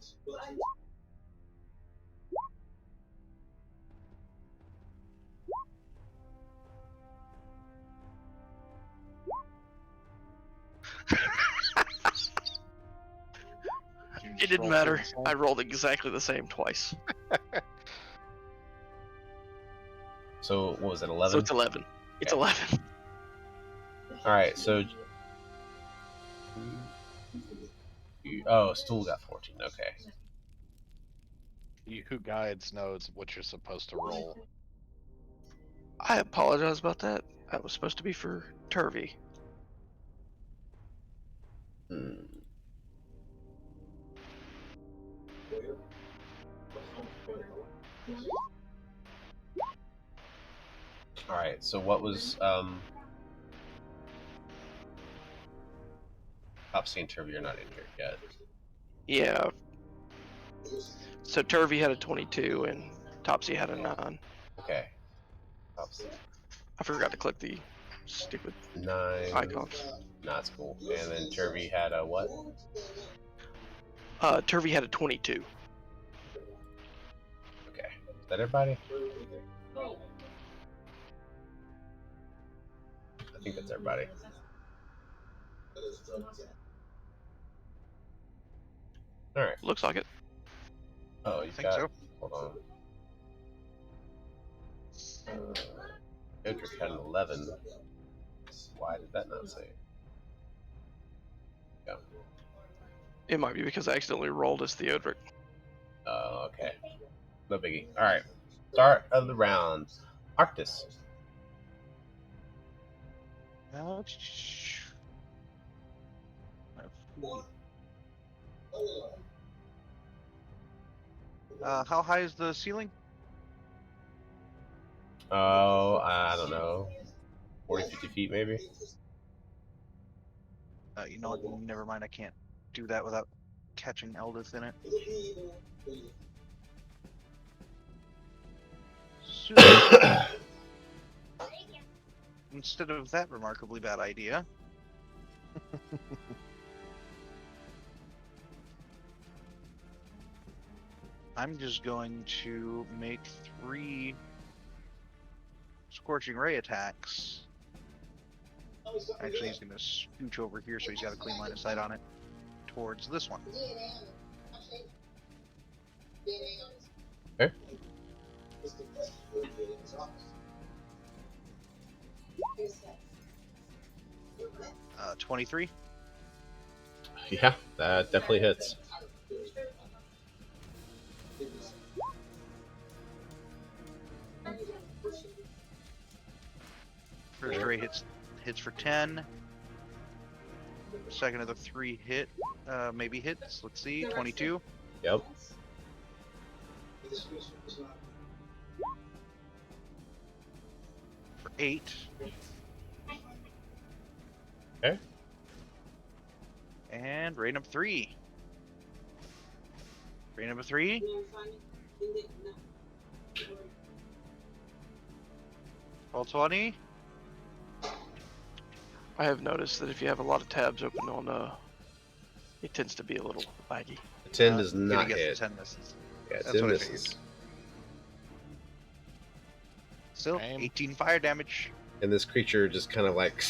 It didn't matter. I rolled exactly the same twice. So what was it, 11? So it's 11. It's 11. All right, so oh, Stool got 14. Okay. You who guides knows what you're supposed to roll. I apologize about that. That was supposed to be for Turvy. All right. So what was Topsy and Turvy are not in here yet. Yeah. So Turvy had a 22 and Topsy had a 9. Okay. Topsy I forgot to click the stupid 9. icons. That's cool. And then Turvy had a what? Turvy had a 22. Okay. Is that everybody? I think that's everybody. All right. Looks like it. Oh, you think got. so. Hold on. Edric had an 11. Why did that not say it? Yeah. It might be because I accidentally rolled as Theodric. Oh, okay. No biggie. All right. Start of the round. Arctis. How high is the ceiling? Oh, I don't know. 40, 50 feet maybe? You know what? Never mind. I can't do that without catching Eldith in it. So, instead of that remarkably bad idea, I'm just going to make 3 Scorching Ray attacks. Actually, he's going to scooch over here so he's got a clean line of sight on it towards this one. Okay. 23. Yeah, that definitely hits. First ray hits for 10. Second of the 3 hit, maybe hits. Let's see, 22. Yep. For 8. Okay. And ray number 3. Ray number 3. Roll 20. I have noticed that if you have a lot of tabs open on it tends to be a little laggy. 10 does Gonna not guess hit. the 10 misses. Yeah, That's 10 what I misses. Still, Same. 18 fire damage. And this creature just kind of like.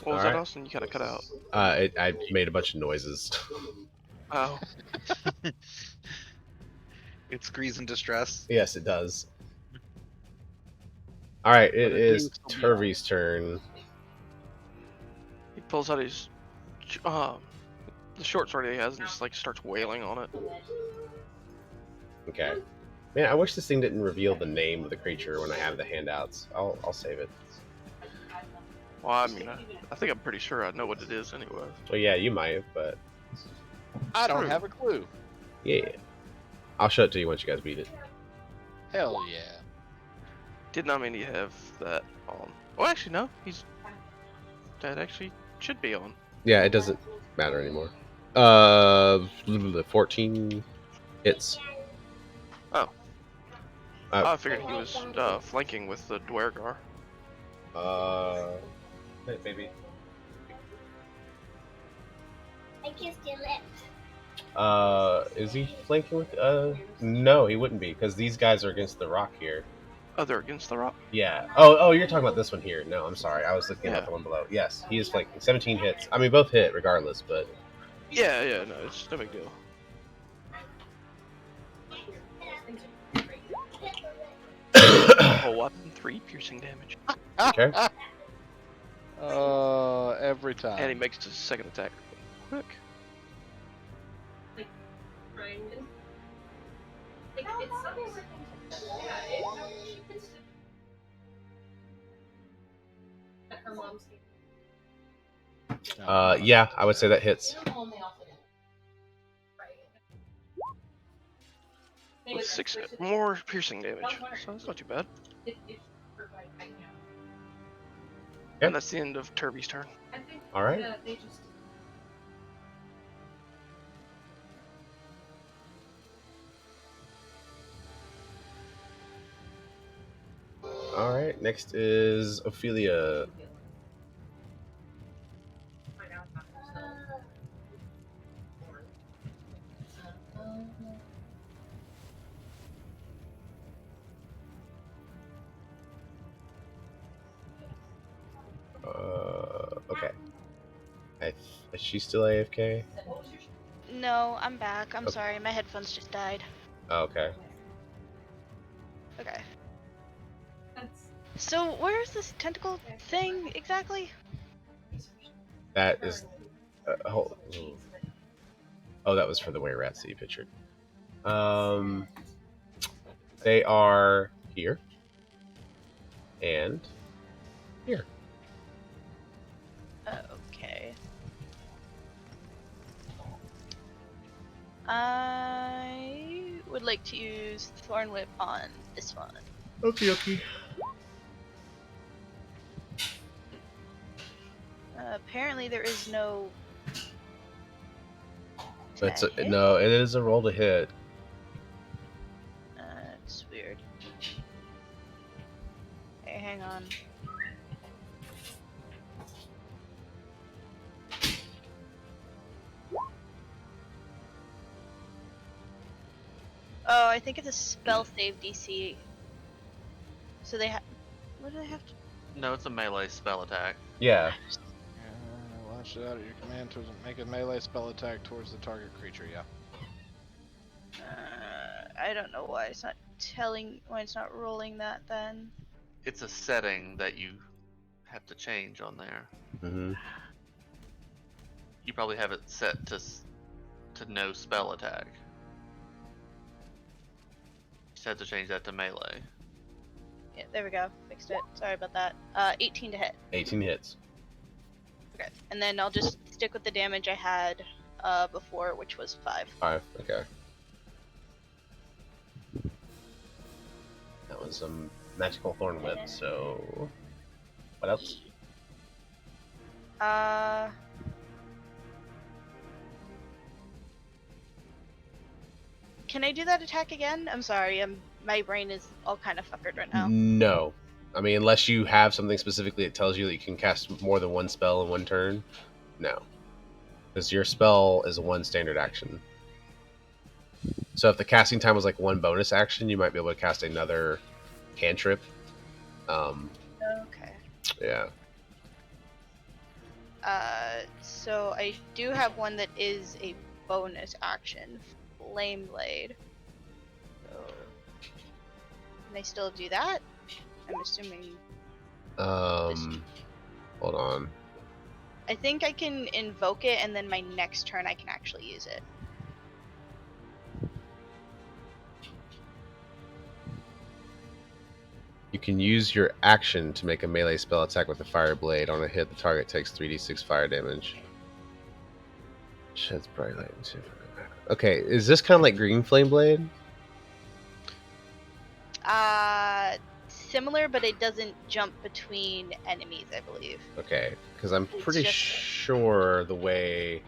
What was All that, right. Austin? You kind of cut out. I made a bunch of noises. Oh, It screams in distress. Yes, it does. All right, it But it is do still be Turvy's turn. he pulls out his the short sword he has and just like starts wailing on it. Okay. Man, I wish this thing didn't reveal the name of the creature when I have the handouts. I'll save it. Well, I mean, I think I'm pretty sure I know what it is anyway. Well, yeah, you might have, but I don't True. have a clue. yeah. I'll show it to you once you guys beat it. Hell yeah. Did not mean to have that on. Well, actually, no. That actually should be on. Yeah, it doesn't matter anymore. 14 hits. I figured he was flanking with the Dwergar. Hey, baby. I kissed your lips. Is he flanking with? No, he wouldn't be because these guys are against the rock here. Oh, they're against the rock. Yeah. Oh, you're talking about this one here. No, I'm sorry. I was looking Yeah. at the one below. Yes, he is flanking. 17 hits. I mean, both hit regardless, but Yeah, no, it's no big deal. full weapon, 3 piercing damage. Okay. Every time. And he makes his second attack quick. Yeah, I would say that hits. With 6 more piercing damage. So that's not too bad. And that's the end of Turby's turn. All right. All right. Next is Ophelia. Okay. Is she still AFK? No, I'm back. I'm Okay. sorry, my headphones just died. Oh, okay. Okay. So where's this tentacle thing exactly? That is. Oh, that was for the way rats that you pictured. They are here and here. Okay. I would like to use Thorn Whip on this one. Okay. Apparently there is no. That's to hit? no. It is a roll to hit. It's weird. Hey, hang on. Oh, I think it's a spell save DC. So they have. What do they have to? No, it's a melee spell attack. Yeah. Launch it out at your command to make a melee spell attack towards the target creature. Yeah. I don't know why it's not rolling that then. It's a setting that you have to change on there. Mm-hmm. You probably have it set to no spell attack. Just have to change that to melee. Yeah, there we go. Fixed it. Sorry about that. 18 to hit. 18 hits. Okay. And then I'll just stick with the damage I had before, which was 5. 5. Okay. That was some magical thorn whip. So, what else? Can I do that attack again? I'm sorry. My brain is all kind of fuckered right now. No. I mean, unless you have something specifically that tells you that you can cast more than one spell in one turn, no. Because your spell is one standard action. So if the casting time was like one bonus action, you might be able to cast another cantrip. Okay. Yeah. So I do have one that is a bonus action. Flame Blade. So, can I still do that? I'm assuming. Hold on. I think I can invoke it, and then my next turn I can actually use it. You can use your action to make a melee spell attack with a fire blade. On a hit, the target takes 3d6 fire damage. Shed's bright light into. Okay, is this kind of like Green Flame Blade? Similar, but it doesn't jump between enemies, I believe. Okay, because I'm pretty just- sure the way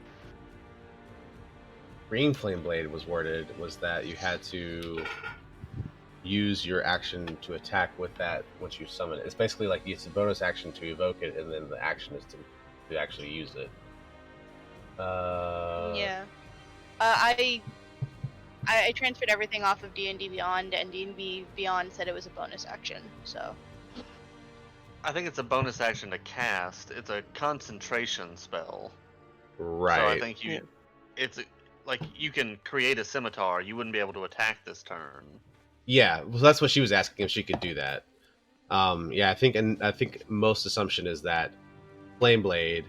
Green Flame Blade was worded was that you had to use your action to attack with that once you summon it. It's basically like it's a bonus action to evoke it, and then the action is to actually use it. Yeah. I transferred everything off of D&D Beyond, and D&D Beyond said it was a bonus action, so. I think it's a bonus action to cast. It's a concentration spell. Right. So I think like you can create a scimitar. You wouldn't be able to attack this turn. Yeah, well, that's what she was asking, if she could do that. Yeah, I think most assumption is that Flame Blade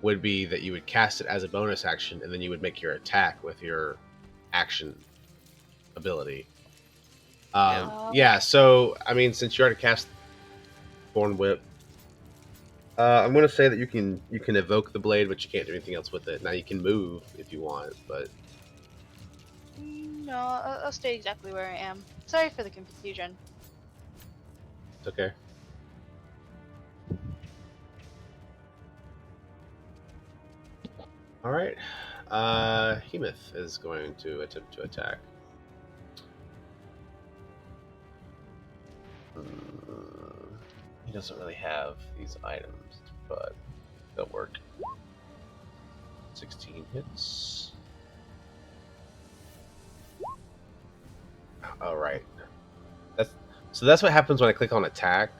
would be that you would cast it as a bonus action, and then you would make your attack with your action ability. Yeah. So I mean, since you already cast Thorn Whip, I'm going to say that you can evoke the blade, but you can't do anything else with it. Now you can move if you want, but No, I'll stay exactly where I am. Sorry for the confusion. it's okay. All right. Hemoth is going to attempt to attack. He doesn't really have these items, but they'll work. 16 hits. All right. That's what happens when I click on attack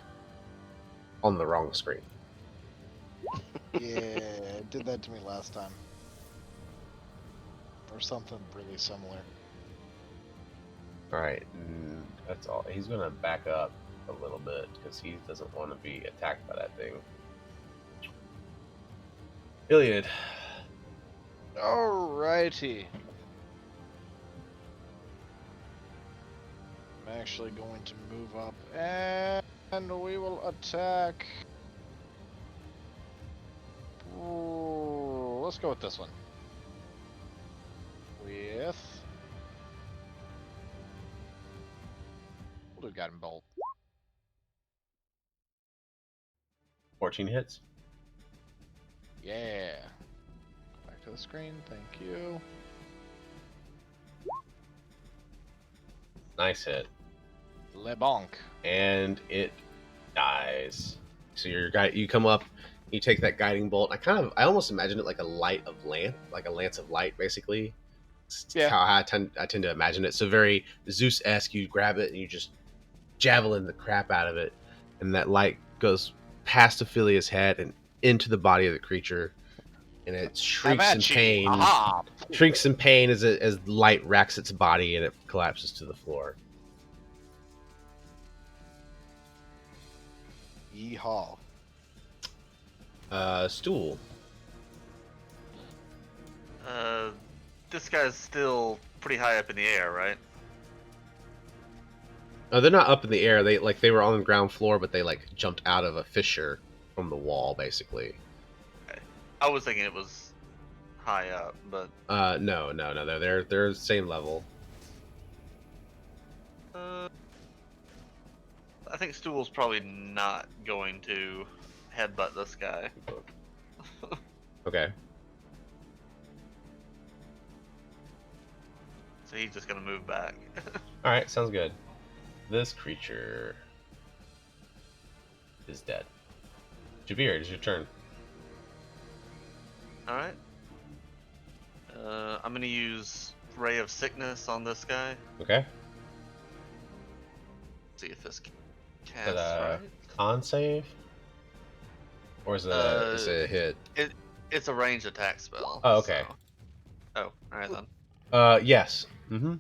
on the wrong screen. Yeah, it did that to me last time. Or something really similar. All right, that's all. He's gonna back up a little bit because he doesn't want to be attacked by that thing. Iliad. Alrighty. I'm actually going to move up and we will attack. Ooh, let's go with this one. We'll do Guiding Bolt. 14 hits. Yeah. Go back to the screen. Thank you. Nice hit. Le Bonk. And it dies. So you come up, you take that guiding bolt. I almost imagine it like a lance of light, basically. It's Yeah. how I tend to imagine it. So very Zeus-esque. You grab it and you just javelin the crap out of it, and that light goes past Ophelia's head and into the body of the creature, and it shrieks in pain. Aha! Shrieks in pain as light racks its body and it collapses to the floor. Yeehaw. Stool. This guy's still pretty high up in the air, right? They're not up in the air. They were on the ground floor, but they jumped out of a fissure from the wall, basically. Okay. I was thinking it was high up, but No. They're the same level. I think Stool's probably not going to headbutt this guy. Okay. So he's just gonna move back. All right, sounds good. This creature is dead. Javier, it's your turn. Alright. I'm gonna use Ray of Sickness on this guy. Okay. See if this Is casts that right. con save? Or is it a hit? It's a ranged attack spell. Oh, okay. So. Oh, alright then. Yes. Mm-hmm.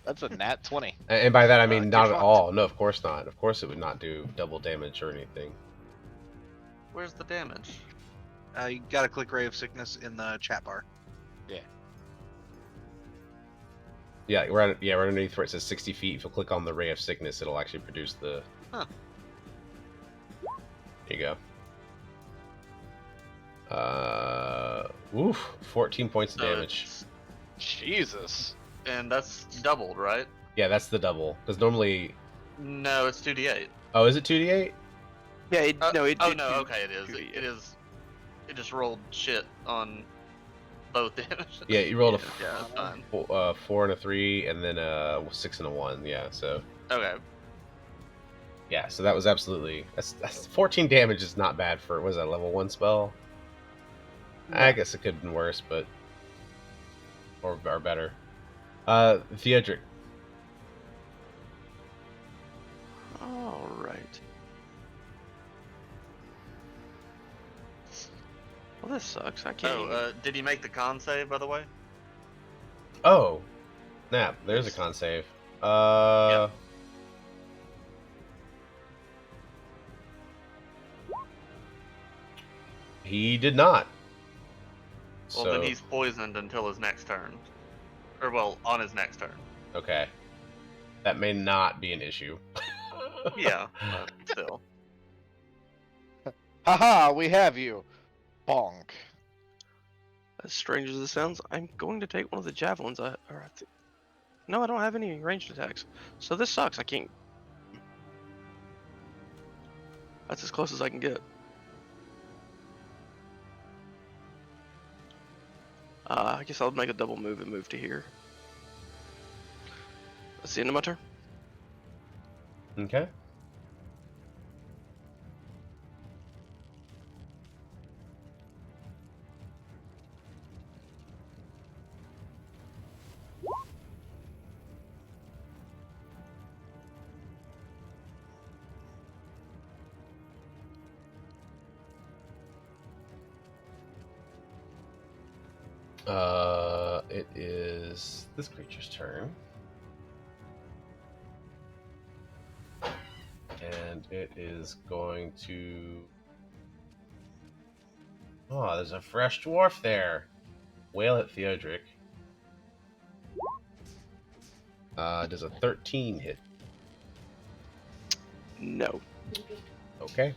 That's a nat 20. And by that I mean Good not at fuck. all. No, of course not. Of course it would not do double damage or anything. Where's the damage? You gotta click Ray of Sickness in the chat bar. Yeah, we're underneath where it says 60 feet. If you click on the Ray of Sickness, it'll actually produce the... Huh. There you go. 14 points of So damage. it's- Jesus. And that's doubled, right? Yeah, that's the double. Because normally... No, it's 2d8. Oh, is it 2d8? Yeah, it Oh no, did okay, it is. 2d8. It is. It just rolled shit on both damage. Yeah, you rolled Yeah, it's fine. a 4 and a 3, and then a 6 and a 1. Yeah, so... Okay. Yeah, so that was absolutely... That's 14 damage is not bad for... Was that a level 1 spell? I guess it could have been worse, but... Or better. Theodric. All right. Well, this sucks. I can't. Oh, did he make the con save, by the way? Oh! Snap, there's a con save. He did not. Well, So then he's poisoned until his next turn. Or, well, on his next turn. okay. That may not be an issue. Yeah, but still. Haha, we have you. Bonk. As strange as it sounds, I'm going to take one of the javelins. No, I don't have any ranged attacks. So this sucks. I can't. That's as close as I can get. I guess I'll make a double move and move to here. That's the end of my turn. Okay. It is this creature's turn. And it is going to... Oh, there's a fresh dwarf there. Wail at Theodric. Does a 13 hit? No. Okay.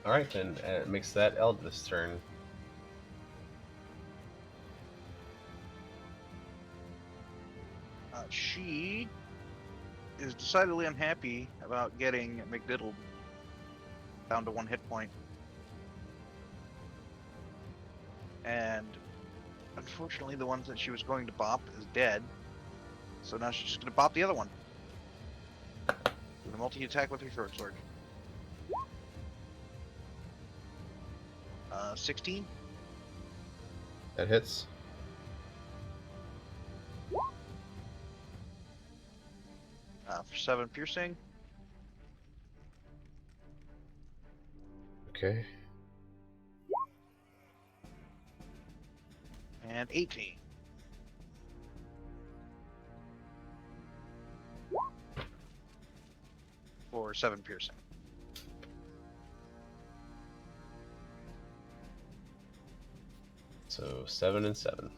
Alright then, it makes that Eldrit's turn. She is decidedly unhappy about getting McDiddled down to 1 hit point. And unfortunately, the one that she was going to bop is dead. So now she's just going to bop the other one. With a multi-attack with her short sword. 16. That hits. For 7 piercing. Okay. And 18. For 7 piercing. So 7 and 7.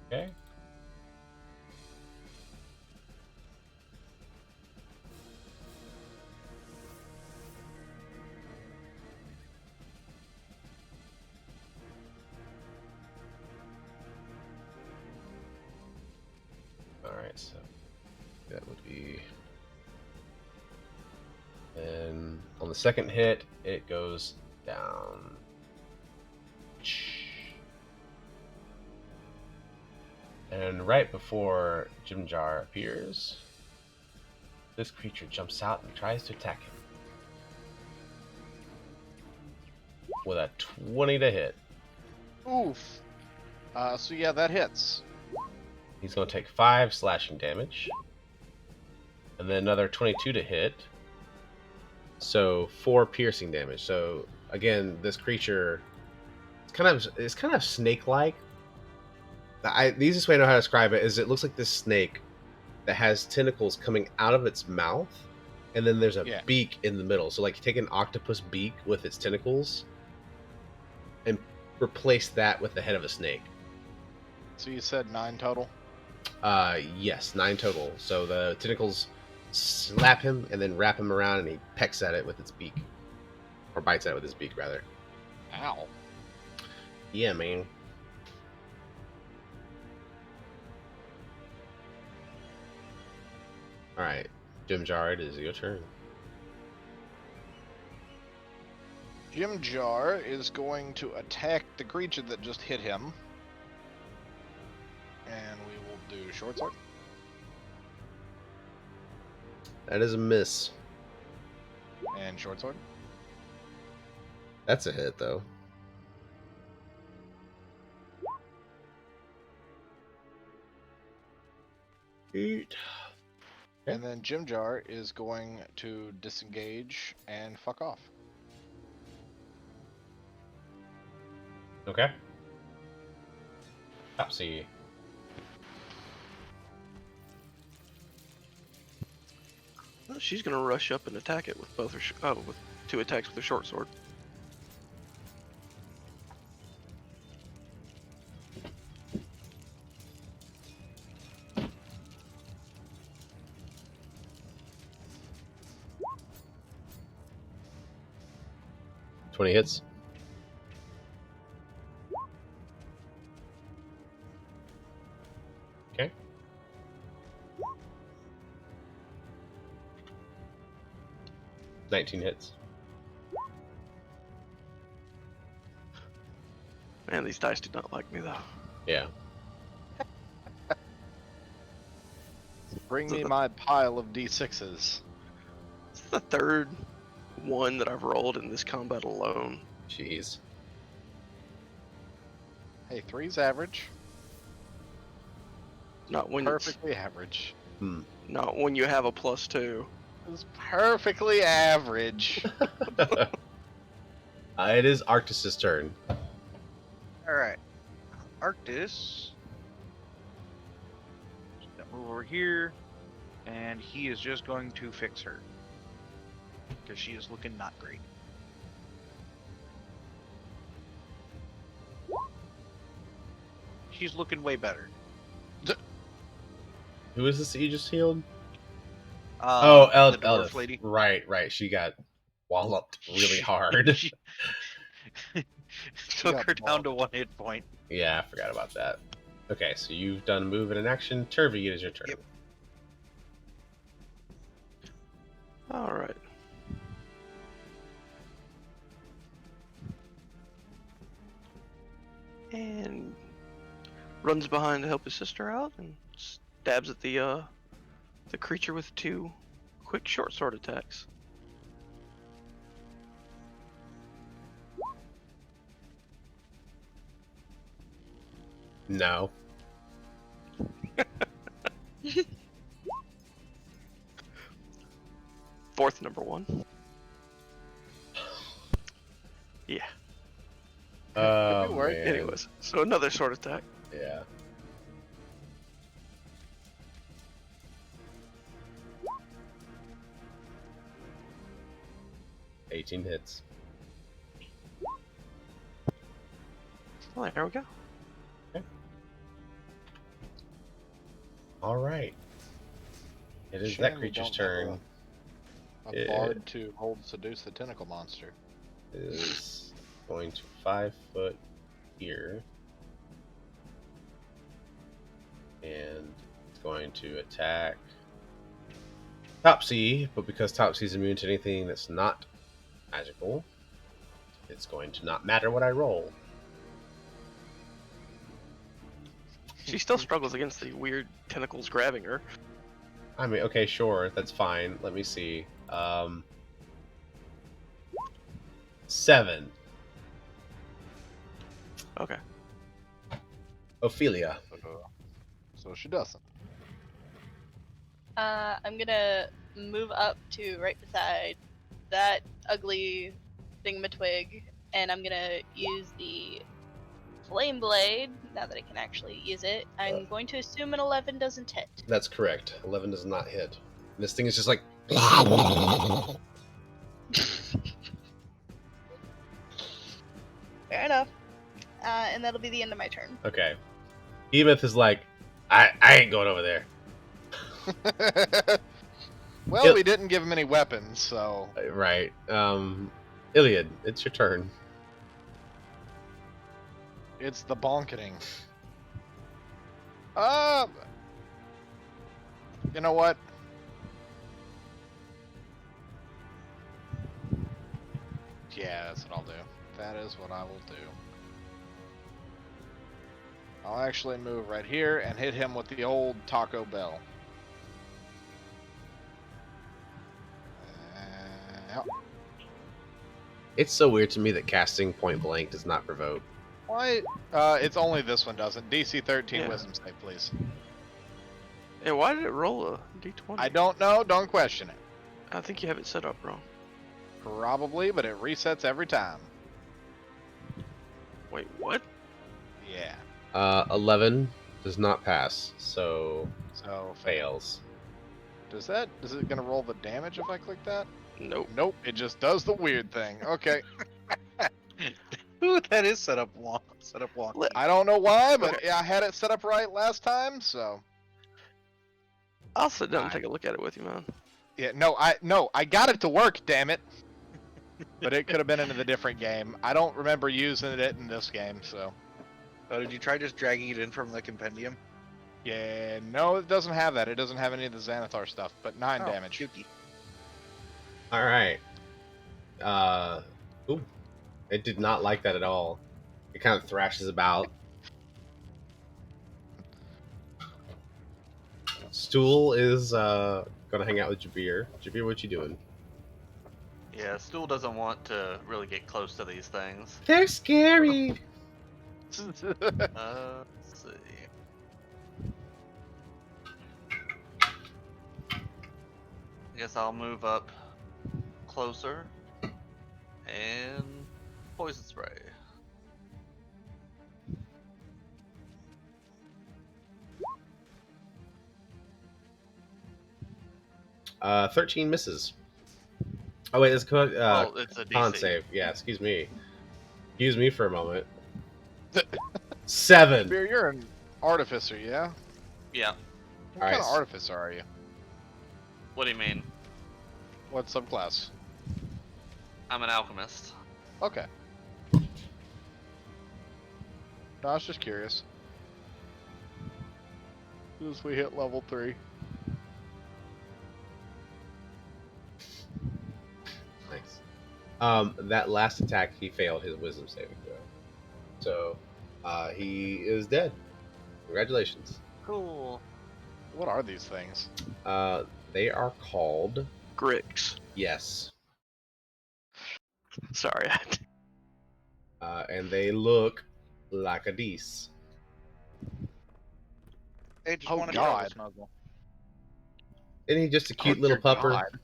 Okay. Alright, so that would be... And on the second hit, it goes down. And right before Jimjar appears, this creature jumps out and tries to attack him. With a 20 to hit. Oof. So yeah, that hits. He's going to take 5 slashing damage. And then another 22 to hit. So 4 piercing damage. So again, this creature it's kind of snake-like. The easiest way I know how to describe it is it looks like this snake that has tentacles coming out of its mouth, and then there's a beak in the middle. So like take an octopus beak with its tentacles and replace that with the head of a snake. So you said 9 total? Yes, 9 total. So the tentacles slap him and then wrap him around, and he pecks at it with its beak. Or bites at it with his beak, rather. Ow. Yeah, man. Alright, Jimjar, it is your turn. Jimjar is going to attack the creature that just hit him. And we will do short sword. That is a miss. And short sword. That's a hit, though. Eat. And then Jimjar is going to disengage and fuck off. Okay. Topsy. Well, she's gonna rush up and attack it with both her with 2 attacks with her short sword. $20 hits. Okay. $19 hits. Man, these dice do not like me though. Yeah. Bring me my pile of d6s. It's the 3rd one that I've rolled in this combat alone. Jeez. Hey, 3's average. Not when Perfectly average. not when you have a +2. It's perfectly average. It is Arctus's turn. All right, Arctus. Move over here, and he is just going to fix her because she is looking not great. She's looking way better. Who is this that you just healed? The dwarf lady. Right. She got walloped really hard. She took her down to 1 hit point. Yeah, I forgot about that. Okay, so you've done move and an action. Turvy, it is your turn. Yep. All right. And runs behind to help his sister out and stabs at the creature with 2 quick short sword attacks. No. Fourth number 1. Yeah. Oh, Could be worse. man. Anyways, so another sword attack. Yeah. $18 hits. Well, there we go. All right. It is Shame that we creature's don't have turn. A Yeah. bard to hold seduce the tentacle monster. It is going to 5 foot here. And it's going to attack Topsy, but because Topsy's immune to anything that's not magical, it's going to not matter what I roll. She still struggles against the weird tentacles grabbing her. I mean, okay, sure, that's fine. Let me see. 7. Okay. Ophelia. So she doesn't. I'm gonna move up to right beside that ugly thingamatwig, and I'm gonna use the flame blade now that I can actually use it. I'm going to assume an 11 doesn't hit. That's correct. 11 does not hit. This thing is just like. Fair enough. And that'll be the end of my turn. Okay. Emeth is like, I ain't going over there. Well, we didn't give him any weapons, so. Right. Iliad, it's your turn. It's the bonketing. You know what? Yeah, that's what I'll do. That is what I will do. I'll actually move right here and hit him with the old Taco Bell. Yep. It's so weird to me that casting point blank does not provoke. Why? It's only this one doesn't. DC 13 Yeah. wisdom save, please. Hey, why did it roll a d20? I don't know. Don't question it. I think you have it set up wrong. Probably, but it resets every time. Wait, what? Yeah. 11 does not pass, so So fails. Is it gonna roll the damage if I click that? Nope. Nope, it just does the weird thing. Okay. Ooh, that is set up wonky. I don't know why, but Okay. yeah, I had it set up right last time, so I'll sit down and Alright. take a look at it with you, man. yeah, I got it to work, damn it. But it could have been in a different game. I don't remember using it in this game, so Oh, did you try just dragging it in from the compendium? yeah, no, it doesn't have that. It doesn't have any of the Xanathar stuff, but 9 Oh, damage. kooky. All right. Ooh, it did not like that at all. It kind of thrashes about. Stool is gonna hang out with Jabir. Jabir, what you doing? Yeah, Stool doesn't want to really get close to these things. They're scary. Let's see. I guess I'll move up closer and poison spray. Uh, 13 misses. Oh wait, that's Well, it's a con DC. save. Yeah, excuse me. Excuse me for a moment. 7. Beer, you're an artificer, yeah? Yeah. What All kind right. of artificer are you? What do you mean? What subclass? I'm an alchemist. Okay. No, I was just curious. As we hit level 3. Nice. That last attack, he failed his wisdom saving throw. So, he is dead. Congratulations. Cool. What are these things? They are called. Grix. Yes. Sorry. And they look like a Dees. Hey, just Oh, want to God. snuggle. Isn't he just a cute Oh, little dear pupper? God.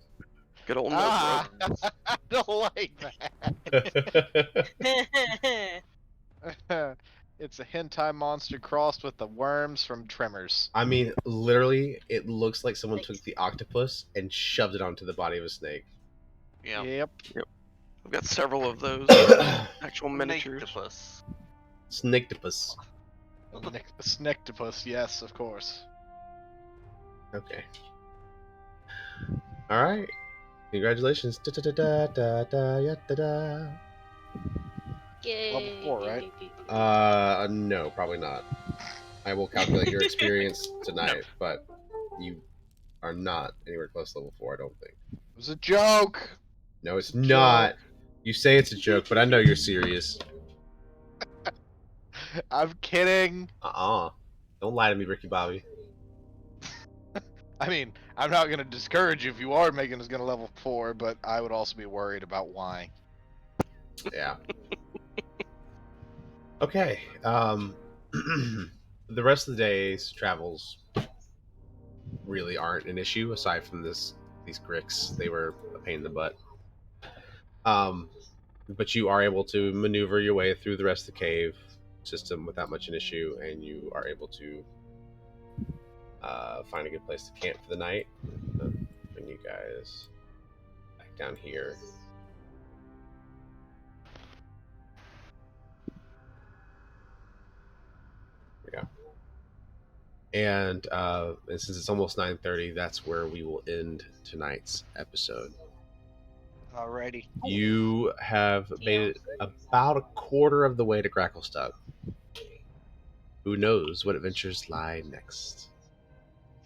Good old Ah, nose I don't like that. It's a hentai monster crossed with the worms from Tremors. I mean, literally, it looks like someone took the octopus and shoved it onto the body of a snake. Yeah. Yep. I've got several of those actual miniatures. Snaketopus. Snakeopus. A Snectopus, yes, of course. Okay. All right. Congratulations. Da, da, da, da, da, ya, da, da. Level 4, right? No, probably not. I will calculate your experience tonight, but you are not anywhere close to level 4, I don't think. It was a joke! No, it's It's a not. You say it's a joke, but I know you're serious. I'm kidding. Don't lie to me, Ricky Bobby. I mean, I'm not gonna discourage you if you are making us gonna level 4, but I would also be worried about why. Yeah. Okay. The rest of the day's travels really aren't an issue aside from these gricks. They were a pain in the butt. But you are able to maneuver your way through the rest of the cave system without much an issue, and you are able to find a good place to camp for the night. Bring you guys back down here. There we go. And since it's almost 9:30, that's where we will end tonight's episode. Alrighty. You have made it about a quarter of the way to Gracklestug. Who knows what adventures lie next?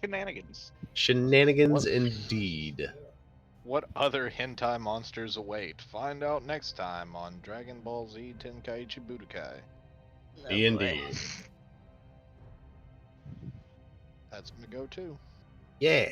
Shenanigans. Shenanigans What? indeed. What other hentai monsters await? Find out next time on Dragon Ball Z Tenkaichi Budokai. Indeed. That's gonna go too. Yeah.